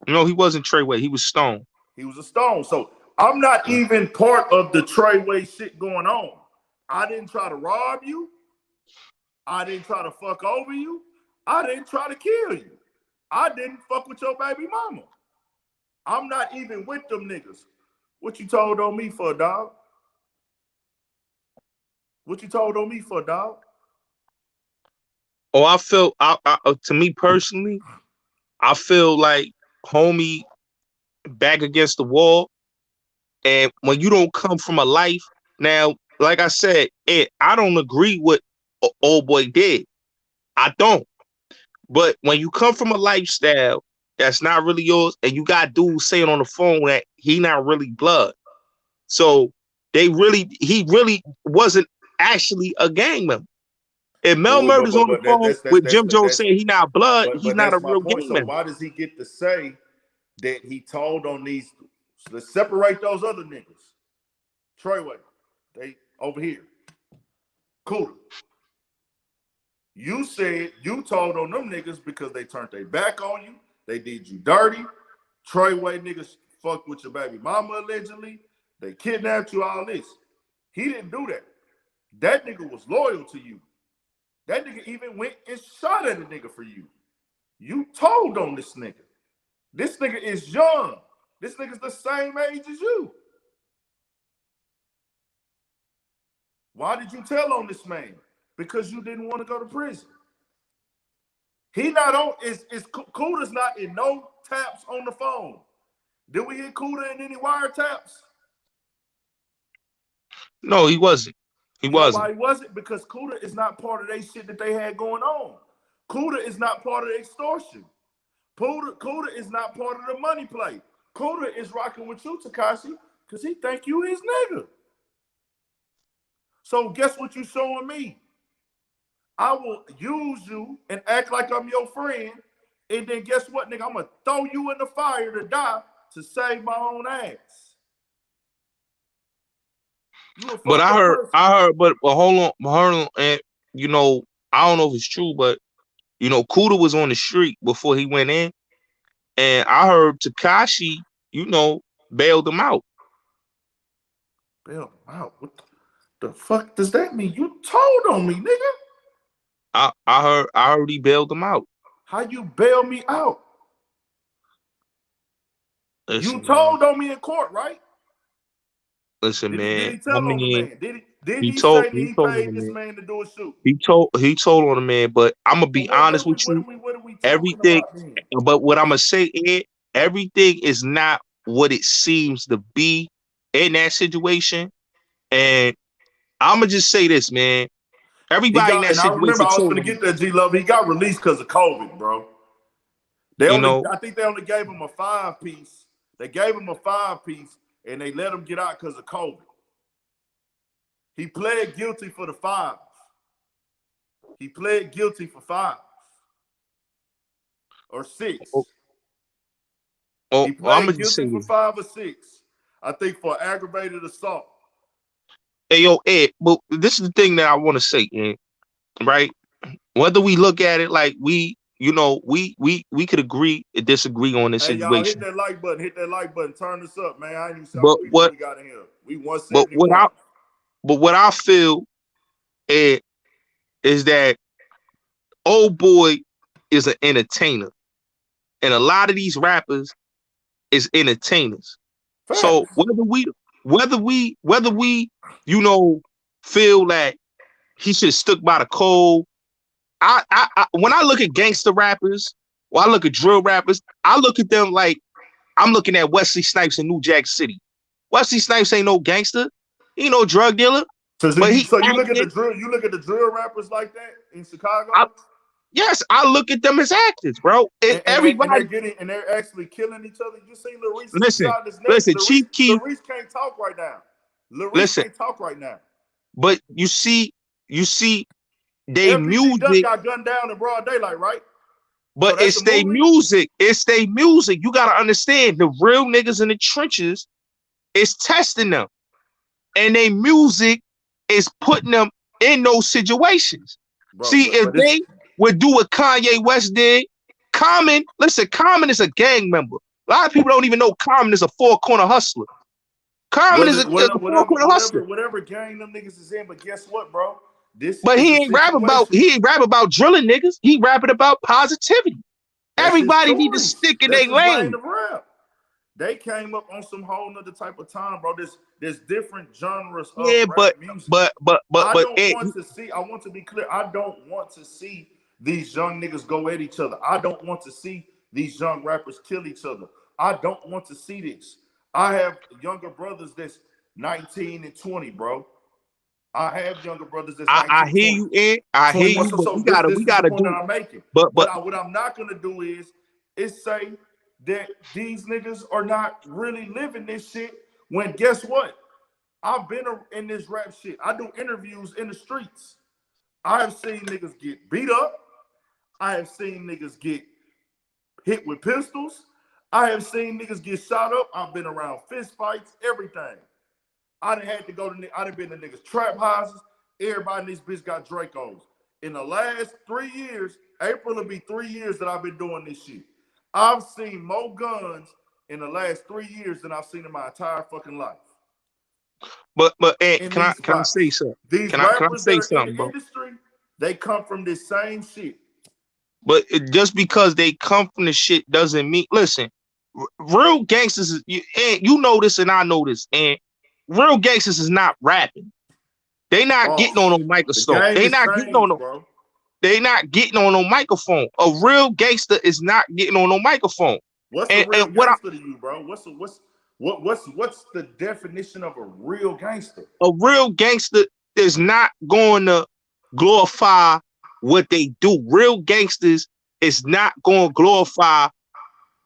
No, he wasn't Treyway. He was Stone. He was a Stone. So I'm not even part of the Treyway shit going on. I didn't try to rob you. I didn't try to fuck over you. I didn't try to kill you. I didn't fuck with your baby mama. I'm not even with them niggas. What you told on me for, dog? What you told on me for, dog? Oh, I felt, to me personally, I feel like homie back against the wall. And when you don't come from a life, now, like I said, I don't agree with what old boy did. I don't. But when you come from a lifestyle that's not really yours, and you got dudes saying on the phone that he not really blood. So he really wasn't actually a gang member. If Mel Murder's on the phone with Jim Jones saying he not blood, he's not a real gang member. So why does he get to say that he told on these? So let's separate those other niggas. Treyway, they over here. Kodak. You said you told on them niggas because they turned their back on you. They did you dirty. Treyway niggas fucked with your baby mama allegedly. They kidnapped you, all this. He didn't do that. That nigga was loyal to you. That nigga even went and shot at a nigga for you. You told on this nigga. This nigga is young. This nigga's the same age as you. Why did you tell on this man? Because you didn't want to go to prison. He not on, Kuda's not in no taps on the phone. Did we hit Kuda in any wiretaps? No, he wasn't. He wasn't. Why he wasn't? Because Kuda is not part of that shit that they had going on. Kuda is not part of the extortion. Kuda is not part of the money play. Kuda is rocking with you, Tekashi, because he think you his nigga. So guess what you showing me? I will use you and act like I'm your friend, and then guess what, nigga? I'm gonna throw you in the fire to die to save my own ass. But I heard, but hold on, and you know, I don't know if it's true, but you know, Kuda was on the street before he went in, and I heard Tekashi, you know, bailed him out. Bailed him out? What the fuck does that mean? You told on me, nigga. I heard he bailed him out. How you bail me out? Listen, you told on me in court, right? Listen, man. Did he tell on the man? Did he told, say that he paid this man to do a shoot? He told on the man, but I'm gonna be honest with you. Everything, but what I'm gonna say is everything is not what it seems to be in that situation. And I'm gonna just say this, man. Everybody in that situation. I remember I was gonna get that G Love. He got released because of COVID, bro. I think they only gave him a 5-piece. They gave him a 5-piece and they let him get out because of COVID. He pled guilty for the 5. He pled guilty for 5 or 6. He pled guilty for 5 or 6. I think for aggravated assault. Hey, yo, Ed, but this is the thing that I want to say, Ed, right? Whether we look at it like we could agree or disagree on this situation. Y'all hit that like button, turn this up, man. I ain't even people we got in here. We 171. But what I feel, Ed, is that old boy is an entertainer. And a lot of these rappers is entertainers. Facts. So whether we feel that he should have stuck by the code. I when I look at gangster rappers, or I look at drill rappers, I look at them like I'm looking at Wesley Snipes in New Jack City. Wesley Snipes ain't no gangster, he no drug dealer. So you look at the drill rappers like that in Chicago. Yes, I look at them as actors, bro. Everybody and they're actually killing each other. You see Lyricist listen, Chief Keef. Lyricist can't talk right now. Lyricist can't talk right now. But you see, they MPG music got gunned down in broad daylight, right? But so it's their music. It's their music. You gotta understand, the real niggas in the trenches is testing them, and their music is putting them in those situations. Bro, see, if they would do what Kanye West did, Common is a gang member. A lot of people don't even know Common is a four-corner hustler. Common is a four-corner hustler. Whatever gang them niggas is in, but guess what, bro? He ain't rap about drilling niggas. He rapping about positivity. Everybody need to stick in their lane. They came up on some whole nother type of time, bro. There's different genres of rap music. But I want to be clear. I don't want to see these young niggas go at each other. I don't want to see these young rappers kill each other. I don't want to see this. I have younger brothers that's 19 and 20, bro. I have younger brothers that's 19, I hear you, Ed. I hear you, but we gotta do. I'm making. But what I'm not gonna do is say that these niggas are not really living this shit. When guess what? I've been in this rap shit. I do interviews in the streets. I have seen niggas get beat up. I have seen niggas get hit with pistols. I have seen niggas get shot up. I've been around fist fights, everything. I done been to niggas trap houses. Everybody in this bitch got Dracos. In the last 3 years, April will be 3 years that I've been doing this shit. I've seen more guns in the last 3 years than I've seen in my entire fucking life. But can I say something? These rappers that are in the industry, they come from this same shit. But just because they come from the shit doesn't mean. Listen, real gangsters, you know this and I know this, and real gangsters is not rapping. They not getting on no microphone. They not getting on no. Bro. They not getting on no microphone. A real gangster is not getting on no microphone. What's a real gangster to you, bro? What's the definition of a real gangster? A real gangster is not going to glorify what they do. Real gangsters is not going to glorify.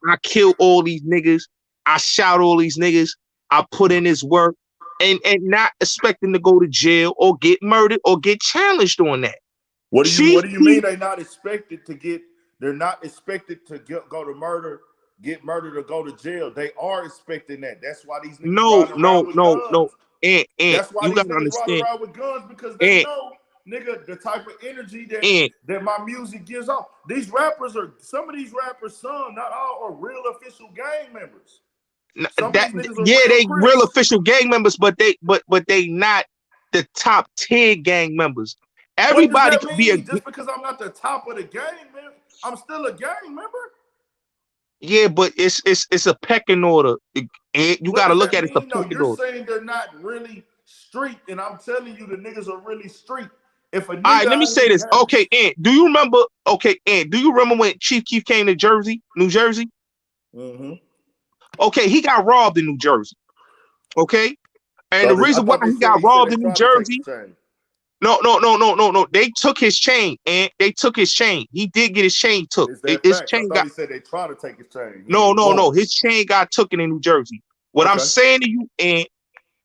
I kill all these niggas. I shout all these niggas. I put in this work, and not expecting to go to jail or get murdered or get challenged on that. What do you mean they're not expected to get? They're not expected to go to murder, get murdered, or go to jail. They are expecting that. That's why these niggas no. And that's why you these gotta niggas understand. ride around with guns, because they know, nigga, the type of energy that my music gives off. These rappers some of these rappers, some, not all, are real official gang members. They real official gang members, but they not the top 10 gang members. Everybody can be just because I'm not the top of the gang, man. I'm still a gang member. Yeah, but it's a pecking order. You got to look at it. It's a pecking order. You're saying they're not really street, and I'm telling you, the niggas are really street. If all right, let me say this. Okay, Ant, do you remember? Okay, Ant, do you remember when Chief Keef came to New Jersey? Mm-hmm. Okay, he got robbed in New Jersey. Okay, and the reason why he got robbed in New Jersey. No. They took his chain, and they took his chain. He did get his chain took. His chain got. He said they tried to take his chain. No. His chain got taken in New Jersey. What I'm saying to you, Ant,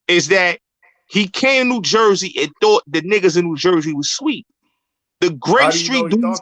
is that he came to New Jersey and thought the niggas in New Jersey was sweet. The Great Street dudes,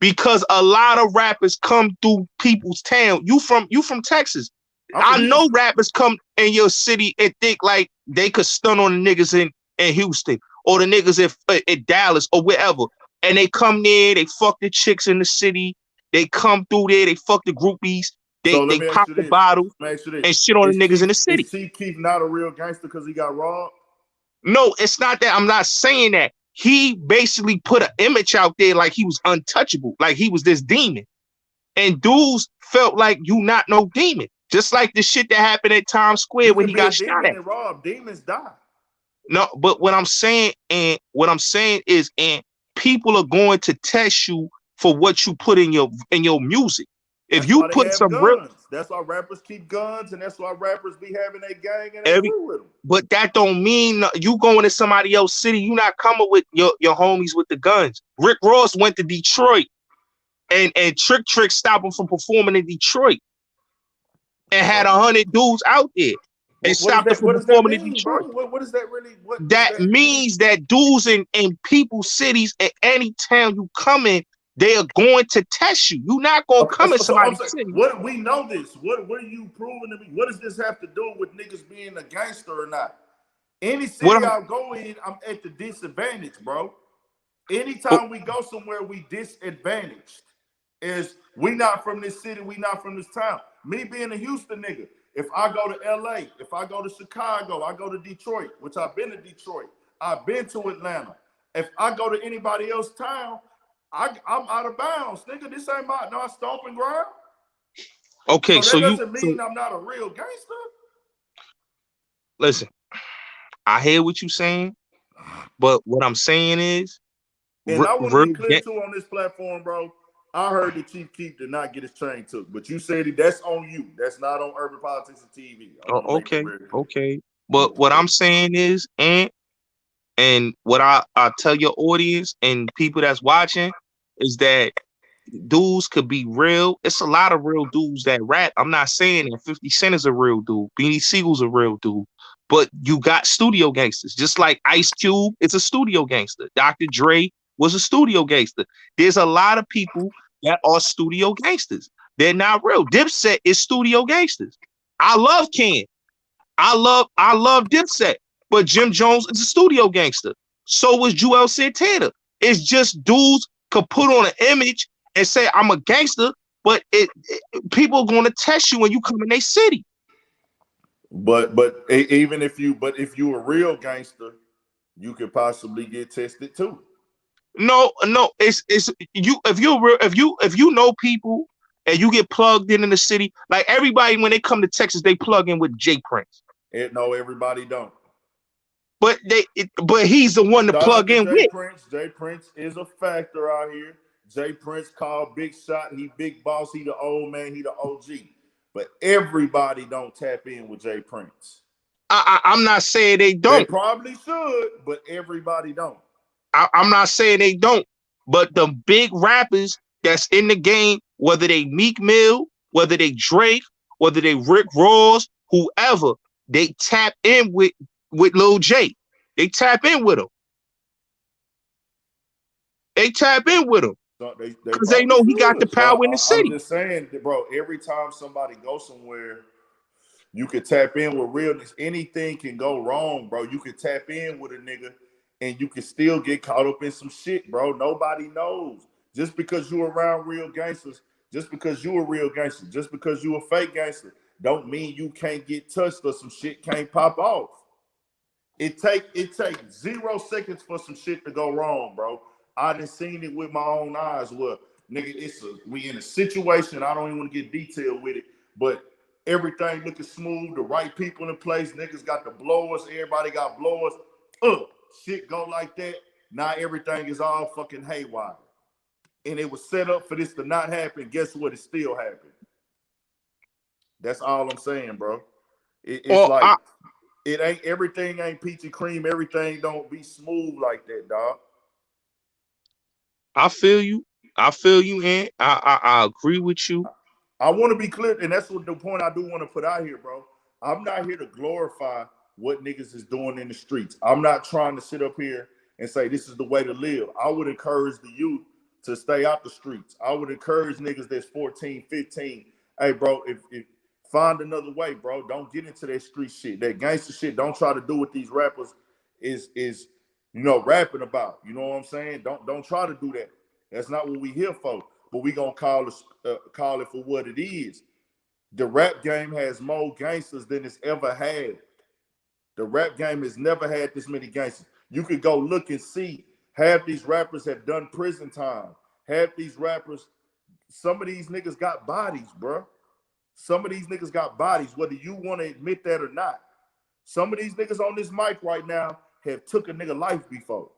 because a lot of rappers come through people's town. You from Texas. I know rappers come in your city and think like they could stun on the niggas in Houston or the niggas in Dallas or wherever. And they come there, they fuck the chicks in the city. They come through there, they fuck the groupies. They pop the bottle and shit on the niggas in the city. Is Chief Keef not a real gangster because he got robbed? No, it's not that. I'm not saying that. He basically put an image out there like he was untouchable, like he was this demon. And dudes felt like you not no demon. Just like the shit that happened at Times Square You when can he be a got shot demon at. and rob. Demons die. No, but what I'm saying is, and people are going to test you for what you put in your music. If That's you why they put have some real, guns. That's why rappers keep guns, and that's why rappers be having a gang and they crew with them. but that don't mean you going to somebody else's city. You not coming with your homies with the guns. Rick Ross went to Detroit, and Trick stopped him from performing in Detroit, and had 100 dudes out there, and stopped him from performing in Detroit. Bro? What does that really? That means that dudes in people's cities at any town you come in, they are going to test you. You're not gonna come in somebody's city. What we know this? What are you proving to me? What does this have to do with niggas being a gangster or not? Any city I go in, I'm at the disadvantage, bro. Anytime we go somewhere, we disadvantaged. Is we not from this city, we not from this town. Me being a Houston nigga, if I go to LA, if I go to Chicago, I go to Detroit, which I've been to Detroit, I've been to Atlanta. If I go to anybody else's town, I'm out of bounds, nigga. This ain't my stomping ground. Okay, so that doesn't mean I'm not a real gangster. Listen, I hear what you're saying, but what I'm saying is, and I want to be clear too on this platform, bro. I heard the Chief Keef did not get his chain took, but you said that's on you. That's not on Urban Politics and TV. Okay. But what I'm saying is, and what I tell your audience and people that's watching is that dudes could be real. It's a lot of real dudes that rap. I'm not saying that 50 Cent is a real dude. Beanie Siegel's a real dude. But you got studio gangsters. Just like Ice Cube is a studio gangster. Dr. Dre was a studio gangster. There's a lot of people that are studio gangsters. They're not real. Dipset is studio gangsters. I love Ken. I love Dipset. But Jim Jones is a studio gangster. So was Joel Santana. It's just dudes could put on an image and say, I'm a gangster, but people are going to test you when you come in their city. But if you a real gangster, you could possibly get tested too. No, it's you. If you know people and you get plugged in the city, like everybody when they come to Texas, they plug in with Jay Prince. No, everybody don't. But he's the one to plug in with. Jay Prince is a factor out here. Jay Prince called big shot. He big boss. He the old man. He the OG. But everybody don't tap in with Jay Prince. I'm not saying they don't. They probably should, but everybody don't. I'm not saying they don't. But the big rappers that's in the game, whether they Meek Mill, whether they Drake, whether they Rick Ross, whoever, they tap in with Lil J. They tap in with him. Because they know he got the power in the city. I'm just saying, bro, every time somebody goes somewhere, you could tap in with realness. Anything can go wrong, bro. You could tap in with a nigga and you can still get caught up in some shit, bro. Nobody knows. Just because you're around real gangsters, just because you a real gangster, just because you a fake gangster, don't mean you can't get touched or some shit can't pop off. It takes 0 seconds for some shit to go wrong, bro. I done seen it with my own eyes. Well, nigga, we in a situation. I don't even want to get detailed with it, but everything looking smooth. The right people in place. Niggas got the blowers. Everybody got blowers. Shit go like that. Now everything is all fucking haywire, and it was set up for this to not happen. Guess what? It still happened. That's all I'm saying, bro. It ain't everything ain't peachy cream. Everything don't be smooth like that, dog. I feel you, and I agree with you. I want to be clear, and that's what the point I do want to put out here, bro. I'm not here to glorify what niggas is doing in the streets. I'm not trying to sit up here and say this is the way to live. I would encourage the youth to stay out the streets. I would encourage niggas that's 14, 15. Hey, bro, if find another way, bro. Don't get into that street shit, that gangster shit. Don't try to do what these rappers is rapping about. You know what I'm saying? Don't try to do that. That's not what we here for. But we gonna call it for what it is. The rap game has more gangsters than it's ever had. The rap game has never had this many gangsters. You could go look and see. Half these rappers have done prison time. Half these rappers some of these niggas got bodies, bro. Some of these niggas got bodies, whether you want to admit that or not. Some of these niggas on this mic right now have took a nigga life before.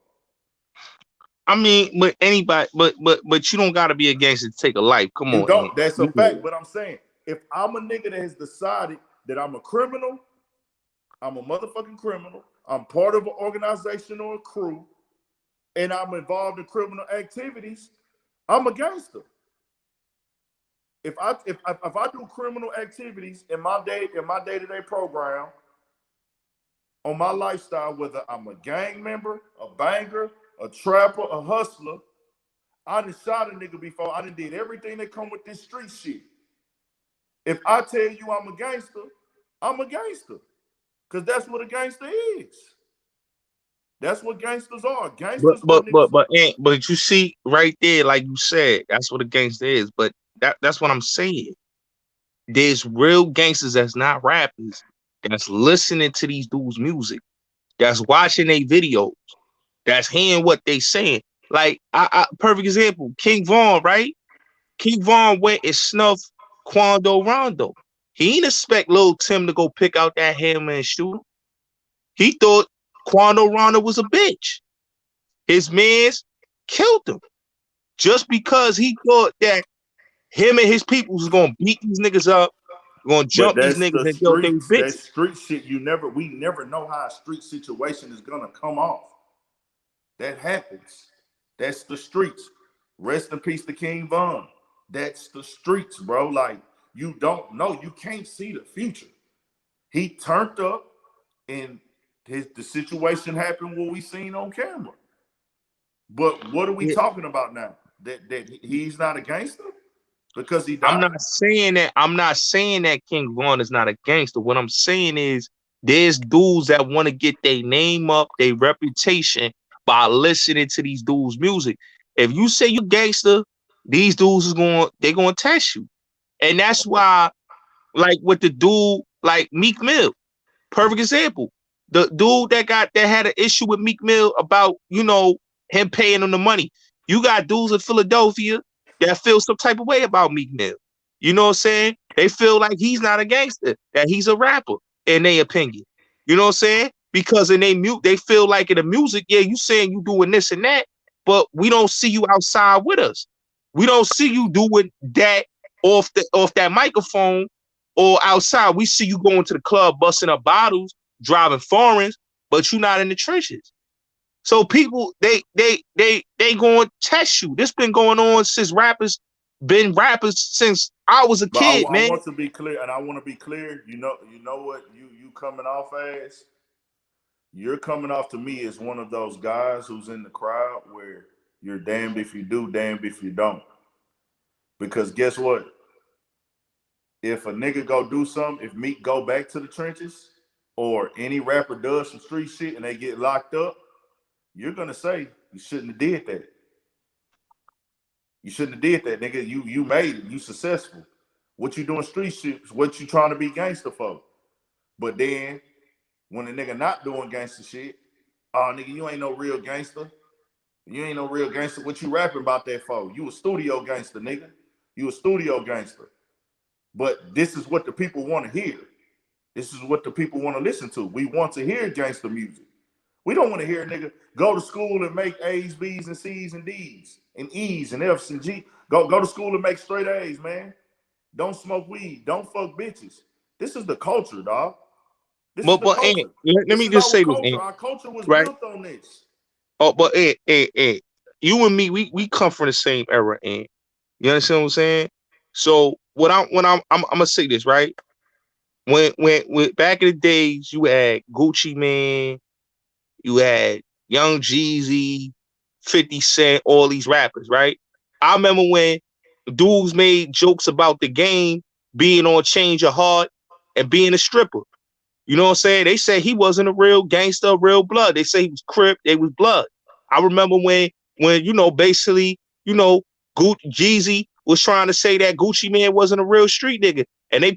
I mean, but anybody, but you don't gotta be a gangster to take a life. Come on, you don't. Ant. That's a fact. But I'm saying, if I'm a nigga that has decided that I'm a criminal, I'm a motherfucking criminal, I'm part of an organization or a crew, and I'm involved in criminal activities, I'm a gangster. If I do criminal activities in my day-to-day program, on my lifestyle, whether I'm a gang member, a banger, a trapper, a hustler, I done shot a nigga before. I done did everything that come with this street shit. If I tell you I'm a gangster, I'm a gangster. Because that's what a gangster is. That's what gangsters are. Gangsters But you see right there, like you said, that's what a gangster is. But that's what I'm saying. There's real gangsters that's not rappers, that's listening to these dudes' music, that's watching their videos, that's hearing what they saying. Like, I perfect example, King Von, right? King Von went and snuffed Quando Rondo. He didn't expect Lil Tim to go pick out that hammer and shoot him. He thought Quando Rondo was a bitch. His mans killed him just because he thought that him and his people was gonna beat these niggas up, gonna jump these niggas and go things bitches. That street shit, we never know how a street situation is gonna come off. That happens. That's the streets. Rest in peace to King Von. That's the streets, bro. Like, you don't know. You can't see the future. He turned up and the situation happened what we seen on camera. But what are we talking about now? That he's not a gangster? Because he died? I'm not saying that King Von is not a gangster. What I'm saying is there's dudes that want to get their name up, their reputation by listening to these dudes' music. If you say you gangster, these dudes they're gonna test you. And that's why, like with the dude like Meek Mill, perfect example. The dude that had an issue with Meek Mill about, him paying him the money. You got dudes in Philadelphia that feel some type of way about Meek Mill. You know what I'm saying? They feel like he's not a gangster, that he's a rapper, in their opinion. You know what I'm saying? Because they feel like in the music, yeah, you saying you doing this and that, but we don't see you outside with us. We don't see you doing that off that microphone or outside. We see you going to the club, busting up bottles, driving foreigns, but you're not in the trenches. So people, they going to test you. This been going on since been rappers since I was a kid, man. I want to be clear, and I want to be clear. You know what you coming off as? You're coming off to me as one of those guys who's in the crowd where you're damned if you do, damned if you don't. Because guess what? If a nigga go do something, if Meek go back to the trenches, or any rapper does some street shit and they get locked up, you're gonna say you shouldn't have did that. You shouldn't have did that, nigga. You made it. You successful. What you doing street shit is what you trying to be gangster for. But then when a nigga not doing gangster shit, oh nigga, you ain't no real gangster. You ain't no real gangster. What you rapping about that for? You a studio gangster, nigga. You a studio gangster. But this is what the people want to hear. This is what the people want to listen to. We want to hear gangster music. We don't want to hear a nigga go to school and make A's, B's, and C's, and D's, and E's, and F's, and G. Go to school and make straight A's, man. Don't smoke weed. Don't fuck bitches. This is the culture, dog. This is the culture. Let me just say this. Our culture was built on this. Oh, but you and me, we come from the same era, and you understand what I'm saying? So I'm gonna say this, right? When back in the days, you had Gucci Mane, you had Young Jeezy, 50 Cent, all these rappers, right? I remember when dudes made jokes about the game being on Change Your Heart and being a stripper. You know what I'm saying? They say he wasn't a real gangster, real blood. They say he was Crip, they was blood. I remember when basically, Jeezy was trying to say that Gucci Mane wasn't a real street nigga. And they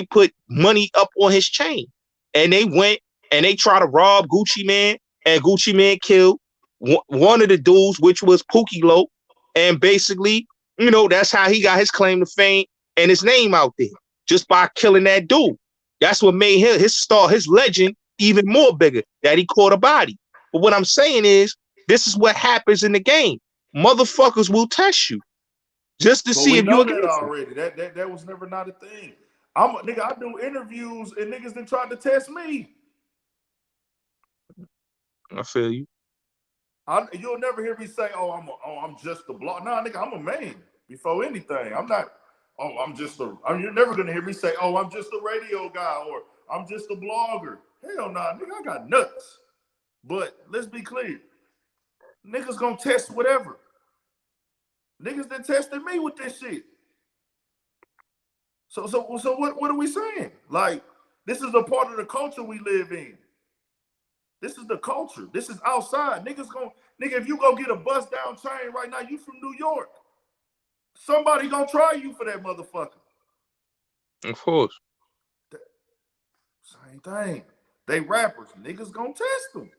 put money up on his chain. And they went and they tried to rob Gucci Mane, and Gucci Mane killed one of the dudes, which was Pookie Loc. And basically, You know, that's how he got his claim to fame and his name out there, just by killing that dude. That's what made him his legend even more bigger, that he caught a body. But what I'm saying is, this is what happens in the game. Motherfuckers will test you just to see if you're that already. That was never not a thing. Nigga, I do interviews and niggas that tried to test me. I feel you. You'll never hear me say, I'm just a blog. Nah, nigga, I'm a man before anything. I'm not, you're never gonna hear me say, I'm just a radio guy or I'm just a blogger. Hell nah, nigga, I got nuts. But let's be clear. Niggas gonna test whatever. Niggas that tested me with this shit. So what are we saying? Like, this is a part of the culture we live in. This is the culture. This is outside. Nigga, if you go get a bust down chain right now, you from New York. Somebody gonna try you for that motherfucker. Of course. Same thing. They rappers. Niggas gonna test them.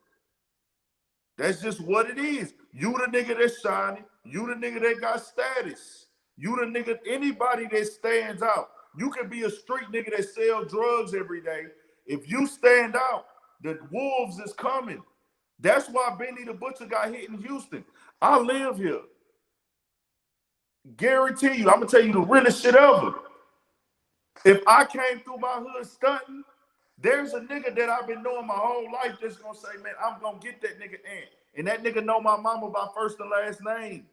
That's just what it is. You the nigga that's shining. You the nigga that got status. You the nigga, anybody that stands out. You can be a street nigga that sell drugs every day. If you stand out, the wolves is coming. That's why Benny the Butcher got hit in Houston. I live here. Guarantee you, I'm gonna tell you the realest shit ever. If I came through my hood stunting, there's a nigga that I've been knowing my whole life that's gonna say, man, I'm gonna get that nigga in. And that nigga know my mama by first and last name.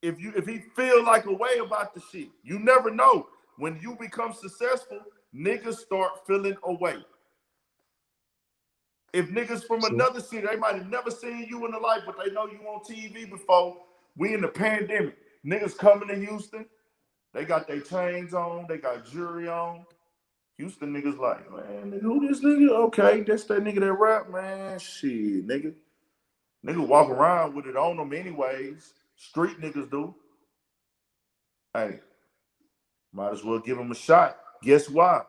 If he feel like a way about the shit, you never know. When you become successful, niggas start feeling a way. If niggas from another city, they might have never seen you in their life, but they know you on TV before. We in the pandemic. Niggas coming to Houston, they got their chains on, they got jewelry on. Houston niggas like, man, who this nigga? Okay, that's that nigga that rap, man. Shit, nigga. Nigga walk around with it on them anyways. Street niggas do. Hey, might as well give him a shot. Guess why?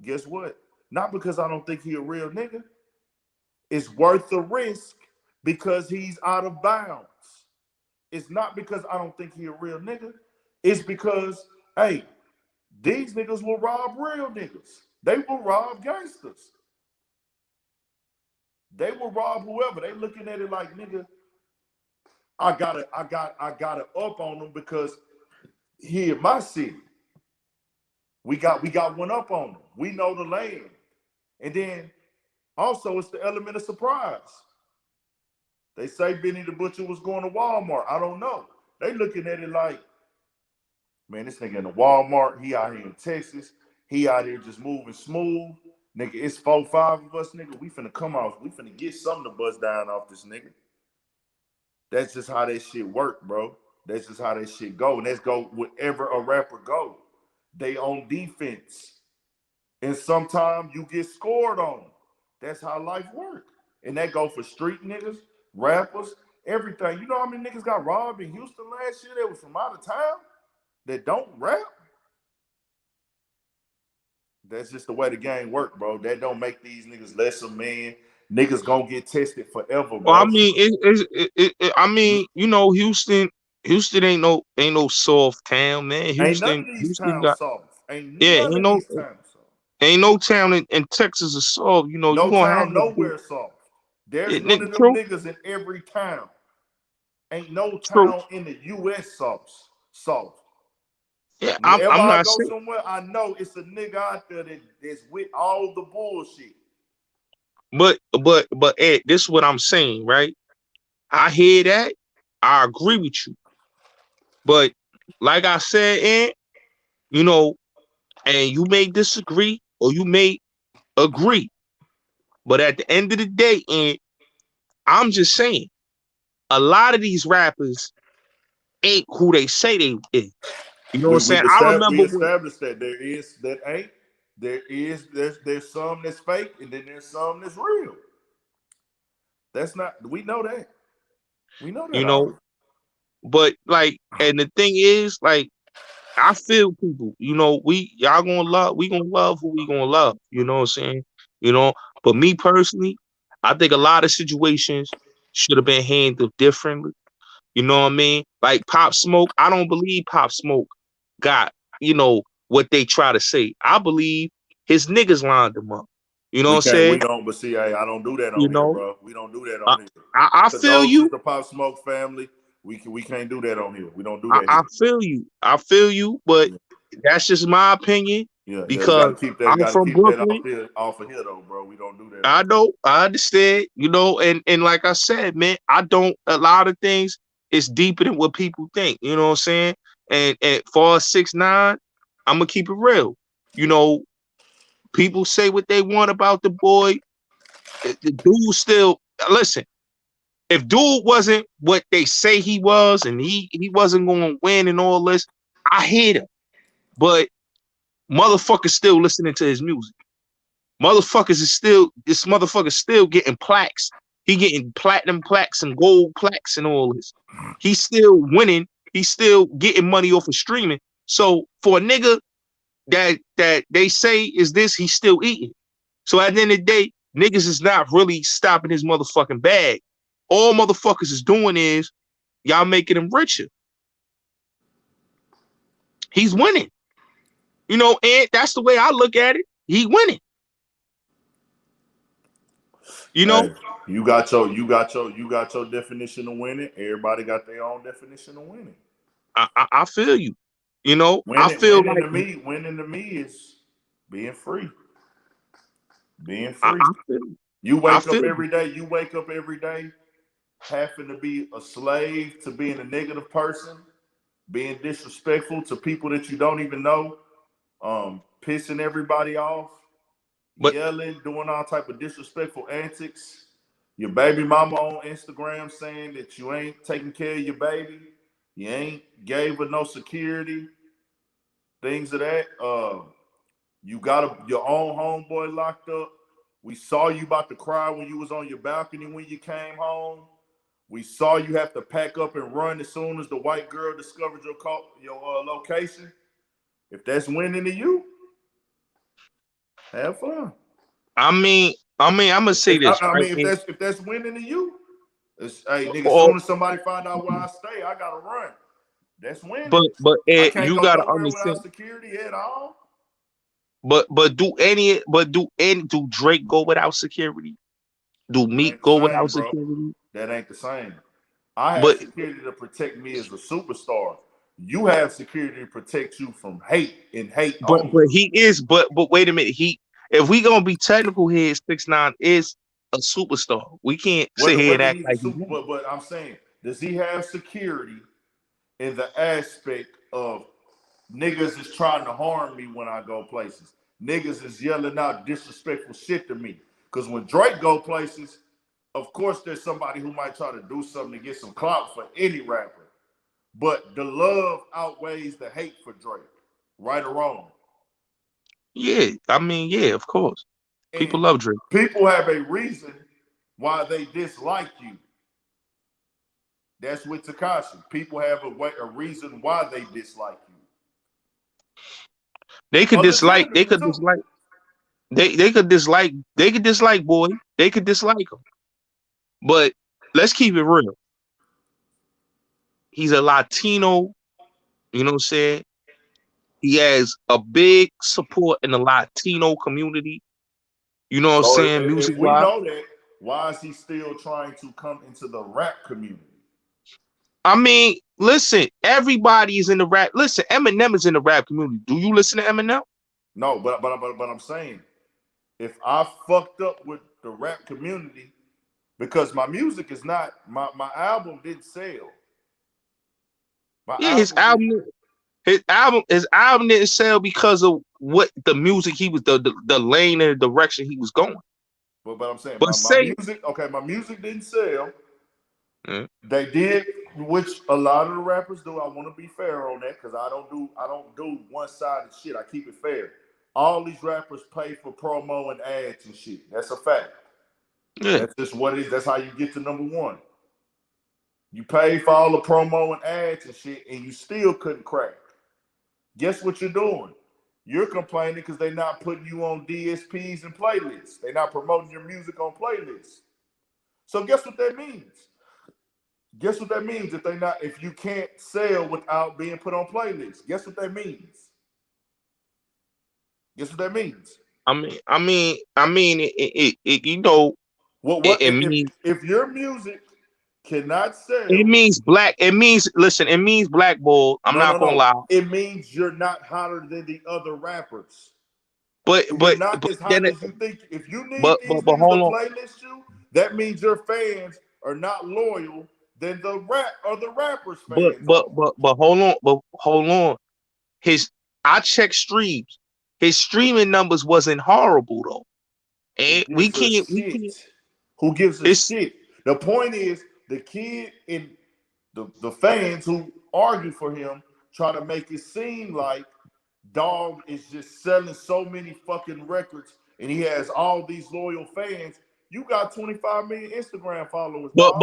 Guess what? Not because I don't think he a real nigga. It's worth the risk because he's out of bounds. It's not because I don't think he a real nigga. It's because, hey, these niggas will rob real niggas. They will rob gangsters. They will rob whoever. They looking at it like, nigga, I gotta up on them because he in my city. We got one up on them. We know the land. And then also it's the element of surprise. They say Benny the Butcher was going to Walmart. I don't know. They looking at it like, man, this nigga in the Walmart. He out here in Texas. He out here just moving smooth. Nigga, it's 4, 5 of us, nigga. We finna come off. We finna get something to buzz down off this nigga. That's just how that shit work, bro. That's just how that shit go. And that's go wherever a rapper go. They on defense. And sometimes you get scored on. That's how life work. And that go for street niggas, rappers, everything. You know how many niggas got robbed in Houston last year that was from out of town that don't rap? That's just the way the game work, bro. That don't make these niggas less of men. Niggas gonna get tested forever, bro. Well, I mean, you know, Houston ain't no soft town, man. Houston, ain't none of these towns got soft. Ain't no town in Texas is soft. You know, no you gonna town have nowhere soft. There's one of them niggas in every town. Ain't no town in the U.S. soft. Yeah, Whenever I'm I not go saying. somewhere, I know it's a nigga out there that's with all the bullshit. But Ed, this is what I'm saying, right? I hear that. I agree with you. But like I said, Ed, you know, and you may disagree or you may agree. But at the end of the day, Ed, I'm just saying, a lot of these rappers ain't who they say they is. You know what I'm saying? I remember we established that there's some that's fake and then there's some that's real. That's not, we know that. We know that. You know, but like, and the thing is, like, I feel people, you know, we gonna love who we gonna love. You know what I'm saying? You know, but me personally, I think a lot of situations should have been handled differently. You know what I mean? Like Pop Smoke, I don't believe Pop Smoke got, what they try to say. I believe his niggas lined him up. You know what I'm saying? We don't, but see, I don't do that You on here, know, bro. We don't do that I, on here. I The feel Dogs is you. the Pop Smoke family. We can't do that on here. We don't do that I here. feel you. I feel you, but that's just my opinion Yeah, you because gotta keep that. I'm from Brooklyn. Off of here, though, bro. We don't do that. I know, I understand, and like I said, man, a lot of things is deeper than what people think. You know what I'm saying? And for 6ix9ine, I'm gonna keep it real. People say what they want about the boy. The dude still listen. If dude wasn't what they say he was, and he wasn't going to win and all this, I hate him. But motherfuckers still listening to his music. This motherfucker's still getting plaques. He getting platinum plaques and gold plaques and all this. He's still winning. He's still getting money off of streaming. So for a nigga that they say is this, he's still eating. So at the end of the day, niggas is not really stopping his motherfucking bag. All motherfuckers is doing is y'all making him richer. He's winning. And that's the way I look at it. He winning. Hey, you got your definition of winning. Everybody got their own definition of winning. I feel you. I feel like winning to me is being free. Being free. You wake up every day having to be a slave to being a negative person, being disrespectful to people that you don't even know, pissing everybody off, yelling, doing all type of disrespectful antics. Your baby mama on Instagram saying that you ain't taking care of your baby, you ain't gave her no security, things of that. You got your own homeboy locked up. We saw you about to cry when you was on your balcony when you came home. We saw you have to pack up and run as soon as the white girl discovered your location. If that's winning to you, have fun. I'm gonna say this. If that's winning to you, hey nigga, as soon as somebody find out where I stay, I gotta run. That's winning. But I can't you go gotta nowhere understand without security at all. But do Drake go without security? Do Meek go without security? That ain't the same. I have security to protect me as a superstar. You have security to protect you from hate and hate only. But he is. But wait a minute. If we gonna be technical here, 6ix9ine is a superstar. We can't sit here and act like but I'm saying, does he have security in the aspect of niggas is trying to harm me when I go places? Niggas is yelling out disrespectful shit to me. Because when Drake go places, of course there's somebody who might try to do something to get some clout for any rapper. But the love outweighs the hate for Drake. Right or wrong? Yeah, of course. People love Drake. People have a reason why they dislike you. That's with Tekashi. People have a reason why they dislike you. They could dislike boy. They could dislike him. But let's keep it real. He's a Latino, you know what I'm saying? He has a big support in the Latino community. You know what I'm saying? Music we know that, why is he still trying to come into the rap community? Listen, everybody is in the rap. Listen, Eminem is in the rap community. Do you listen to Eminem? No, but I'm saying, if I fucked up with the rap community, because my music is not, my album didn't sell. His album didn't sell because of what the music he was, the lane and the direction he was going. But I'm saying, my music didn't sell. They did, which a lot of the rappers do. I want to be fair on that because I don't do one-sided shit. I keep it fair. All these rappers pay for promo and ads and shit. That's a fact. Yeah. That's just what it is. That's how you get to number one. You pay for all the promo and ads and shit, and you still couldn't crack. Guess what you're doing? You're complaining because they're not putting you on DSPs and playlists. They're not promoting your music on playlists. So guess what that means? Guess what that means if you can't sell without being put on playlists? Guess what that means? Guess what that means? You know, if your music cannot sell, it means black. It means blackball. I'm not gonna lie. It means you're not hotter than the other rappers. But you're not as hot as you think. If you need these niggas to playlist you, that means your fans are not loyal than the rappers' fans. But hold on. I checked streams. His streaming numbers wasn't horrible though. And we can't. Who gives a shit? The point is the kid and the fans who argue for him try to make it seem like Dog is just selling so many fucking records and he has all these loyal fans. You got 25 million Instagram followers. But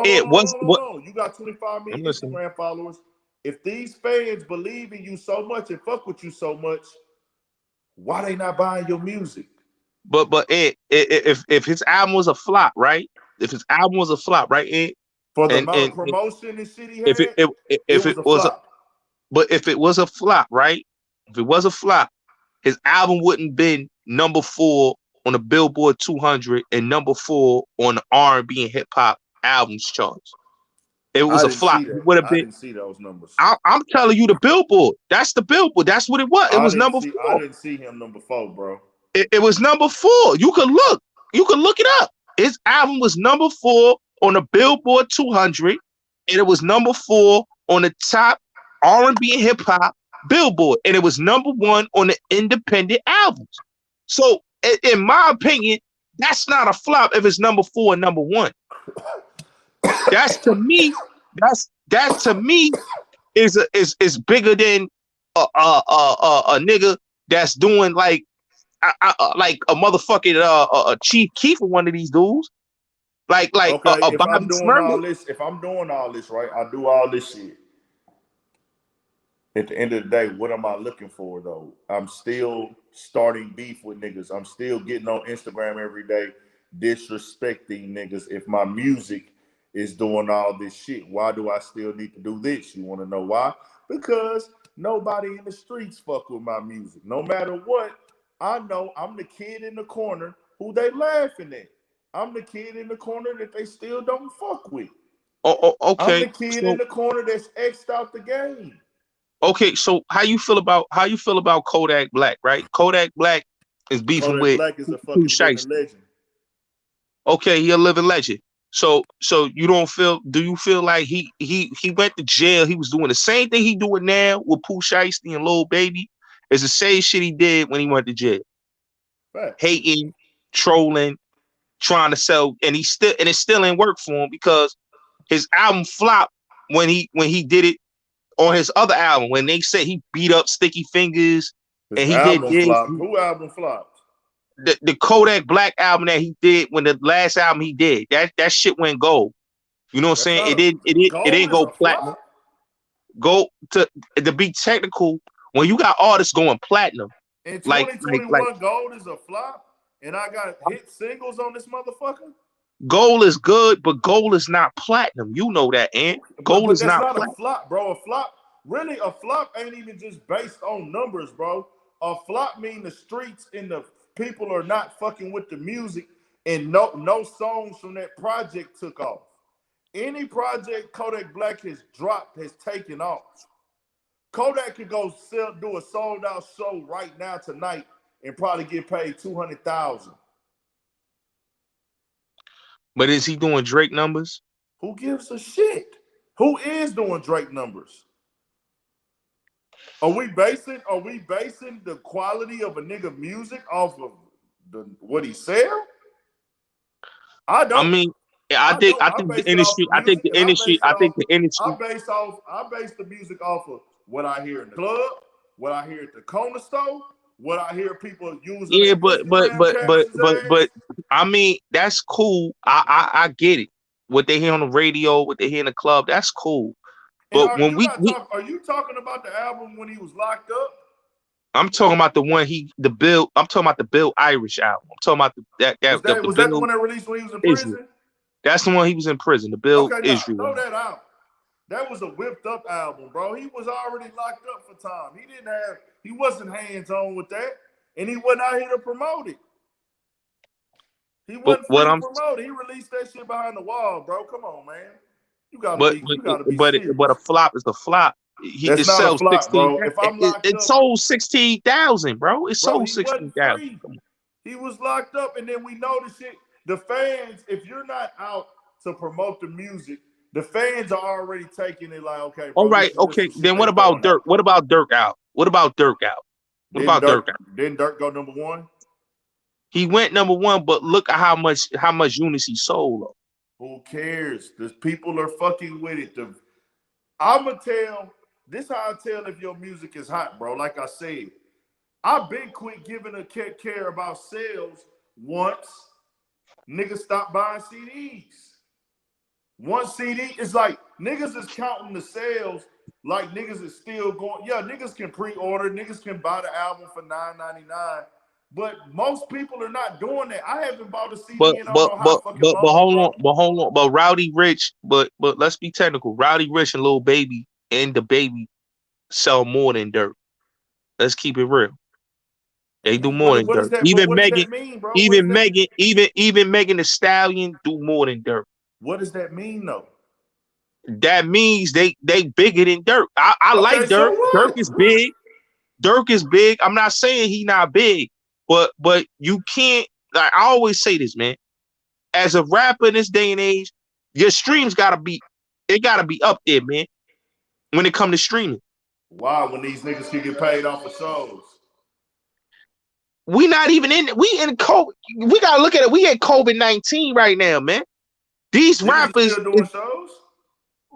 it was what you got 25 million Instagram followers. If these fans believe in you so much and fuck with you so much, why they not buying your music? But if his album was a flop, right? If his album was a flop, right? For the amount of promotion and shit he had, if it was a flop. But if it was a flop, right? If it was a flop, his album wouldn't been number 4 on the Billboard 200 and number 4 on the R&B and hip hop albums charts. It was a flop. It would have been. I didn't see those numbers. I'm telling you, the Billboard. That's the Billboard. That's what it was. It was number 4. I didn't see him number 4, bro. It was number 4. You could look. You could look it up. His album was number 4 on the Billboard 200, and it was number 4 on the top R&B and hip hop Billboard, and it was number 1 on the independent albums. So, in my opinion, that's not a flop if it's number 4 and number 1. That's to me. That to me is bigger than a nigga that's doing like a motherfucking Chief Keef or one of these dudes. If I'm doing all this right, I do all this shit. At the end of the day, what am I looking for though? I'm still starting beef with niggas. I'm still getting on Instagram every day, disrespecting niggas. If my music is doing all this shit, why do I still need to do this? You want to know why? Because nobody in the streets fuck with my music. No matter what, I know I'm the kid in the corner who they laughing at. I'm the kid in the corner that they still don't fuck with. Okay. I'm the kid in the corner that's X'd out the game. Okay, so how you feel about Kodak Black, right? Kodak Black is beefing with Black is a fucking living legend. Okay, he a living legend. So do you feel like he went to jail? He was doing the same thing he doing now with Pooh Shiesty and Lil Baby. It's the same shit he did when he went to jail. Right. Hating, trolling, trying to sell, and it still ain't work for him because his album flopped when he did it on his other album when they said he beat up Sticky Fingers and he did this. Who album flopped? The Kodak Black album that he did when the last album he did that shit went gold. You know what I'm saying? It didn't go platinum. Go to be technical when you got artists going platinum. In 2021, gold is a flop, and I got hit singles on this motherfucker. Gold is good, but gold is not platinum. You know that, Ant. Gold is not a flop, bro. A flop ain't even just based on numbers, bro. A flop mean the streets and the people are not fucking with the music, and no songs from that project took off. Any project Kodak Black has dropped has taken off. Kodak could go do a sold out show right now tonight and probably get paid $200,000. But is he doing Drake numbers? Who gives a shit? Who is doing Drake numbers? Are we basing the quality of a nigga music off of what he sell? I don't. I mean, I think the industry. I base the music off of what I hear in the club, what I hear at the corner store, what I hear people using. Yeah, but I mean, that's cool. I get it. What they hear on the radio, what they hear in the club, that's cool. But are you talking about the album when he was locked up? I'm talking about the one I'm talking about the Bill Irish album. I'm talking about was that the one that released when he was in prison? That's the one he was in prison. The Bill Okay, now Israel. throw that out. That was a whipped up album, bro. He was already locked up for time. He wasn't hands on with that, and he wasn't out here to promote it. He wasn't free to promote it. He released that shit behind the wall, bro. Come on, man. You gotta be serious. But a flop is a flop. That's not a flop, bro. If I'm locked up, it sold 16,000, bro. It sold 16,000. He was locked up, and then we know the shit. The fans, if you're not out to promote the music, the fans are already taking it like, okay, bro. All right, okay. Then what about Dirk? What about Dirk out? What about Dirk out? What about Dirk out? Didn't Dirk go number one? He went number one, but look at how much units he sold. Though. Who cares? The people are fucking with it. I'ma tell. This how I tell if your music is hot, bro. Like I said, I've been quit giving a care about sales once niggas stop buying CDs. One CD is like niggas is counting the sales like niggas is still going. Yeah, niggas can pre-order, niggas can buy the album for $9.99, but most people are not doing that. I haven't bought a CD in I don't know how fucking long. Hold on. But Rowdy Rich, but let's be technical. Rowdy Rich and Lil Baby and the Baby sell more than Dirk. Let's keep it real. They do more than Dirk. Even Megan the Stallion do more than Dirk. What does that mean, though? That means they bigger than Dirk. I like Dirk. So Dirk is big. Dirk is big. I'm not saying he not big, but you can't. Like, I always say this, man. As a rapper in this day and age, your streams gotta be up there, man. When it comes to streaming. Why? When these niggas can get paid off of shows. We not even in COVID. We gotta look at it. We at COVID-19 right now, man. These rappers still doing shows?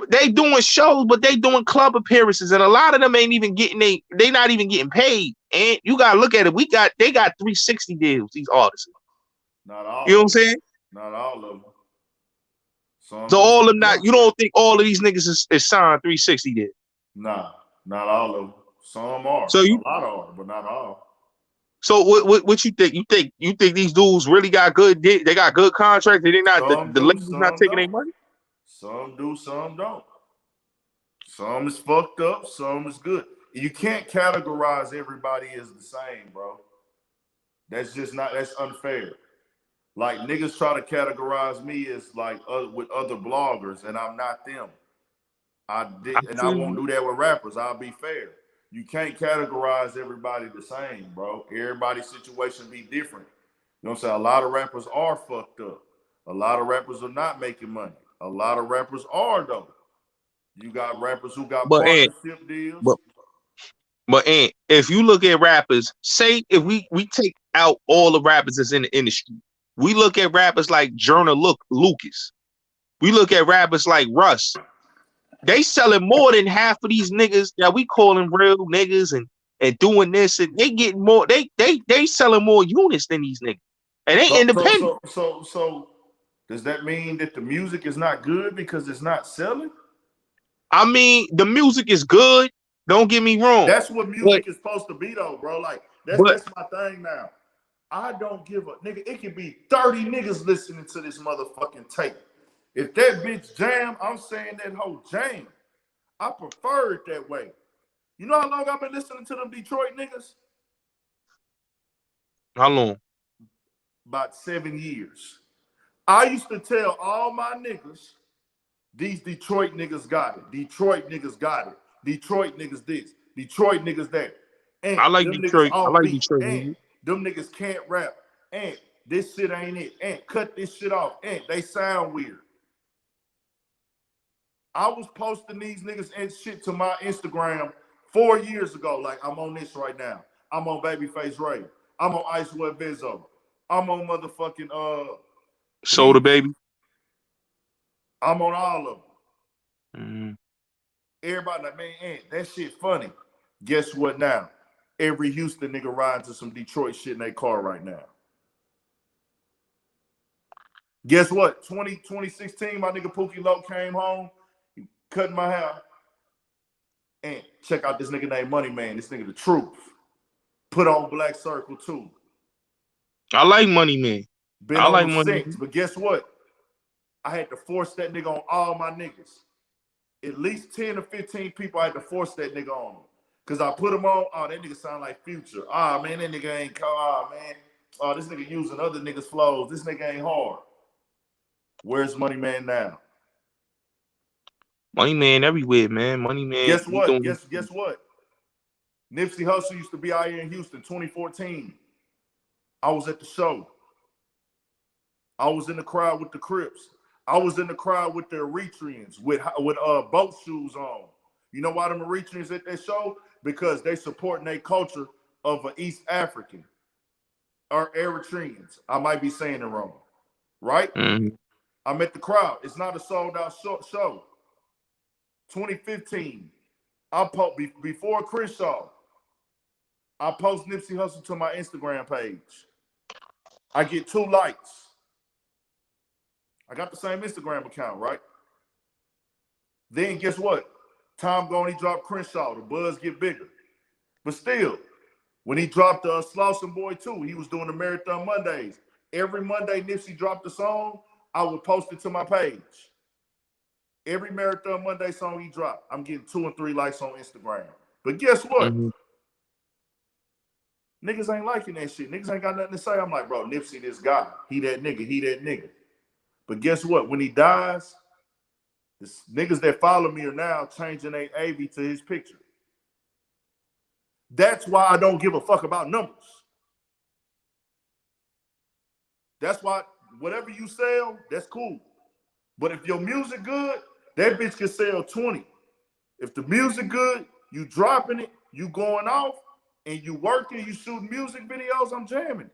They doing shows, but they doing club appearances, and a lot of them ain't even getting they not even getting paid. And you gotta look at it. They got 360 deals, these artists. Not all. You know what I'm saying? Not all of them. So all of them not. You don't think all of these niggas is signed 360 deals? Nah, not all of them. Some are. So a lot are, but not all. So what you think? You think these dudes really got good? They got good contracts. They not the label's not taking their money. Some do, some don't. Some is fucked up. Some is good. You can't categorize everybody as the same, bro. That's just not. That's unfair. Like niggas try to categorize me as like with other bloggers, and I'm not them. I won't do that with rappers. I'll be fair. You can't categorize everybody the same, bro. Everybody's situation be different. You know what I'm saying? A lot of rappers are fucked up. A lot of rappers are not making money. A lot of rappers are, though. You got rappers who got partnership deals. But if you look at rappers, say if we take out all the rappers that's in the industry, we look at rappers like Joyner Lucas. We look at rappers like Russ. They selling more than half of these niggas that we calling real niggas and doing this, and they getting more. They selling more units than these niggas, and they independent. So does that mean that the music is not good because it's not selling? I mean, the music is good. Don't get me wrong. That's what music is supposed to be, though, bro. Like that's my thing now. I don't give a nigga. It can be 30 niggas listening to this motherfucking tape. If that bitch jam, I'm saying that whole jam. I prefer it that way. You know how long I've been listening to them Detroit niggas? How long? About 7 years. I used to tell all my niggas, these Detroit niggas got it. Detroit niggas got it. Detroit niggas this. Detroit niggas that. And I like Detroit. I like Detroit. And them niggas can't rap. And this shit ain't it. And cut this shit off. And they sound weird. I was posting these niggas and shit to my Instagram 4 years ago. Like, I'm on this right now. I'm on Babyface Ray. I'm on Ice Web Bizzo. I'm on motherfucking Soda Baby. I'm on all of them. Mm-hmm. Everybody like, man, that shit funny. Guess what now? Every Houston nigga riding to some Detroit shit in their car right now. Guess what? 2016, my nigga Pookie Low came home. Cutting my hair, and check out this nigga named Money Man. This nigga the truth. Put on Black Circle too. I like Money Man. Been I like Money Man. But guess what? I had to force that nigga on all my niggas. At least 10 or 15 people I had to force that nigga on them. Because I put him on, oh, that nigga sound like Future. Ah, man, that nigga ain't, man. Oh, this nigga using other niggas' flows. This nigga ain't hard. Where's Money Man now? Money Man everywhere, man. Money Man. Guess what? Guess what? Nipsey Hussle used to be out here in Houston 2014. I was at the show. I was in the crowd with the Crips. I was in the crowd with the Eritreans with boat shoes on. You know why the Eritreans at that show? Because they supporting their culture of an East African or Eritreans. I might be saying it wrong, right? Mm-hmm. I'm at the crowd. It's not a sold out show. 2015. Before Crenshaw, I post Nipsey Hussle to my Instagram page. I get 2 likes. I got the same Instagram account, right? Then guess what? Time gone, he dropped Crenshaw. The buzz get bigger. But still, when he dropped Slauson Boy 2, he was doing the Marathon Mondays. Every Monday Nipsey dropped a song, I would post it to my page. Every Marathon Monday song he dropped, I'm getting 2 and 3 likes on Instagram. But guess what? Mm-hmm. Niggas ain't liking that shit. Niggas ain't got nothing to say. I'm like, bro, Nipsey this guy. He that nigga. But guess what? When he dies, the niggas that follow me are now changing their AV to his picture. That's why I don't give a fuck about numbers. That's why whatever you sell, that's cool. But if your music good, that bitch can sell 20. If the music good, you dropping it, you going off, and you working, you shooting music videos, I'm jamming it.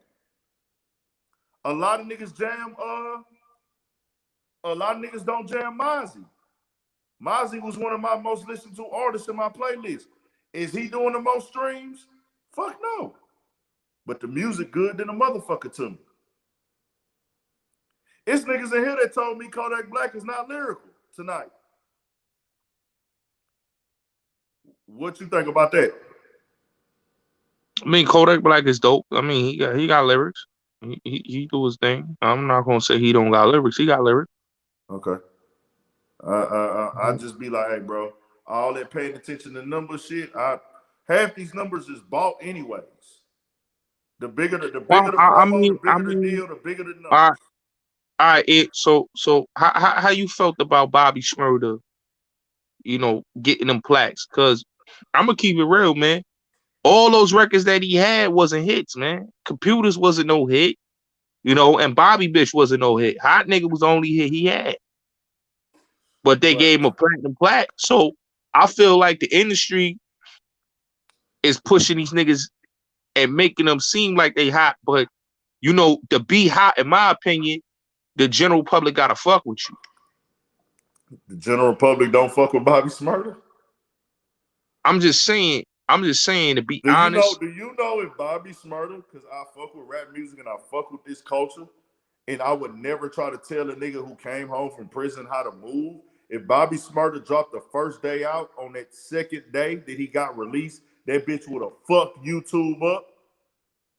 A lot of niggas jam, a lot of niggas don't jam Mozzie. Mozzie was one of my most listened to artists in my playlist. Is he doing the most streams? Fuck no. But the music good than a motherfucker to me. It's niggas in here that told me Kodak Black is not lyrical tonight. What you think about that? I mean, Kodak Black is dope. I mean, he got lyrics. He do his thing. I'm not gonna say he don't got lyrics. He got lyrics. Okay. I just be like, hey, bro, all that paying attention to number shit, half these numbers is bought anyways. The bigger the promo, the bigger the deal, the bigger the numbers. All right. So how you felt about Bobby Shmurda, you know, getting them plaques? Cause I'm gonna keep it real, man. All those records that he had wasn't hits, man. Computers wasn't no hit, you know, and Bobby Bitch wasn't no hit. Hot Nigga was the only hit he had. But they gave him a platinum plaque. So I feel like the industry is pushing these niggas and making them seem like they hot. But, you know, to be hot, in my opinion, the general public gotta fuck with you. The general public don't fuck with Bobby Shmurda? I'm just saying, to be honest. Do you know if Bobby Shmurda, because I fuck with rap music and I fuck with this culture, and I would never try to tell a nigga who came home from prison how to move. If Bobby Shmurda dropped the first day out on that second day that he got released, that bitch would have fucked YouTube up.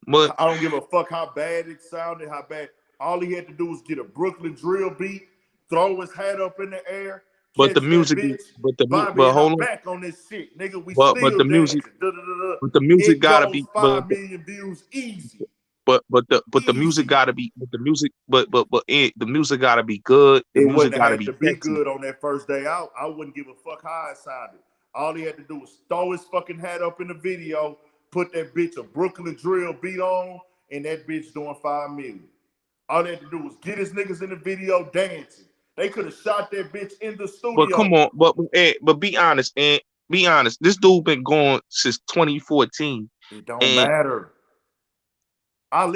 But I don't give a fuck how bad it sounded, how bad. All he had to do was get a Brooklyn drill beat, throw his hat up in the air. But the music, but hold on. Back on this shit, nigga. But the music, but the music gotta be 5 million views easy. But the music gotta be, the music gotta be good. The music gotta be good on that first day out. I wouldn't give a fuck how it sounded. All he had to do was throw his fucking hat up in the video, put that bitch a Brooklyn drill beat on, and that bitch doing 5 million. All they had to do was get his niggas in the video dancing. They could have shot that bitch in the studio. But come on, but be honest, and be honest. This dude been going since 2014. It don't matter.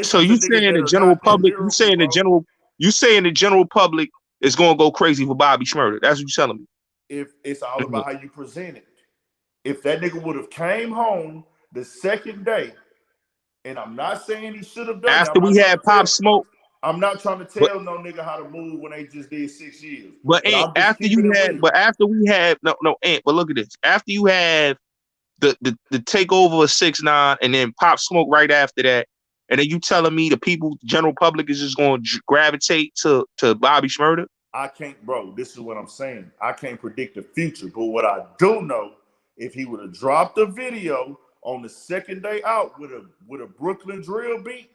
So you saying the general public? You saying the general public is gonna go crazy for Bobby Shmurda? That's what you telling me. If it's all about how you present it. If that nigga would have came home the second day, and I'm not saying he should have done after we had Pop Smoke. I'm not trying to tell no nigga how to move when they just did 6 years. But after we had but look at this. After you have the takeover of 6ix9ine and then Pop Smoke right after that, and then you telling me the people, general public, is just going to gravitate to Bobby Shmurda? I can't, bro, this is what I'm saying. I can't predict the future. But what I do know, if he would have dropped a video on the second day out with a Brooklyn drill beat,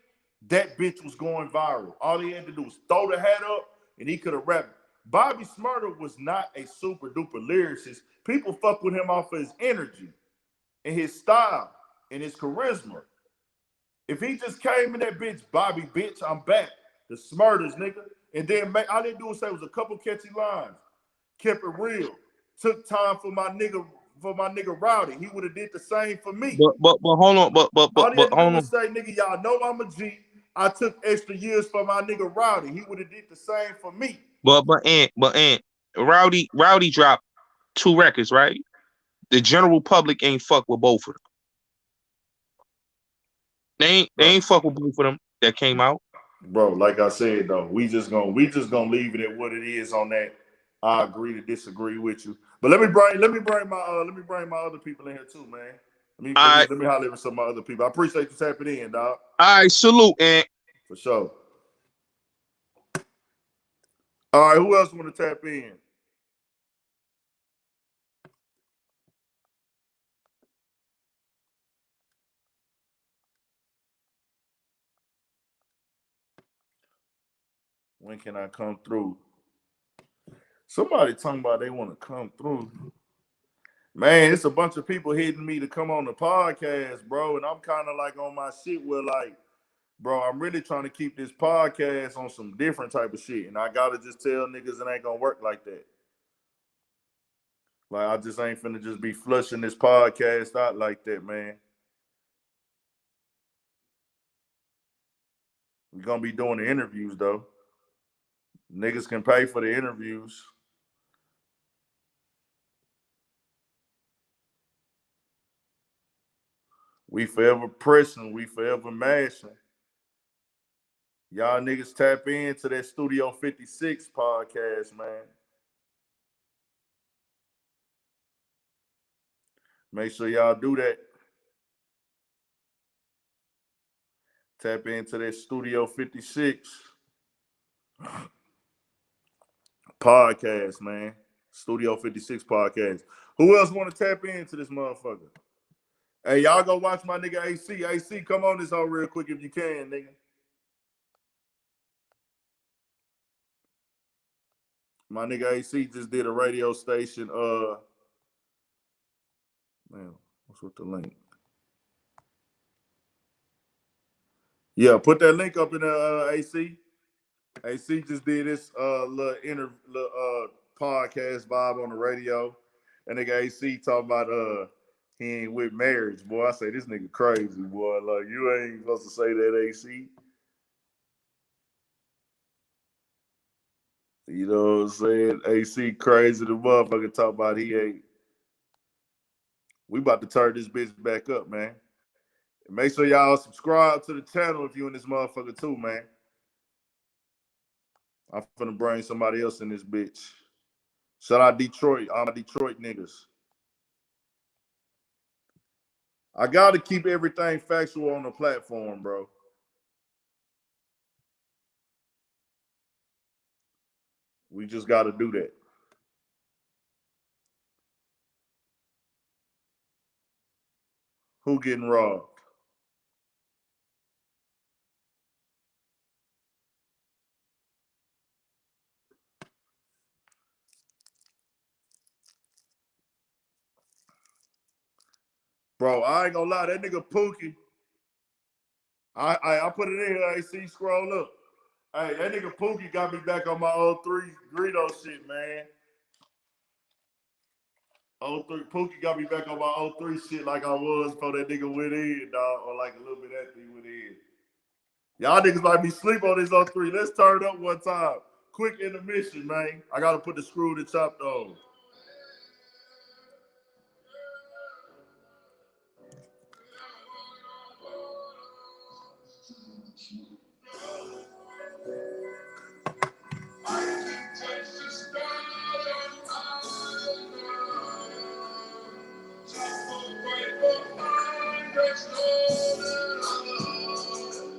that bitch was going viral. All he had to do was throw the hat up and he could have rapped. Bobby Shmurda was not a super duper lyricist. People fuck with him off of his energy and his style and his charisma. If he just came in that bitch, Bobby, bitch, I'm back. The Smurdas, nigga. And then all they do was say it was a couple catchy lines. Kept it real. Took time for my nigga Rowdy. He would have did the same for me. But hold on. But all he had to do hold was on. say, nigga, y'all know I'm a G. I took extra years for my nigga Rowdy. He would have did the same for me. But Rowdy dropped 2 records, right? The general public ain't fuck with both of them. They ain't fuck with both of them that came out. Bro, like I said though, we just gonna leave it at what it is on that. I agree to disagree with you. But let me bring my other people in here too, man. Let me holler at some of my other people. I appreciate you tapping in, dog. All right, salute, man. For sure. All right, who else want to tap in? When can I come through? Somebody talking about they want to come through. Man, it's a bunch of people hitting me to come on the podcast, bro. And I'm kind of like on my shit where like, bro, I'm really trying to keep this podcast on some different type of shit. And I got to just tell niggas it ain't going to work like that. Like, I just ain't finna just be flushing this podcast out like that, man. We're going to be doing the interviews, though. Niggas can pay for the interviews. We forever pressing. We forever mashing. Y'all niggas tap into that Studio 56 podcast, man. Make sure y'all do that. Tap into that Studio 56 podcast, man. Studio 56 podcast. Who else want to tap into this motherfucker? Hey, y'all go watch my nigga AC. AC, come on this hoe real quick if you can, nigga. My nigga AC just did a radio station. Man, what's with the link? Yeah, put that link up in the AC. AC just did this little podcast vibe on the radio. And nigga AC talking about he ain't with marriage, boy. I say this nigga crazy, boy. Like you ain't supposed to say that, AC. You know what I'm saying? AC crazy the motherfucker talk about he ain't. We about to turn this bitch back up, man. And make sure y'all subscribe to the channel if you in this motherfucker too, man. I'm finna bring somebody else in this bitch. Shout out Detroit, all my Detroit niggas. I gotta keep everything factual on the platform, bro. We just gotta do that. Who getting robbed? Bro, I ain't gonna lie, that nigga Pookie. I put it in here, AC, scroll up. Hey, that nigga Pookie got me back on my old 3 Greedo shit, man. 03 Pookie got me back on my 03 shit like I was before that nigga went in, dog, or like a little bit after he went in. Y'all niggas might be sleep on this 03. Let's turn it up one time. Quick intermission, man. I gotta put the screw to chop on.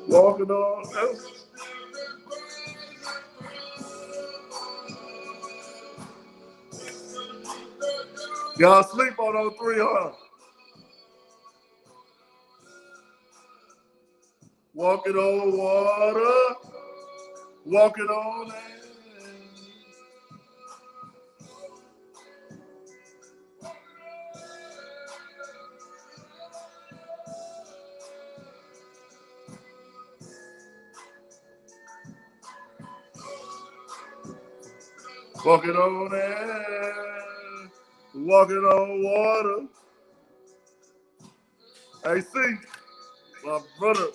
Walking on. Y'all sleep on 03, huh? Walking on water, walking on air. Walking on air, walking on water. Hey, see, my brother.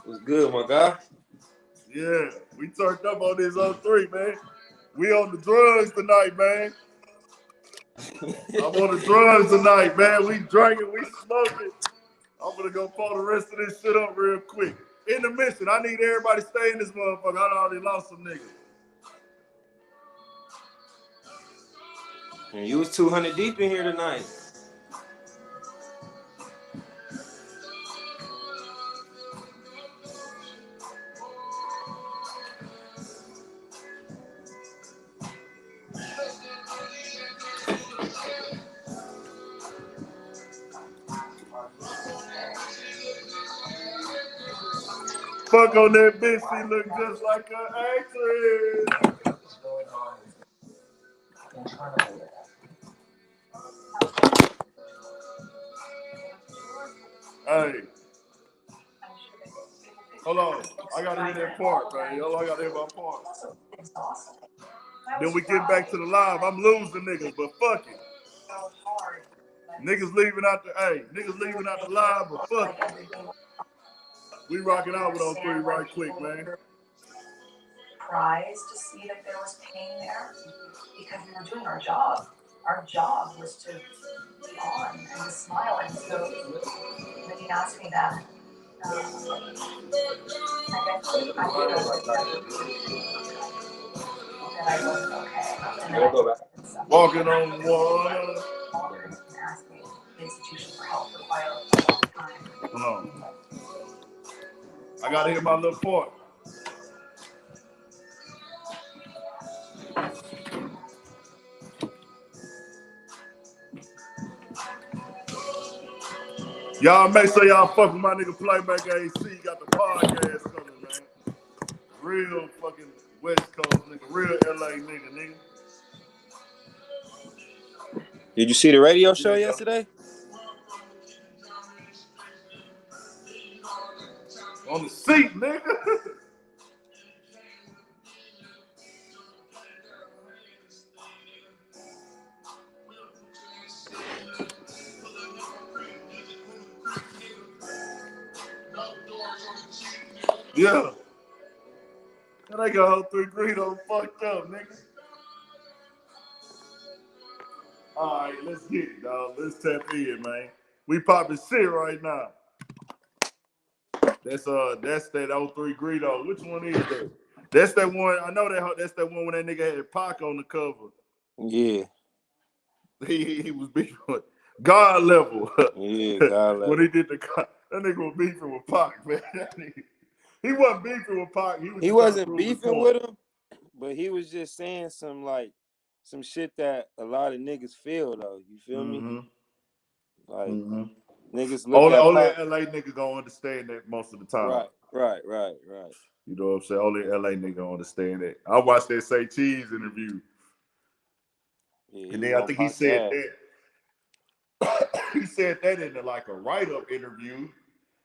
What's good, my guy? Yeah, we turned up on this 03, man. We on the drugs tonight, man. I'm on the drugs tonight, man. We drinking, we smoking. I'm gonna go pull the rest of this shit up real quick. Intermission. I need everybody to stay in this motherfucker. I already lost some niggas. And you was 200 deep in here tonight. Fuck on that bitch, she look just like an actress. Hey. Hold on. I gotta hear that part, man. Hold on, I gotta hear my part. Then we get back to the live. I'm losing niggas, but fuck it. Niggas leaving out the live, but fuck it. We rocking out with 03 right quick, man. Surprised to see that there was pain there because we were doing our job. Our job was to be on and to smile. And so when he asked me that, I guess I wasn't okay. And then walking on water. And asked me the institution for help for quite a long time. Hold on. I gotta hear my little part. Y'all make sure y'all fuck with my nigga Playback AC. Got the podcast coming, man. Real fucking West Coast nigga. Real LA nigga. Did you see the radio show yesterday? On the seat, nigga. Yeah. And I got 03 Greedo fucked up, nigga. All right, let's get it, dog. Let's tap in, man. We popping shit right now. That's that 03 Greedo. Which one is that? That's that one. I know that's that one when that nigga had Pac on the cover. Yeah. He was beefing with God level. Yeah, God level. When he did that nigga was beefing with Pac, man. He wasn't beefing with Pac. He wasn't beefing with him, but he was just saying some shit that a lot of niggas feel though. You feel me? Like niggas look at only LA nigga gonna understand that most of the time. Right. You know what I'm saying? Only LA nigga gonna understand that. I watched that Say Cheese interview. Yeah, and then I think he said that. He said that in like a write-up interview.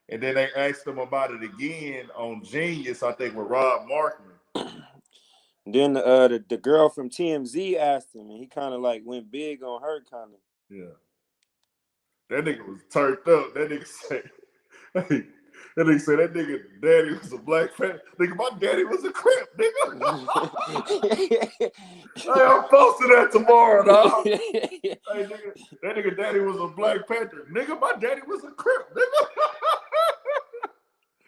And then they asked him about it again on Genius, I think, with Rob Markman. Then the girl from TMZ asked him, and he kind of like went big on her, kind of. Yeah. That nigga was turned up. That nigga said, that nigga daddy was a Black Panther. Nigga, my daddy was a Crip, nigga. Hey, I'm posting that tomorrow, dog. Hey, nigga, that nigga daddy was a Black Panther. Nigga, my daddy was a Crip, nigga.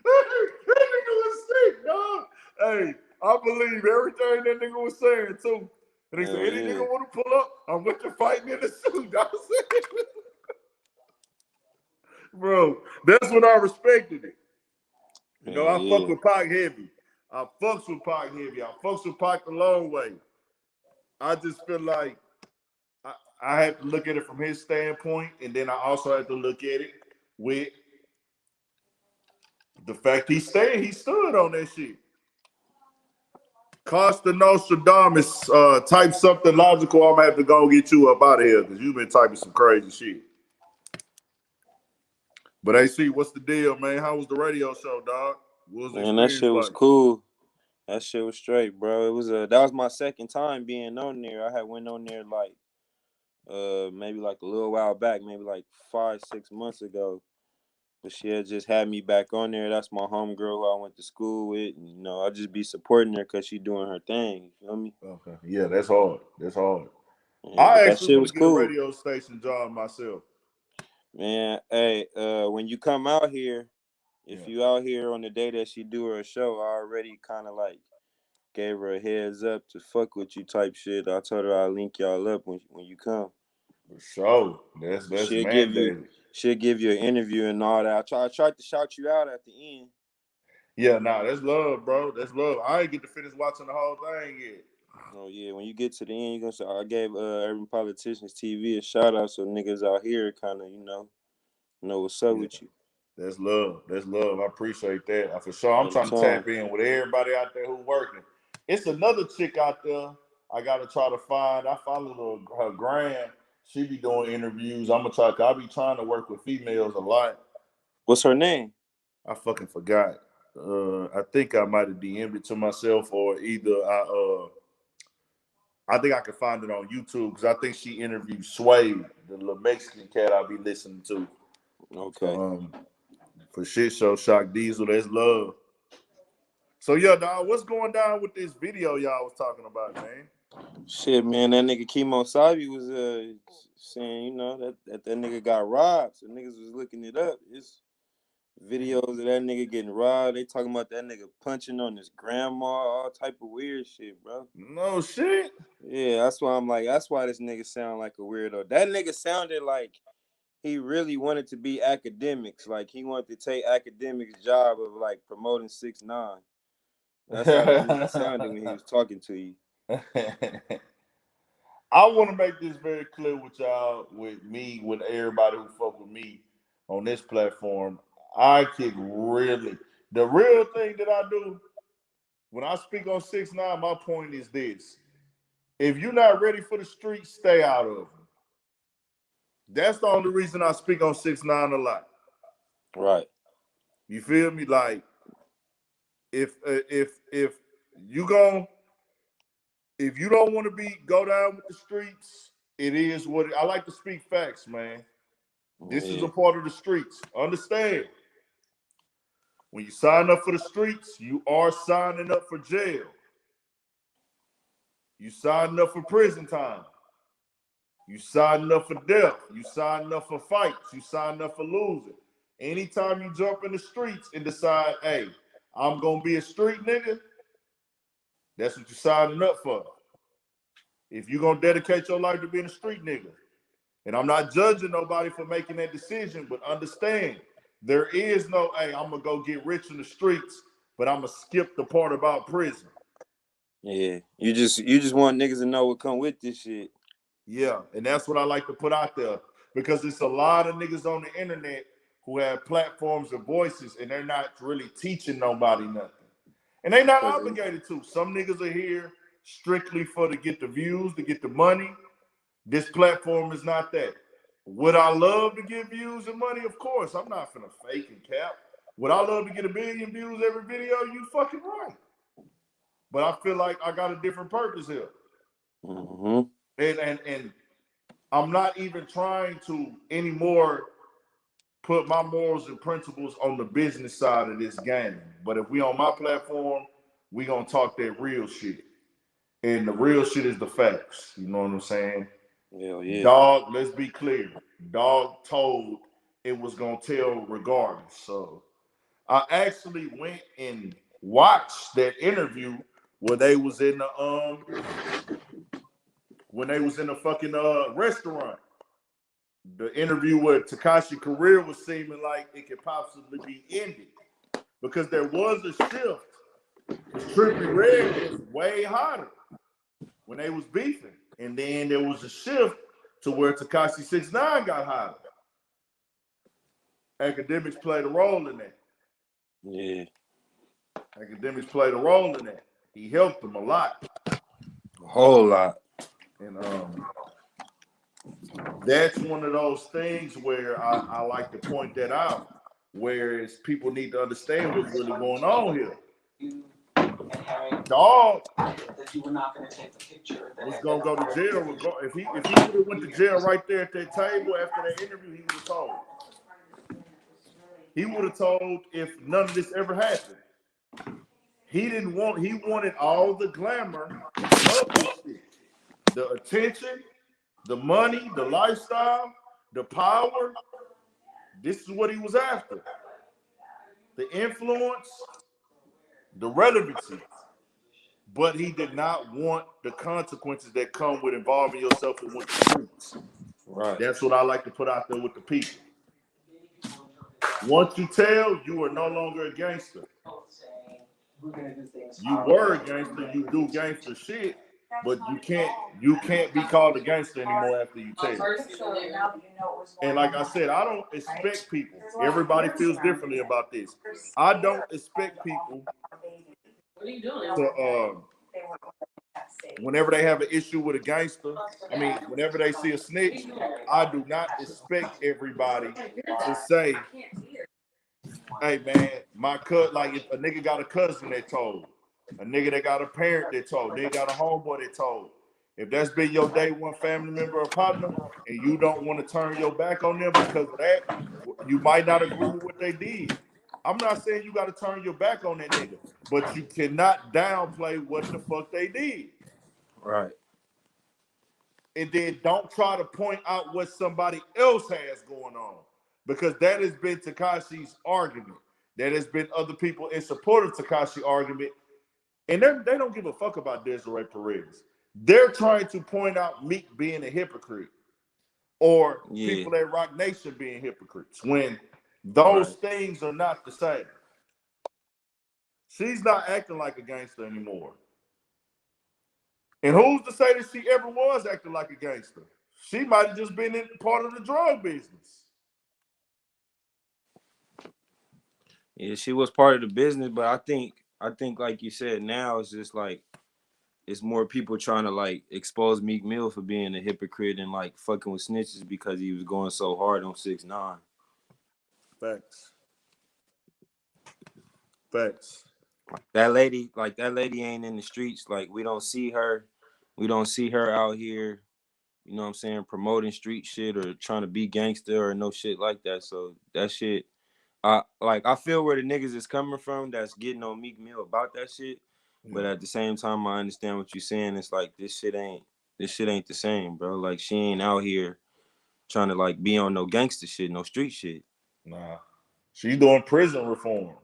That nigga was sick, dog. Hey, I believe everything that nigga was saying, too. And he said, any nigga want to pull up, I'm with you fighting in the suit, dog. Bro, that's when I respected it. You know, I fuck with Pac heavy. I fucks with Pac heavy. I fucks with Pac the long way. I just feel like I have to look at it from his standpoint, and then I also have to look at it with the fact he stood on that shit. Costa Nostradamus, type something logical. I'm gonna have to go get you up out of here because you've been typing some crazy shit. But AC, what's the deal, man? How was the radio show, dog? What was the Man, that shit was like? cool. That shit was straight, bro. It was that was my second time being on there. I had went on there like maybe like a little while back, maybe like 5-6 months ago. But she had just had me back on there. That's my homegirl who I went to school with. And, you know, I just be supporting her because she doing her thing. You feel me? Okay. Yeah, that's hard. That's hard. Yeah, I that actually shit want was to get a cool. radio station job myself. Man, hey, when you come out here, if you out here on the day that she do her show, I already kind of like gave her a heads up to fuck with you type shit. I told her I'll link y'all up when you come. For sure. That's mandated. She'll give you an interview and all that. I tried to shout you out at the end. Yeah, that's love, bro. That's love. I ain't get to finish watching the whole thing yet. Oh yeah, when you get to the end, you're gonna say I gave Urban Politicians TV a shout out so niggas out here kind of, know what's up with you. That's love. That's love. I appreciate that. For sure. I'm trying to tap in with everybody out there who working. It's another chick out there I gotta try to find. I follow her gram. She be doing interviews. I'm gonna try. I be trying to work with females a lot. What's her name? I fucking forgot. I think I might have DM'd it to myself, or either I think I can find it on YouTube because I think she interviewed Sway, the little Mexican cat I be listening to. Okay. So, for shit show Shock Diesel, that's love. So yeah, dog, what's going down with this video y'all was talking about, man? Shit, man, that nigga Kimo Sabi was saying, that nigga got robbed. So niggas was looking it up. It's videos of that nigga getting robbed. They talking about that nigga punching on his grandma, all type of weird shit, bro. No shit. Yeah, that's why I'm like, that's why this nigga sound like a weirdo. That nigga sounded like he really wanted to be academics. Like he wanted to take academics' job of like promoting 6ix9ine. That's how that nigga sounded when he was talking to you. I want to make this very clear with y'all, with me, with everybody who fuck with me on this platform. I can really, the real thing that I do when I speak on 6ix9ine, my point is this: if you're not ready for the streets, stay out of them. That's the only reason I speak on 6ix9ine a lot. Right. You feel me? Like, if you don't want to go down with the streets, it is what I like to speak facts, man. This is a part of the streets. Understand? When you sign up for the streets, you are signing up for jail. You signing up for prison time. You signing up for death. You signing up for fights. You signing up for losing. Anytime you jump in the streets and decide, hey, I'm going to be a street nigga, that's what you're signing up for. If you're going to dedicate your life to being a street nigga, and I'm not judging nobody for making that decision, but understand, there is no, hey, I'm going to go get rich in the streets, but I'm going to skip the part about prison. Yeah, you just want niggas to know what come with this shit. Yeah, and that's what I like to put out there, because it's a lot of niggas on the internet who have platforms and voices, and they're not really teaching nobody nothing. And they're not obligated to. Some niggas are here strictly to get the views, to get the money. This platform is not that. Would I love to get views and money? Of course. I'm not finna fake and cap. Would I love to get 1 billion views every video? You fucking right. But I feel like I got a different purpose here. Mm-hmm. And I'm not even trying to anymore put my morals and principles on the business side of this game. But if we on my platform, we gonna talk that real shit. And the real shit is the facts. You know what I'm saying? Hell yeah. Dog, let's be clear. Dog told it was gonna tell regardless. So I actually went and watched that interview where they was in the fucking restaurant. The interview where Tekashi's career was seeming like it could possibly be ended, because there was a shift. Trippie Redd was way hotter. when they was beefing. And then there was a shift to where Tekashi 6ix9ine got hired. Academics played a role in that. Yeah. Academics played a role in that. He helped them a lot. A whole lot. And that's one of those things where I like to point that out. Whereas people need to understand what's really going on here. Dog was gonna go to jail. If he would have went to jail right there at that table after that interview, he would have told. He would have told if none of this ever happened. He wanted all the glamour of this shit. The attention, the money, the lifestyle, the power. This is what he was after. The influence, the relevancy. But he did not want the consequences that come with involving yourself in with the streets. Right. That's what I like to put out there with the people. Once you tell, you are no longer a gangster. You were a gangster, you do gangster shit, but you can't be called a gangster anymore after you tell. And like I said, I don't expect people. Everybody feels differently about this. I don't expect people to whenever they have an issue with a gangster, whenever they see a snitch, I do not expect everybody to say, hey man, my like if a nigga got a cousin that told, a nigga that got a parent that told, they got a homeboy that told. If that's been your day one family member or partner, and you don't want to turn your back on them because of that, you might not agree with what they did. I'm not saying you got to turn your back on that nigga, but you cannot downplay what the fuck they did. Right. And then don't try to point out what somebody else has going on, because that has been Tekashi's argument. That has been other people in support of Tekashi's argument. And they don't give a fuck about Desiree Perez. They're trying to point out Meek being a hypocrite or people at Rock Nation being hypocrites when those things are not the same. She's not acting like a gangster anymore. And who's to say that she ever was acting like a gangster? She might have just been in part of the drug business. Yeah, she was part of the business, but I think like you said, now it's just like it's more people trying to like expose Meek Mill for being a hypocrite and like fucking with snitches because he was going so hard on 6ix9ine. Facts. Facts. That lady ain't in the streets. Like we don't see her out here, you know what I'm saying, promoting street shit or trying to be gangster or no shit like that. So that shit, I feel where the niggas is coming from that's getting on Meek Mill about that shit. But at the same time, I understand what you're saying. It's like this shit ain't the same, bro. Like she ain't out here trying to like be on no gangster shit, no street shit. Nah. She's doing prison reform.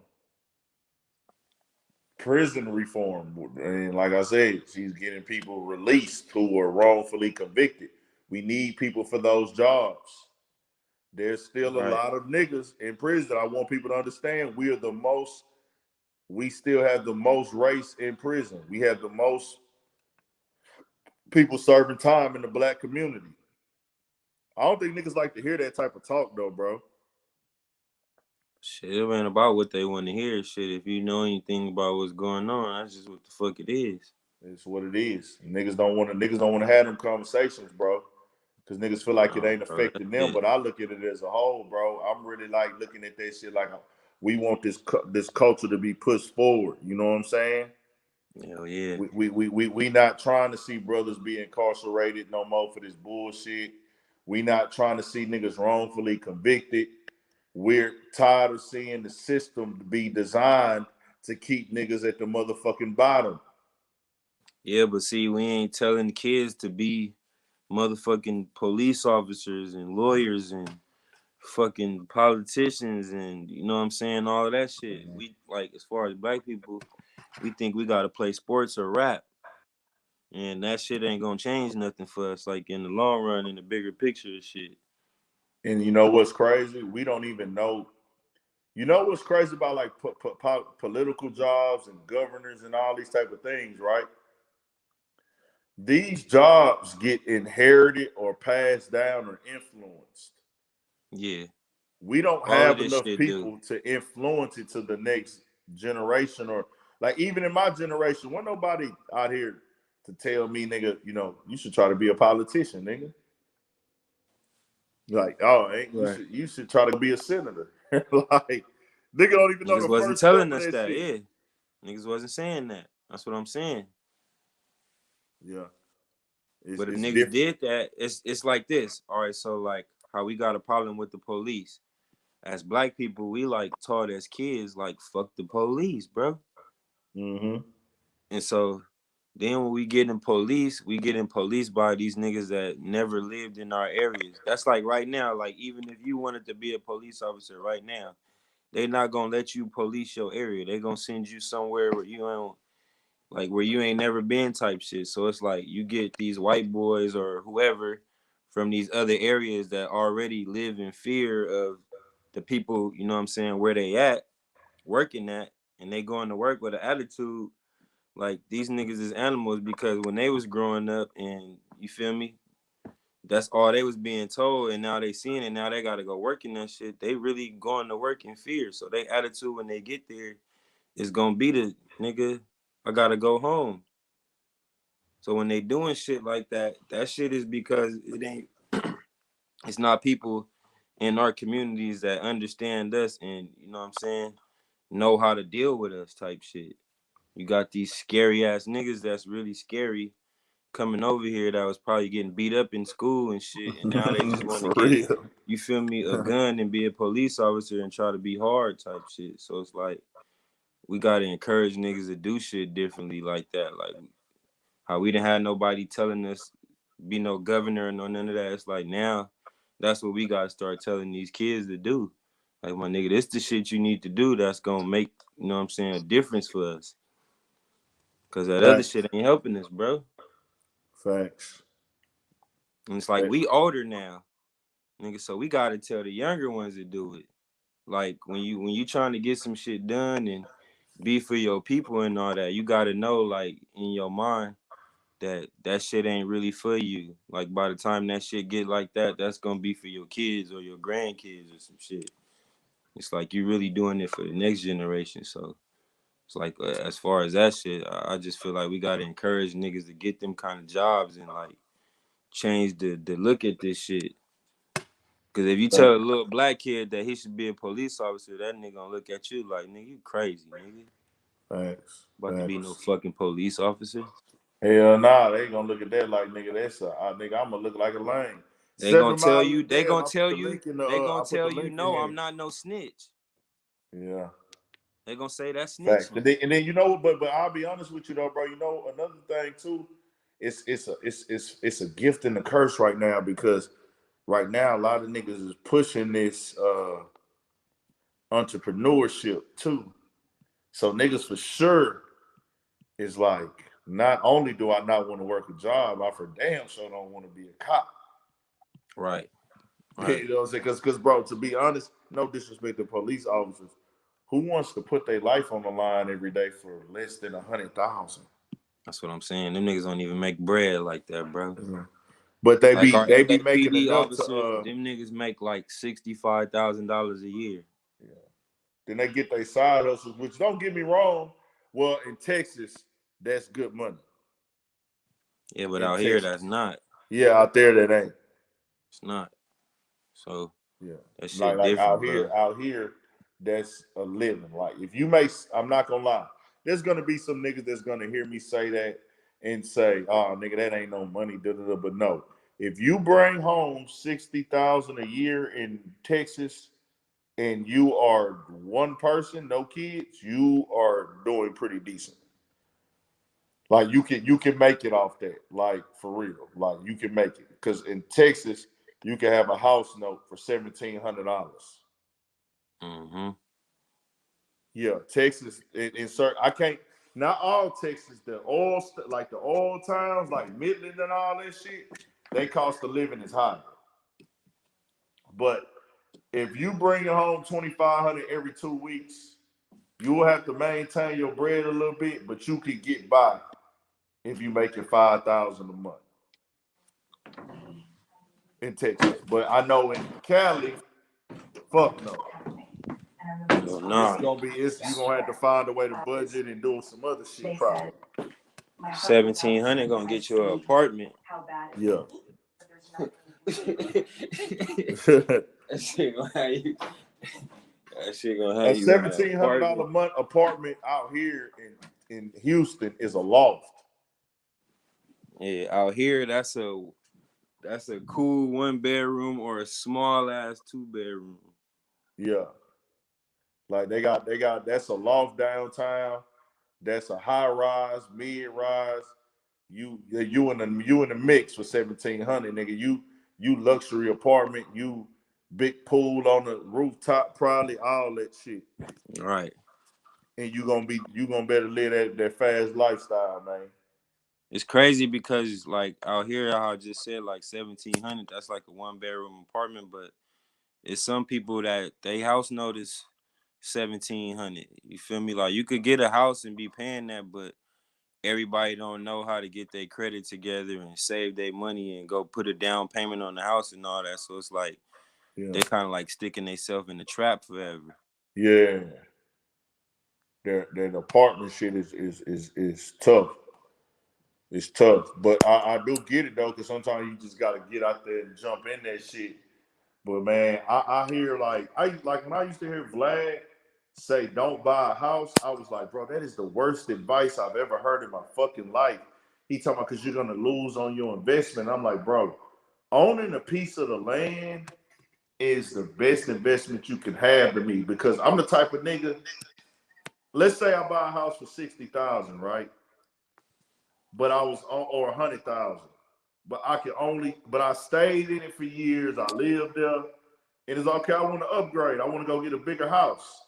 And like I said, she's getting people released who were wrongfully convicted. We need people for those jobs. There's still a lot of niggas in prison. I want people to understand we still have the most race in prison. We have the most people serving time in the black community. I don't think niggas like to hear that type of talk though, bro. Shit, it ain't about what they want to hear. Shit, if you know anything about what's going on, that's just what the fuck it is. It's what it is. Niggas don't want to have them conversations, bro. Because niggas feel like it ain't affecting them. But I look at it as a whole, bro. I'm really like looking at that shit like we want this culture to be pushed forward. You know what I'm saying? Hell yeah. We not trying to see brothers be incarcerated no more for this bullshit. We not trying to see niggas wrongfully convicted. We're tired of seeing the system be designed to keep niggas at the motherfucking bottom. Yeah, but see, we ain't telling the kids to be motherfucking police officers and lawyers and fucking politicians and you know what I'm saying, all of that shit. We like, as far as black people, we think we gotta play sports or rap. And that shit ain't gonna change nothing for us, like in the long run, in the bigger picture of shit. And you know what's crazy? We don't even know. You know what's crazy about like political jobs and governors and all these type of things, right? these jobs get inherited or passed down or influenced. Yeah. We don't All have of this enough shit people to influence it to the next generation, or like even in my generation, wasn't nobody out here to tell me, nigga, you know, you should try to be a politician, nigga. Like, oh, you should try to be a senator. Like, nigga don't even know Niggas the wasn't first step telling of us that that, shit. yeah. Niggas wasn't saying that. That's what I'm saying. Yeah. But if niggas different. did that, it's like this. All right, so like how we got a problem with the police. As black people, we like taught as kids, like, fuck the police, bro. Mm-hmm. And so then when we get in police by these niggas that never lived in our areas. That's like right now, like even if you wanted to be a police officer right now, they not gonna let you police your area. They gonna send you somewhere where you don't, like where you ain't never been type shit. So it's like you get these white boys or whoever from these other areas that already live in fear of the people, you know what I'm saying, where they at, working at, and they going to work with an attitude like these niggas is animals, because when they was growing up and you feel me, that's all they was being told, and now they seeing it, now they gotta go work in that shit. They really going to work in fear. So their attitude when they get there is gonna be the nigga, I gotta go home. So when they doing shit like that, that shit is because it ain't it's not people in our communities that understand us and, you know what I'm saying, know how to deal with us type shit. You got these scary ass niggas that's really scary coming over here that was probably getting beat up in school and shit, and now they just want to For get, real. you feel me, a gun and be a police officer and try to be hard type shit. So it's like we gotta encourage niggas to do shit differently like that. Like how we didn't have nobody telling us be no governor and no none of that. It's like now that's what we gotta start telling these kids to do. Like, my nigga, this the shit you need to do that's gonna make, you know what I'm saying, a difference for us. Cause that other shit ain't helping us, bro. Facts. And it's like we older now, nigga, so we gotta tell the younger ones to do it. Like when you trying to get some shit done and be for your people and all that, you gotta know, like, in your mind that shit ain't really for you. Like by the time that shit get like that, that's gonna be for your kids or your grandkids or some shit. It's like you really doing it for the next generation. So it's like as far as that shit, I just feel like we gotta encourage niggas to get them kind of jobs and like change the look at this shit. Cause if you tell a little black kid that he should be a police officer, that nigga gonna look at you like, nigga, you crazy, nigga. Thanks. About to be no fucking police officer. Hell nah, they gonna look at that like, nigga, that's nigga, I'm gonna look like a lame. They gonna tell miles you, in jail. I put the no, link in I'm here. not no snitch. Yeah. They gonna say that's Facts. snitching. And then you know, but I'll be honest with you though, bro. You know, another thing too, it's a gift and a curse right now, because right now a lot of niggas is pushing this entrepreneurship too. So niggas for sure is like, not only do I not want to work a job, I for damn sure don't want to be a cop. Right. You know what I'm saying? Because bro, to be honest, no disrespect to police officers, who wants to put their life on the line every day for less than 100,000? That's what I'm saying. Them niggas don't even make bread like that, bro. Mm-hmm. But they like be making enough officers, to them niggas make like $65,000 a year. Yeah. Then they get their side hustles, which, don't get me wrong, well, in Texas, that's good money. Yeah, but out here that's not. Yeah, out there that ain't. It's not. So yeah, that shit like different, out here, that's a living. Like if you make, I'm not gonna lie, there's gonna be some niggas that's gonna hear me say that and say, "Oh, nigga, that ain't no money." But no, if you bring home 60,000 a year in Texas, and you are one person, no kids, you are doing pretty decent. Like you can make it off that, like for real. Like you can make it, because in Texas you can have a house note for $1,700. Mm-hmm. Yeah, Texas. Insert. I can't. Not all Texas. The oil, like the oil towns, like Midland and all that shit, they cost of living is high. But if you bring it home 2,500 every 2 weeks, you will have to maintain your bread a little bit, but you can get by if you make it $5,000 a month in Texas. But I know in Cali, fuck no. Nah. You're gonna have to find a way to budget and do some other shit probably. 1,700 gonna get you an apartment. Yeah. That shit gonna have you. That shit gonna have a you. $1,700 a month apartment out here in Houston is a loft. Yeah, out here that's a cool 1-bedroom or a small ass 2-bedroom. Yeah. Like they got that's a loft downtown. That's a high rise, mid rise. You in the mix for 1,700, nigga. You luxury apartment. You big pool on the rooftop, probably all that shit. Right. And you gonna better live that fast lifestyle, man. It's crazy because like out here, I just said like 1,700. That's like a 1-bedroom apartment, but it's some people that they house notice 1,700. You feel me? Like you could get a house and be paying that, but everybody don't know how to get their credit together and save their money and go put a down payment on the house and all that. So it's like they kind of like sticking themselves in the trap forever. Yeah. That apartment shit is tough. It's tough. But I do get it though, because sometimes you just gotta get out there and jump in that shit. But man, I hear like when I used to hear Vlad say don't buy a house, I was like, bro, that is the worst advice I've ever heard in my fucking life. He talking about because you're gonna lose on your investment. I'm like, bro, owning a piece of the land is the best investment you can have to me, because I'm the type of nigga. Let's say I buy a house for 60,000, right? But I was or 100,000. But I stayed in it for years. I lived there. And it's okay, I want to upgrade. I want to go get a bigger house.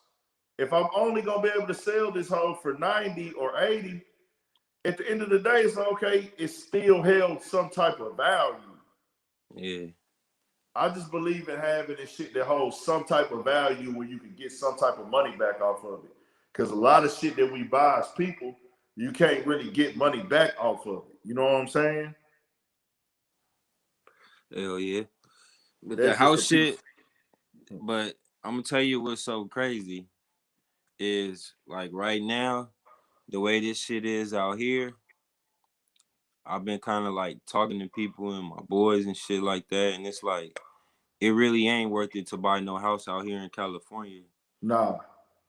If I'm only gonna be able to sell this home for 90 or 80, at the end of the day, it's okay, it still held some type of value. Yeah. I just believe in having this shit that holds some type of value where you can get some type of money back off of it. Because a lot of shit that we buy as people, you can't really get money back off of it. You know what I'm saying? Hell yeah. But the house shit, but I'm gonna tell you what's so crazy is like right now, the way this shit is out here, I've been kind of like talking to people and my boys and shit like that, and it's like it really ain't worth it to buy no house out here in California. Nah.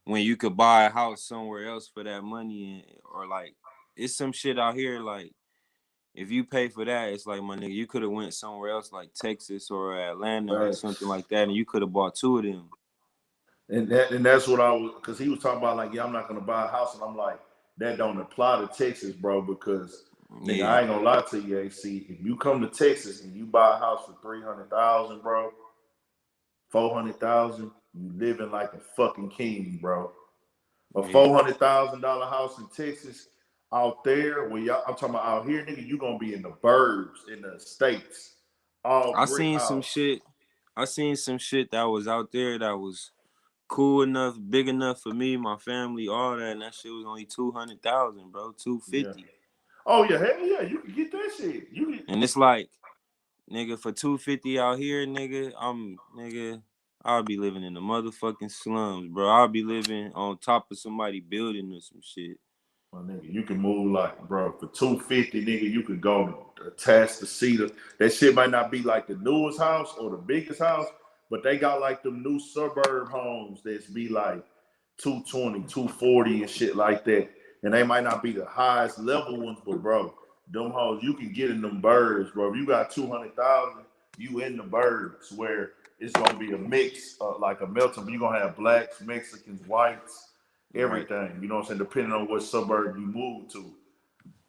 When you could buy a house somewhere else for that money, or like it's some shit out here like if you pay for that, it's like, my nigga, you could have went somewhere else like Texas or Atlanta or something like that, and you could have bought 2 of them. And that's what I was, because he was talking about like, yeah, I'm not gonna buy a house, and I'm like, that don't apply to Texas, bro, because nigga, I ain't gonna lie to you, AC. If you come to Texas and you buy a house for 300,000, bro, 400,000, you living like a fucking king, bro. A $400,000 house in Texas, out there, I'm talking about out here, nigga, you gonna be in the burbs, in the States. I seen some shit that was out there that was cool enough, big enough for me, my family, all that, and that shit was only 200,000, bro, 250. Yeah. Oh yeah, hell yeah, you can get that shit. And it's like, nigga, for 250 out here, I'll be living in the motherfucking slums, bro. I'll be living on top of somebody building or some shit. Well, nigga, you can move like, bro, for 250, nigga, you could go attach the cedar. That shit might not be like the newest house or the biggest house, but they got like them new suburb homes that's be like 220, 240 and shit like that. And they might not be the highest level ones, but bro, them hoes, you can get in them birds, bro. If you got 200,000, you in the birds, where it's gonna be a mix, like a melting. You're gonna have blacks, Mexicans, whites, everything. You know what I'm saying? Depending on what suburb you move to.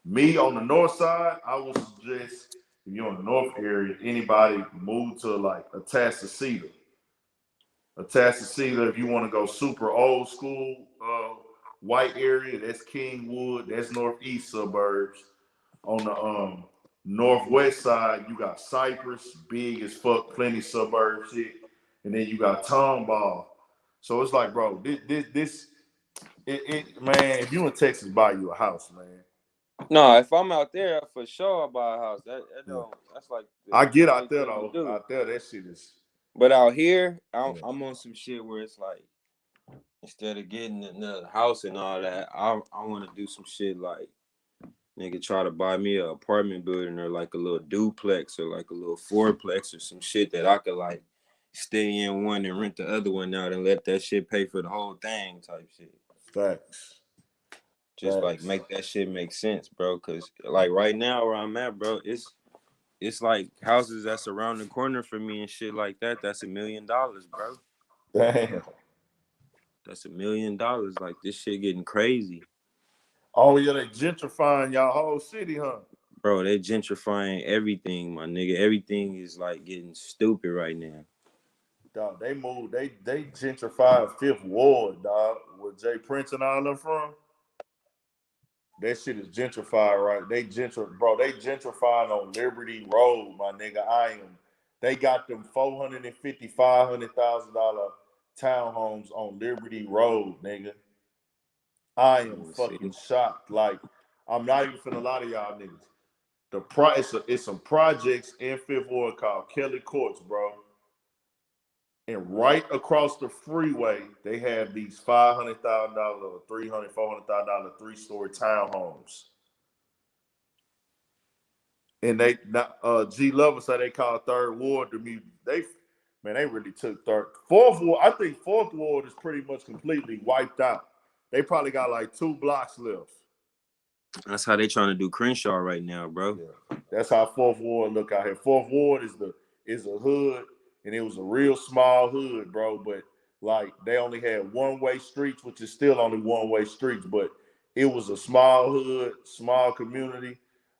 Me on the north side, I would suggest if you're in the north area, anybody move to like Atascocita. Atascocita, if you want to go super old school, white area, that's Kingwood, that's northeast suburbs. On the northwest side, you got Cypress, big as fuck, plenty suburbs shit, and then you got Tomball. So it's like, bro, man, if you in Texas, buy you a house, man. No, if I'm out there for sure, I'll buy a house. That don't. That's like I get out there though. Out there, that shit is. But out here, I'm on some shit where it's like, instead of getting another house and all that, I want to do some shit like, nigga, try to buy me an apartment building or like a little duplex or like a little fourplex or some shit that I could like stay in one and rent the other one out and let that shit pay for the whole thing type shit. Facts. Just like make that shit make sense, bro. Cause like right now where I'm at, bro, it's like houses that's around the corner for me and shit like that. That's $1 million, bro. Damn. That's $1 million. Like this shit getting crazy. Oh yeah, they gentrifying y'all whole city, huh? Bro, they gentrifying everything, my nigga. Everything is like getting stupid right now. Dog, they gentrified Fifth Ward, dog, where Jay Prince and all them from. That shit is gentrified, right? They gentrifying on Liberty Road, my nigga. They got them $450,000, $500,000 townhomes on Liberty Road, nigga. I am fucking shocked. Like, I'm not even finna lie to y'all niggas. It's some projects in Fifth Ward called Kelly Courts, bro. And right across the freeway, they have these $500,000 or $300,000, $400,000 3-story townhomes. And they G Lover said they call Third Ward the music. They really took Fourth Ward. I think Fourth Ward is pretty much completely wiped out. They probably got like 2 blocks left. That's how they trying to do Crenshaw right now, bro. Yeah. That's how Fourth Ward look out here. Fourth Ward is a hood, and it was a real small hood, bro. But like they only had one-way streets, which is still only one-way streets, but it was a small hood, small community,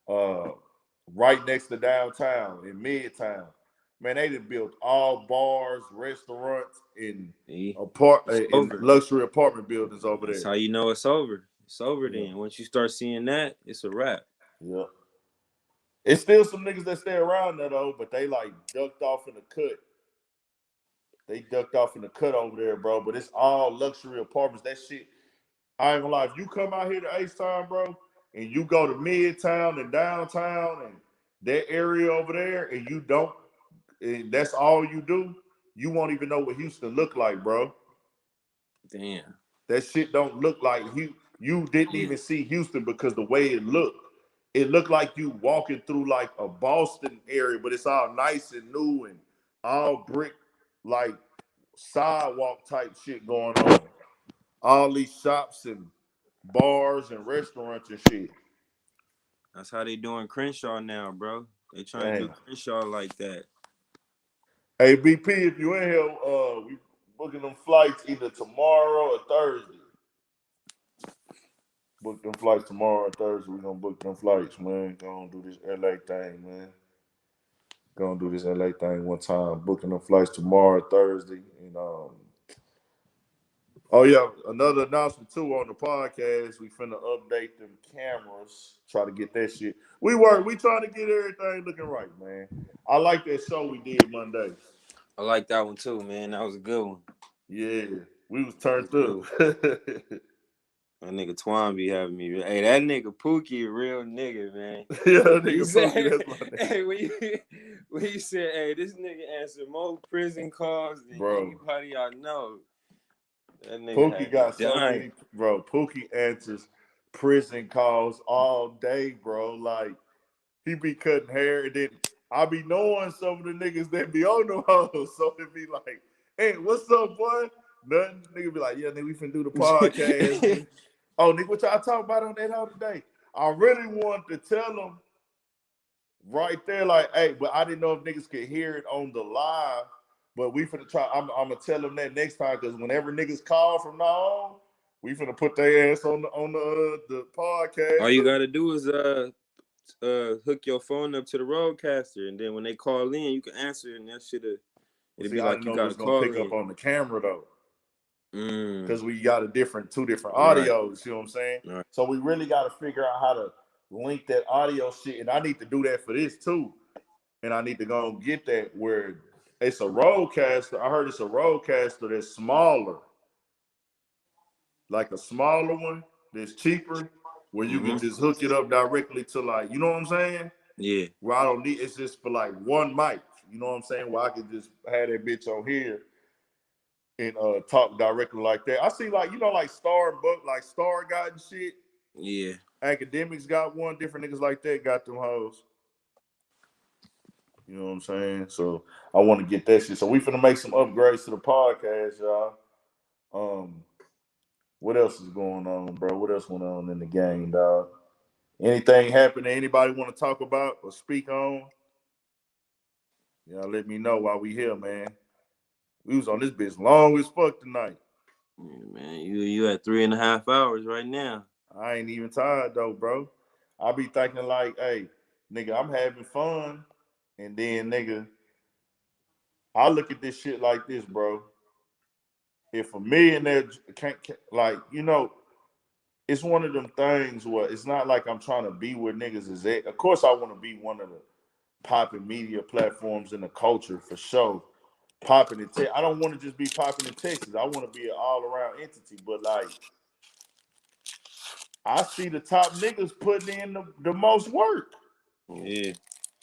right next to downtown in Midtown. Man, they done built all bars, restaurants, and luxury apartment buildings over there. That's how you know it's over. It's over then. Once you start seeing that, it's a wrap. Yeah. It's still some niggas that stay around there though, but they like ducked off in the cut. They ducked off in the cut over there, bro. But it's all luxury apartments. That shit, I ain't gonna lie. If you come out here to H-Town, bro, and you go to Midtown and downtown and that area over there, and you don't, and that's all you do, you won't even know what Houston look like, bro. Damn. That shit don't look like you didn't even see Houston because the way it looked. It looked like you walking through like a Boston area, but it's all nice and new and all brick, like sidewalk type shit going on. All these shops and bars and restaurants and shit. That's how they doing Crenshaw now, bro. They trying to do Crenshaw like that. Hey, BP, if you in here, we booking them flights either tomorrow or Thursday. Book them flights tomorrow or Thursday. We're gonna book them flights, man. Gonna do this LA thing, man. Gonna do this LA thing one time. Booking them flights tomorrow, Thursday, and oh yeah, another announcement too on the podcast. We finna update them cameras. Try to get that shit. We trying to get everything looking right, man. I like that show we did Monday. I like that one too, man. That was a good one. Yeah, we was turned up. That nigga Twan be having me. Hey, that nigga Pookie, a real nigga, man. Yeah, nigga Pookie, that's my name. Hey, when you said, hey, this nigga answered more prison calls than anybody I know. That nigga Pookie got so many, bro. Pookie answers prison calls all day, bro. Like, he be cutting hair, and then I be knowing some of the niggas that be on the hoes. So it be like, hey, what's up, boy? Nothing. Nigga be like, yeah, nigga, we finna do the podcast. Oh, nigga, what y'all talking about on that hoe today? I really wanted to tell them right there, like, hey, but I didn't know if niggas could hear it on the live. But we finna try. I'm gonna tell them that next time, because whenever niggas call from now on, we finna put their ass on the podcast. All you gotta do is hook your phone up to the roadcaster, and then when they call in, you can answer, and that shit'll be like you got to call pick in. Up on the camera though. Because we got two different audios, you know what I'm saying? Right. So we really got to figure out how to link that audio shit, and I need to do that for this too. And I need to go and get that where it's a roadcaster. I heard it's a roadcaster that's smaller, like a smaller one that's cheaper, where you can just hook it up directly to like, you know what I'm saying? Yeah. Where I don't need, it's just for like one mic. You know what I'm saying? Where I can just have that bitch on here and talk directly like that. I see like, you know, like Star got and shit. Yeah. Academics got one, different niggas like that got them hoes. You know what I'm saying? So I want to get that shit. So we finna make some upgrades to the podcast, y'all. What else is going on, bro? What else went on in the game, dog? Anything happened that anybody want to talk about or speak on? Y'all let me know while we here, man. We was on this bitch long as fuck tonight. Yeah, man, you at 3.5 hours right now. I ain't even tired though, bro. I be thinking like, hey, nigga, I'm having fun. And then, nigga, I look at this shit like this, bro. If a millionaire can't like, you know, it's one of them things where it's not like I'm trying to be where niggas is at. Of course, I want to be one of the popping media platforms in the culture for sure. Popping in Texas. I don't want to just be popping in Texas. I want to be an all-around entity. But like, I see the top niggas putting in the most work. Yeah.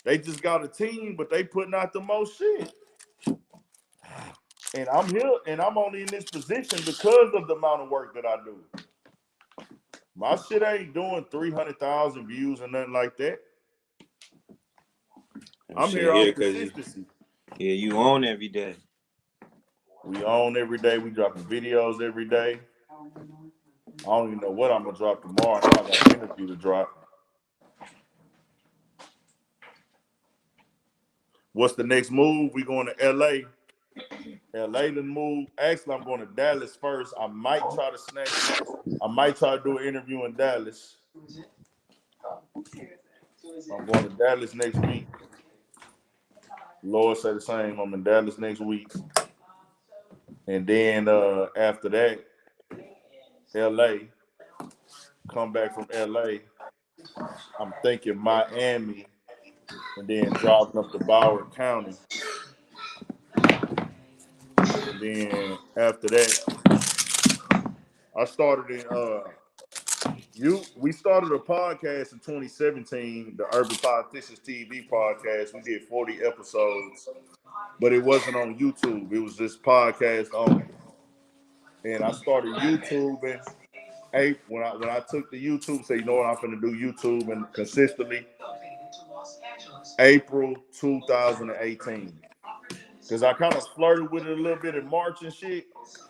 They just got a team, but they putting out the most shit. And I'm here, and I'm only in this position because of the amount of work that I do. My shit ain't doing 300,000 views or nothing like that. I'm here off consistency. Yeah, you own every day. We own every day. We dropping videos every day. I don't even know what I'm gonna drop tomorrow. I know I got an interview to drop. What's the next move? We going to LA. LA the move. Actually, I'm going to Dallas first. I might try to do an interview in Dallas. I'm going to Dallas next week. Lord say the same. I'm in Dallas next week. And then after that, LA. Come back from LA. I'm thinking Miami. And then driving up to Broward County. And then after that, I started we started a podcast in 2017, the Urban Politicians TV podcast. We did 40 episodes, but it wasn't on YouTube. It was just podcast only. And I started YouTubing. When I took the YouTube, say, you know what, I'm finna do YouTube and consistently. April 2018. Because I kind of flirted with it a little bit in March and shit.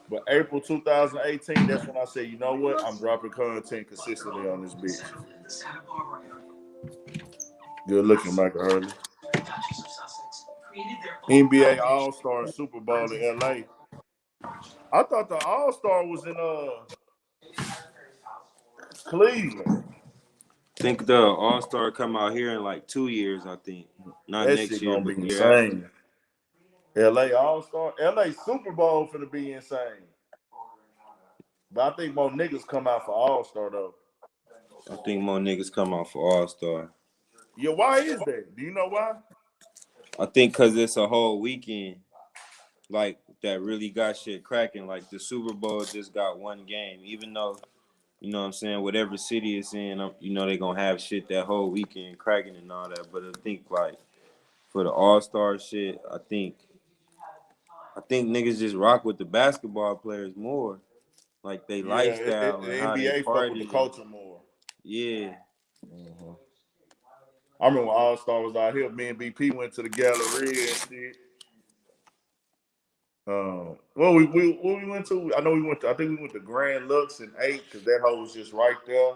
But April 2018, that's when I said, you know what? I'm dropping content consistently on this bitch. Good looking, Michael Hurley. NBA All-Star Super Bowl in LA. I thought the All-Star was in Cleveland. I think the All-Star come out here in like 2 years, I think. Not that next shit year, gonna but be the year insane. LA All-Star, LA Super Bowl finna be insane. But I think more niggas come out for All-Star though. I think more niggas come out for All-Star. Yeah, why is that? Do you know why? I think because it's a whole weekend, like, that really got shit cracking. Like, the Super Bowl just got one game. Even though, you know what I'm saying, whatever city it's in, you know, they going to have shit that whole weekend cracking and all that. But I think, like, for the All-Star shit, I think niggas just rock with the basketball players more. Like, they lifestyle the and how they NBA fuck with the party. culture more. Yeah. Mm-hmm. I remember when All-Star was out here, me and BP went to the Galleria and shit. Well, we went to, I think we went to Grand Lux and ate because that hoe was just right there.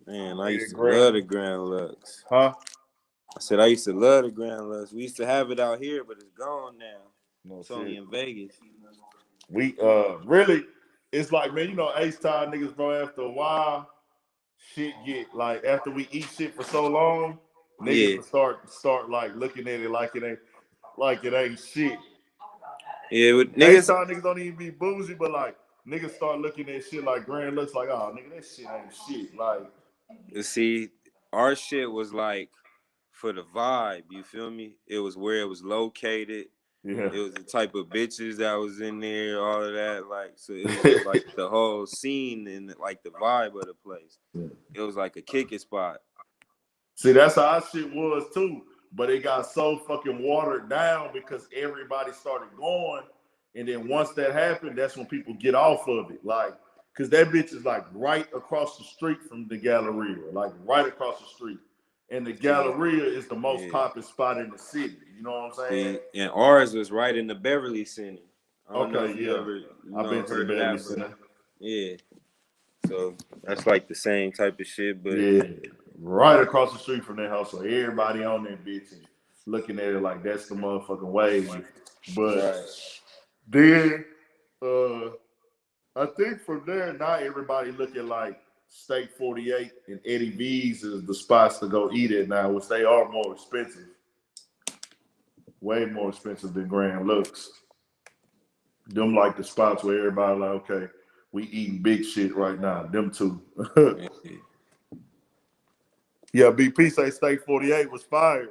Man, I used to love the Grand Lux. Huh? I said I used to love the Grand Lux. We used to have it out here, but it's gone now. No, it's only in Vegas. We really, it's like, man, you know, H-Time niggas, bro, after a while, shit get like, after we eat shit for so long, niggas start like looking at it like it ain't shit. Yeah, with niggas, niggas don't even be bougie, but like niggas start looking at shit like Grand looks like, oh nigga, that shit ain't shit. Like, you see, our shit was like for the vibe. You feel me? It was where it was located. Yeah. It was the type of bitches that was in there, all of that. Like, so it was just like the whole scene and like the vibe of the place. Yeah. It was like a kicking spot. See, that's how our shit was too. But it got so fucking watered down because everybody started going. And then once that happened, that's when people get off of it. Like, because that bitch is like right across the street from the Galleria. Like right across the street. And the Galleria is the most popular spot in the city. You know what I'm saying? See, and ours was right in the Beverly Center. I don't know if you ever I've been to the Beverly Center. Yeah. So that's like the same type of shit, but yeah, right across the street from that house. So everybody on that bitch and looking at it like that's the motherfucking way. But then I think from there now everybody looking like Steak 48 and Eddie V's is the spots to go eat at now, which they are more expensive. Way more expensive than Grand Lux. Them like the spots where everybody like, okay, we eating big shit right now. Them two. Yeah, BP say Steak 48 was fire.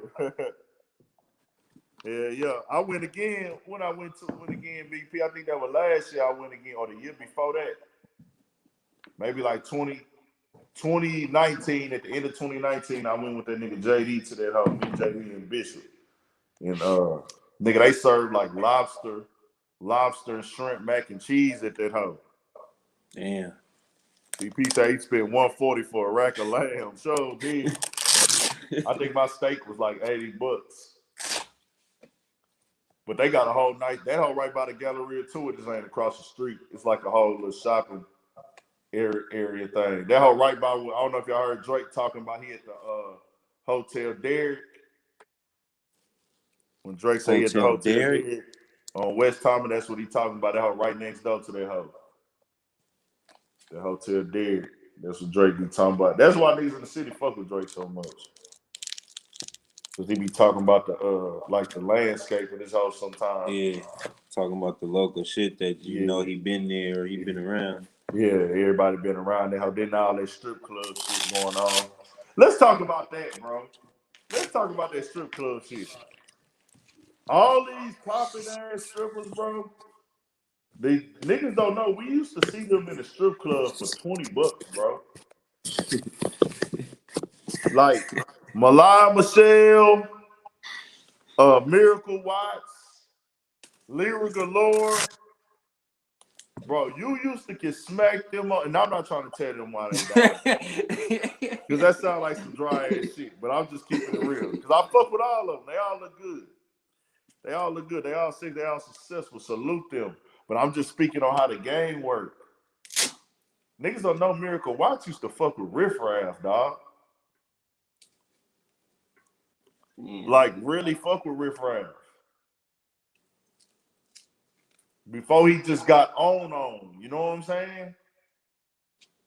yeah. I went again when I went again, BP. I think that was last year I went again, or the year before that. Maybe like 2019, at the end of 2019, I went with that nigga JD to that hoe, me, JD and Bishop. And nigga, they served like lobster and shrimp mac and cheese at that hoe. Damn. BP say he spent $140 for a rack of lamb. So did. I think my steak was like $80. But they got a whole night. That whole right by the Galleria too. It just ain't across the street. It's like a whole little shopping area thing. That whole right by. I don't know if y'all heard Drake talking about he at the Hotel Derrick. When Drake said he at the Hotel Derrick on West Thomas, that's what he talking about. That whole right next door to that hoe. The Hotel Derrick. That's what Drake be talking about. That's why niggas in the city fuck with Drake so much. Cause he be talking about the like the landscape of this house sometimes. Yeah, talking about the local shit that you know he been there or he been around. Yeah, everybody been around there. How then all that strip club shit going on. Let's talk about that, bro. Let's talk about that strip club shit. All these popping ass strippers, bro. The niggas don't know. We used to see them in the strip club for $20, bro. Like Malai Michelle, Miracle Watts, Lyric Galore. Bro, you used to get smacked them up, and I'm not trying to tell them why they died. Because that sounds like some dry ass shit, but I'm just keeping it real. Because I fuck with all of them. They all look good. They all look good. They all sick. They all successful. Salute them. But I'm just speaking on how the game work. Niggas don't know Miracle Watts used to fuck with Riff Raff, dog. Like, really fuck with Riff Raff. Before he just got on. You know what I'm saying?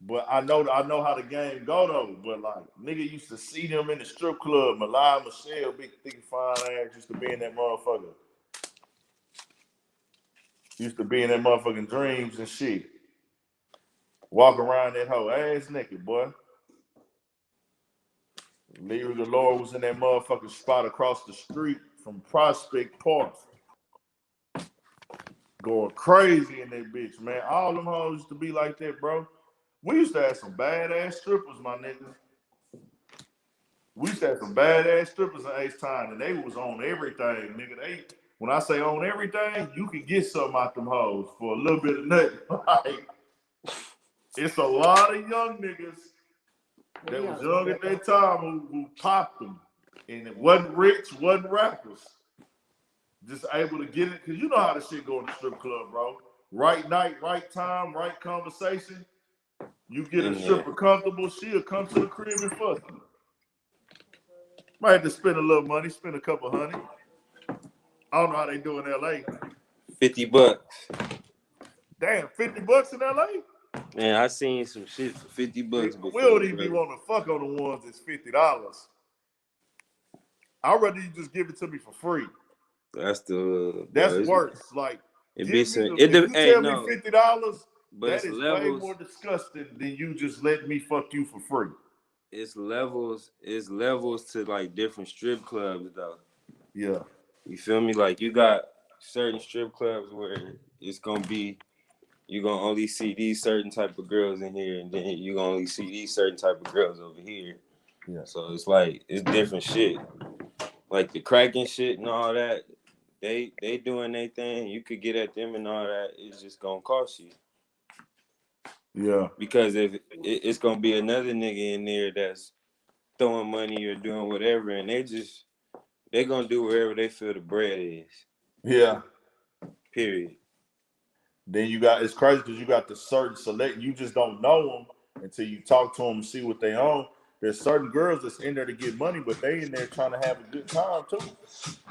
But I know how the game go though. But like nigga used to see them in the strip club. Malai Michelle, big thick fine ass, used to be in that motherfucker. Used to be in that motherfucking dreams and shit. Walk around that hoe ass naked, boy. Lyric Galore was in that motherfucking spot across the street from Prospect Park. Going crazy in that bitch, man. All them hoes used to be like that, bro. We used to have some badass strippers, my nigga. We used to have some badass strippers in H-Time, and they was on everything, nigga. When I say on everything, you could get something out them hoes for a little bit of nothing. Like, it's a lot of young niggas that was young at that time who popped them. And it wasn't rich, wasn't rappers. Just able to get it, because you know how the shit go in the strip club, bro. Right night, right time, right conversation. You get a stripper comfortable, she'll come to the crib and fuck you. Might have to spend a little money, spend a couple $100. I don't know how they do in LA. $50. Damn, $50 in LA? Man, I seen some shit for $50 before. We don't even be wanting to fuck on the ones that's $50. I'd rather you just give it to me for free. That's worse. Like, if you tell me $50, but that is way more disgusting than you just let me fuck you for free. It's levels to like different strip clubs though. Yeah. You feel me? Like you got certain strip clubs where it's gonna be you're gonna only see these certain type of girls in here, and then you're gonna only see these certain type of girls over here. Yeah. So it's like it's different shit. Like the cracking shit and all that, they doing their thing. You could get at them and all that. It's just gonna cost you. Yeah. Because if it's gonna be another nigga in there that's throwing money or doing whatever, and they're gonna do wherever they feel the bread is. Yeah. Period. Then it's crazy because you got the certain select. You just don't know them until you talk to them and see what they own. There's certain girls that's in there to get money, but they in there trying to have a good time too.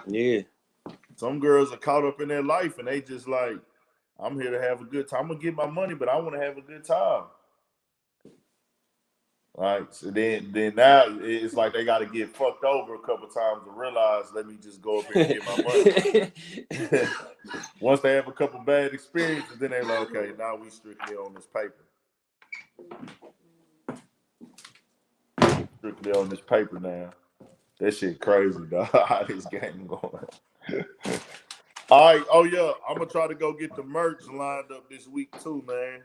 Yeah. Some girls are caught up in their life and they just like, I'm here to have a good time. I'm gonna get my money, but I want to have a good time. Right. So then now it's like they got to get fucked over a couple times to realize, let me just go up here and get my money. Once they have a couple bad experiences, then they're like, okay, now we strictly on this paper. Strictly on this paper now. That shit crazy, dog. How this game going. All right. Oh, yeah. I'm going to try to go get the merch lined up this week, too, man.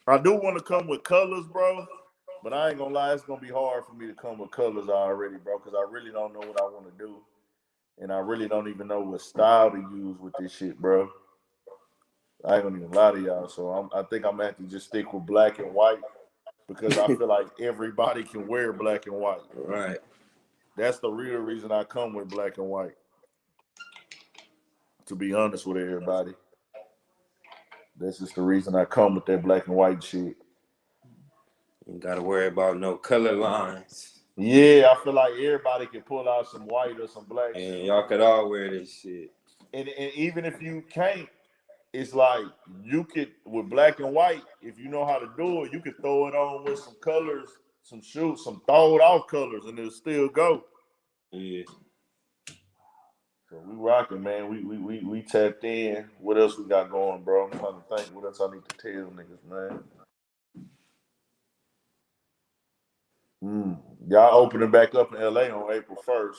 I do want to come with colors, bro. But I ain't going to lie. It's going to be hard for me to come with colors already, bro, because I really don't know what I want to do. And I really don't even know what style to use with this shit, bro. I ain't going to even lie to y'all. So I think I'm going to have to just stick with black and white because I feel like everybody can wear black and white. Right. That's the real reason I come with black and white. To be honest with everybody. That's just the reason I come with that black and white shit. You gotta worry about no color lines. Yeah, I feel like everybody can pull out some white or some black and shit. Y'all could all wear this shit. And even if you can't, it's like you could, with black and white, if you know how to do it, you could throw it on with some colors, some shoots, some throw it off colors, and it'll still go. Yeah. So we rocking, man. We tapped in. What else we got going, bro? I'm trying to think what else I need to tell niggas, man. Y'all opening back up in LA on April 1st.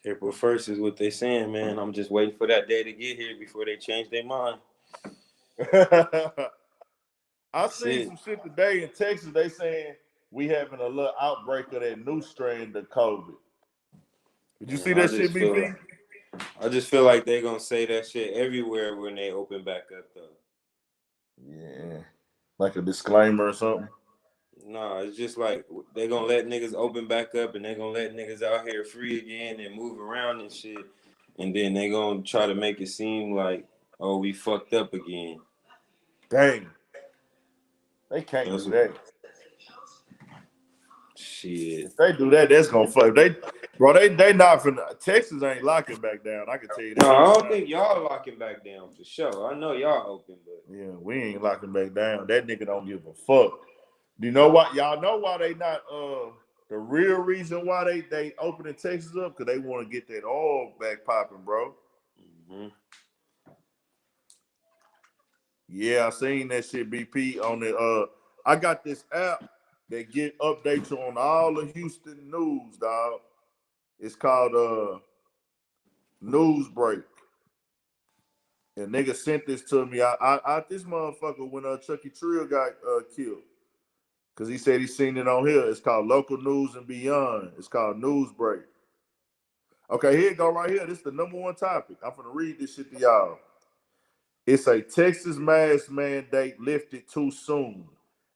April 1st is what they saying, man. I'm just waiting for that day to get here before they change their mind. I seen some shit today in Texas. They saying we having a little outbreak of that new strain of COVID. Did you see that shit, BP? I just feel like they're going to say that shit everywhere when they open back up, though. Yeah. Like a disclaimer or something? No, it's just like they're going to let niggas open back up and they're going to let niggas out here free again and move around and shit. And then they're going to try to make it seem like, oh, we fucked up again. Dang. They can't do that. Shit. If they do that, that's gonna fuck. They not finna. Texas ain't locking back down. I can tell you that. No, I don't think y'all locking back down for sure. I know y'all open, but yeah, we ain't locking back down. That nigga don't give a fuck. Do you know what? Y'all know why they not? The real reason why they opening Texas up because they want to get that oil back popping, bro. Mm-hmm. Yeah, I seen that shit, BP on the. I got this app that get updates on all the Houston news, dog. It's called News Break. And nigga sent this to me. I this motherfucker when Chucky Trill got killed. Cause he said he seen it on here. It's called Local News and Beyond. It's called News Break. Okay, here it go right here. This is the #1 topic. I'm gonna read this shit to y'all. It's a Texas mask mandate lifted too soon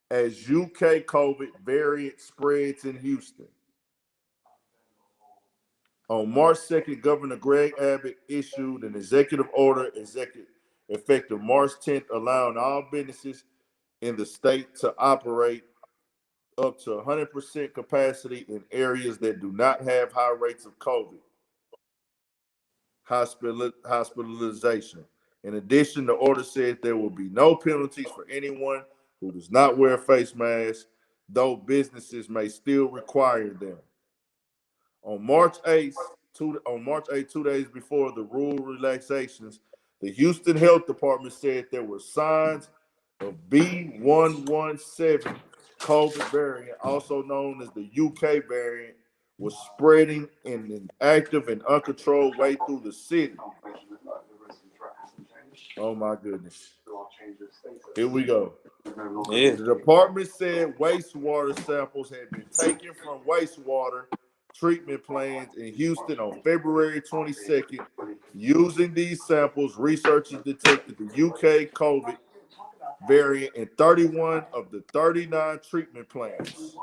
as UK COVID variant spreads in Houston. On March 2nd, Governor Greg Abbott issued an executive order effective March 10th, allowing all businesses in the state to operate up to 100% capacity in areas that do not have high rates of COVID hospitalization. In addition, the order said there will be no penalties for anyone who does not wear a face mask, though businesses may still require them. On March 8th, 2 days before the rule relaxations, the Houston Health Department said there were signs of B117 COVID variant, also known as the UK variant, was spreading in an active and uncontrolled way through the city. Oh my goodness. Here we go. Yeah. The department said wastewater samples had been taken from wastewater treatment plants in Houston on February 22nd. Using these samples, researchers detected the UK COVID variant in 31 of the 39 treatment plants.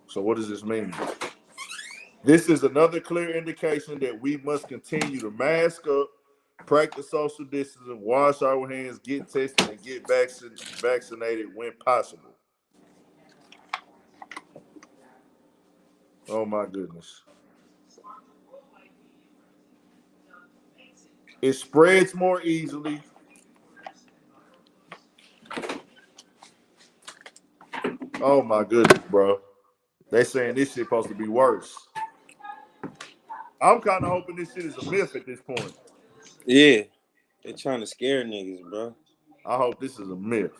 So what does this mean? This is another clear indication that we must continue to mask up, practice social distancing, wash our hands, get tested, and get vaccinated when possible. Oh my goodness. It spreads more easily. Oh my goodness, bro. They saying this shit supposed to be worse. I'm kind of hoping this shit is a myth at this point. Yeah. They trying to scare niggas, bro. I hope this is a myth.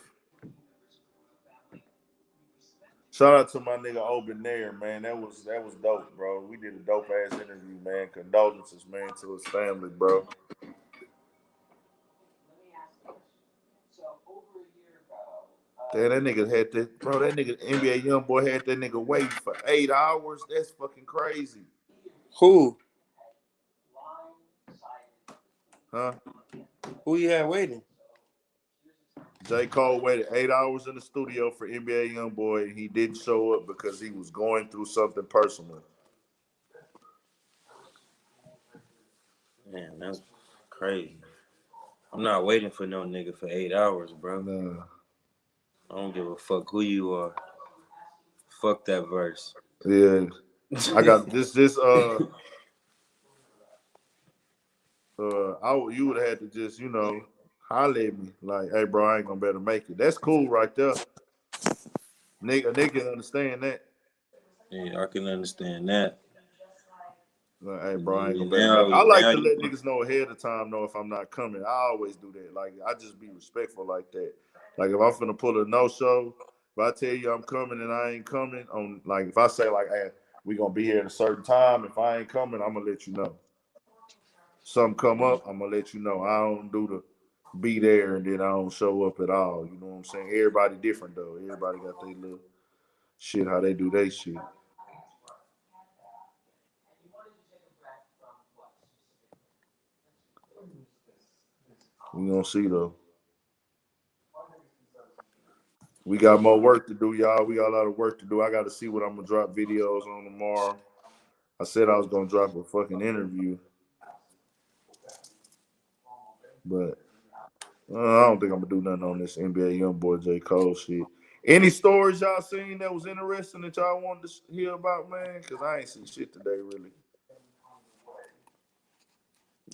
Shout out to my nigga Open there, man. That was dope, bro. We did a dope ass interview, man. Condolences, man, to his family, bro. Damn, that nigga had that, bro. That nigga NBA YoungBoy had that nigga waiting for 8 hours. That's fucking crazy. Who? Huh? Who you had waiting? J. Cole waited 8 hours in the studio for NBA YoungBoy, and he didn't show up because he was going through something personal. Man, that's crazy. I'm not waiting for no nigga for 8 hours, bro. Nah. I don't give a fuck who you are. Fuck that verse. Yeah. I got this you would have had to just, holler at me. Like, hey bro, I ain't gonna better make it. That's cool right there. Nigga can understand that. Yeah, I can understand that. Like, hey bro, I ain't gonna Yeah, better make it. I like to let you... niggas know ahead of time if I'm not coming. I always do that. Like, I just be respectful like that. Like, if I'm finna pull a no-show, if I tell you I'm coming and I ain't coming, if I say like, hey, we gonna be here at a certain time, if I ain't coming, I'm gonna let you know. Something come up, I'm gonna let you know. I don't do the be there and then I don't show up at all. You know what I'm saying? Everybody different though. Everybody got their little shit, how they do their shit. We gonna see though. We got more work to do, y'all. We got a lot of work to do. I got to see what I'm gonna drop videos on tomorrow. I said I was gonna drop a fucking interview, but I don't think I'm gonna do nothing on this NBA YoungBoy J. Cole shit. Any stories y'all seen that was interesting that y'all wanted to hear about, man? Because I ain't seen shit today, really.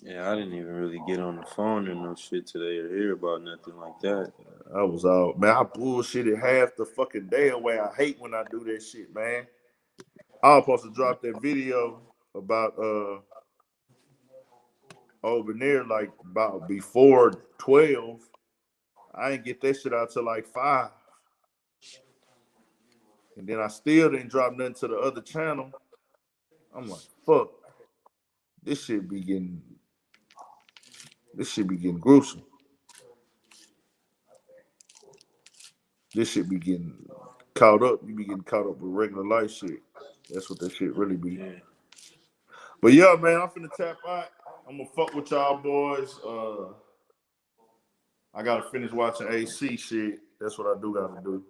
Yeah, I didn't even really get on the phone or no shit today or hear about nothing like that. I was out, man. I bullshitted half the fucking day away. I hate when I do that shit, man. I was supposed to drop that video about over there like about before 12. I didn't get that shit out till like 5. And then I still didn't drop nothing to the other channel. I'm like, fuck. This shit be getting gruesome. This shit be getting caught up. You be getting caught up with regular life shit. That's what that shit really be. Yeah. But yeah, man, I'm finna tap out. I'm gonna fuck with y'all boys. I gotta finish watching AC shit. That's what I do gotta do.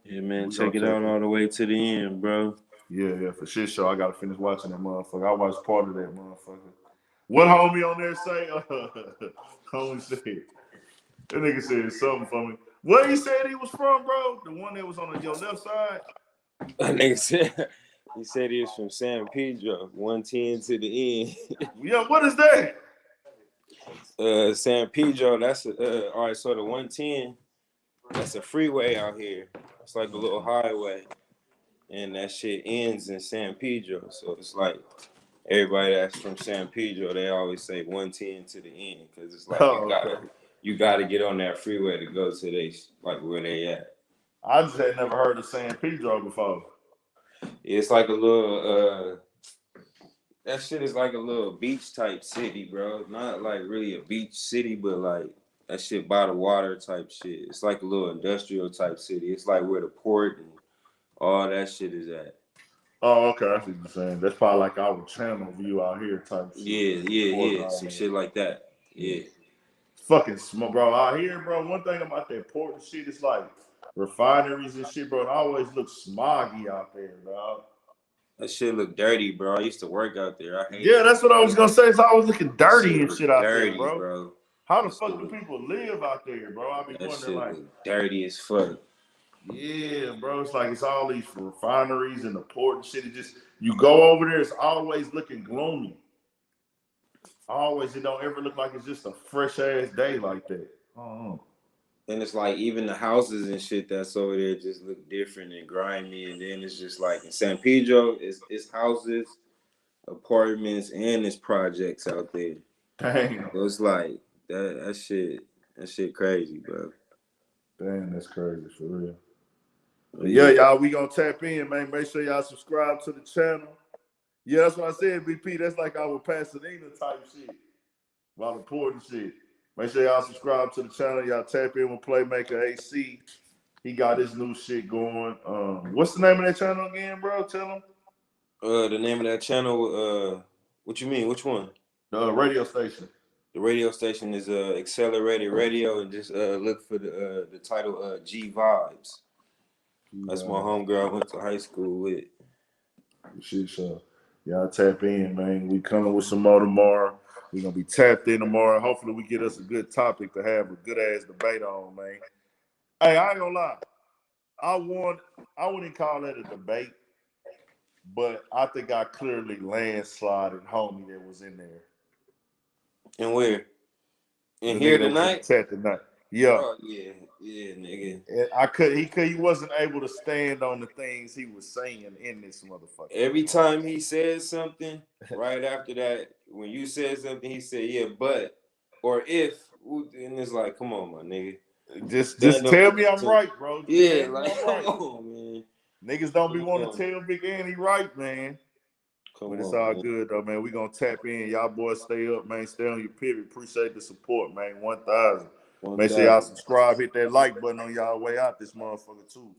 Yeah, man, check it out all the way to the end, bro. Yeah, for shit show. I gotta finish watching that motherfucker. I watched part of that motherfucker. What homie on there say? Homie said, that nigga said something for me. Where he said he was from, bro? The one that was on your left side? That nigga said, he said he was from San Pedro, 110 to the end. Yeah, what is that? San Pedro, that's all right, so the 110, that's a freeway out here. It's like a little highway. And that shit ends in San Pedro. So it's like everybody that's from San Pedro, they always say 110 to the end because it's like you got to get on that freeway to go to they like where they at. I just had never heard of San Pedro before. It's like a little that shit is like a little beach type city, bro. Not like really a beach city, but like that shit by the water type shit. It's like a little industrial type city. It's like where the port and all that shit is at. Oh, okay. I see what you're saying. That's probably like our channel view out here type shit. Yeah. Some shit like that. Yeah. Fucking small, bro. Out here, bro. One thing about that port and shit is like refineries and shit, bro. It always looks smoggy out there, dog. That shit look dirty, bro. I used to work out there. I hate that's what I was gonna say. It's always looking dirty and shit out there, bro. Bro. How the fuck do people live out there, bro? I be wondering, like, look dirty as fuck. Yeah, bro. It's like it's all these refineries and the port and shit. It just you go over there, it's always looking gloomy. Always, it don't ever look like it's just a fresh ass day like that. And it's like even the houses and shit that's over there just look different and grimy. And then it's just like in San Pedro, it's houses, apartments, and it's projects out there. Damn. So it's like that shit crazy, bro. Damn, that's crazy for real. But yeah, y'all, we gonna tap in, man. Make sure y'all subscribe to the channel. Yeah, that's what I said, BP. That's like our Pasadena type shit. About important shit. Make sure y'all subscribe to the channel. Y'all tap in with Playmaker AC. He got his new shit going. What's the name of that channel again, bro? Tell him. The name of that channel, what you mean? Which one? The radio station. The radio station is Accelerated Radio, and just look for the title G Vibes. That's my homegirl I went to high school with. Shit, so y'all tap in, man. We coming with some more tomorrow. We're gonna be tapped in tomorrow. Hopefully we get us a good topic to have a good ass debate on, man. Hey, I ain't gonna lie. I wouldn't call that a debate, but I think I clearly landslided homie that was in there. And where? In here tonight? Tonight. Yeah. Oh, yeah, nigga. And he wasn't able to stand on the things he was saying in this motherfucker. Every time he said something, right after that, when you said something, he said, yeah, but, or if, and it's like, come on, my nigga. Just tell me I'm right, bro. Yeah, like, come on, man. Niggas don't be wanting to tell Big Annie right, man. But it's all good, though, man. We gonna tap in. Y'all boys stay up, man. Stay on your pivot. Appreciate the support, man. 1,000. Make sure y'all subscribe. Hit that like button on y'all way out this motherfucker, too.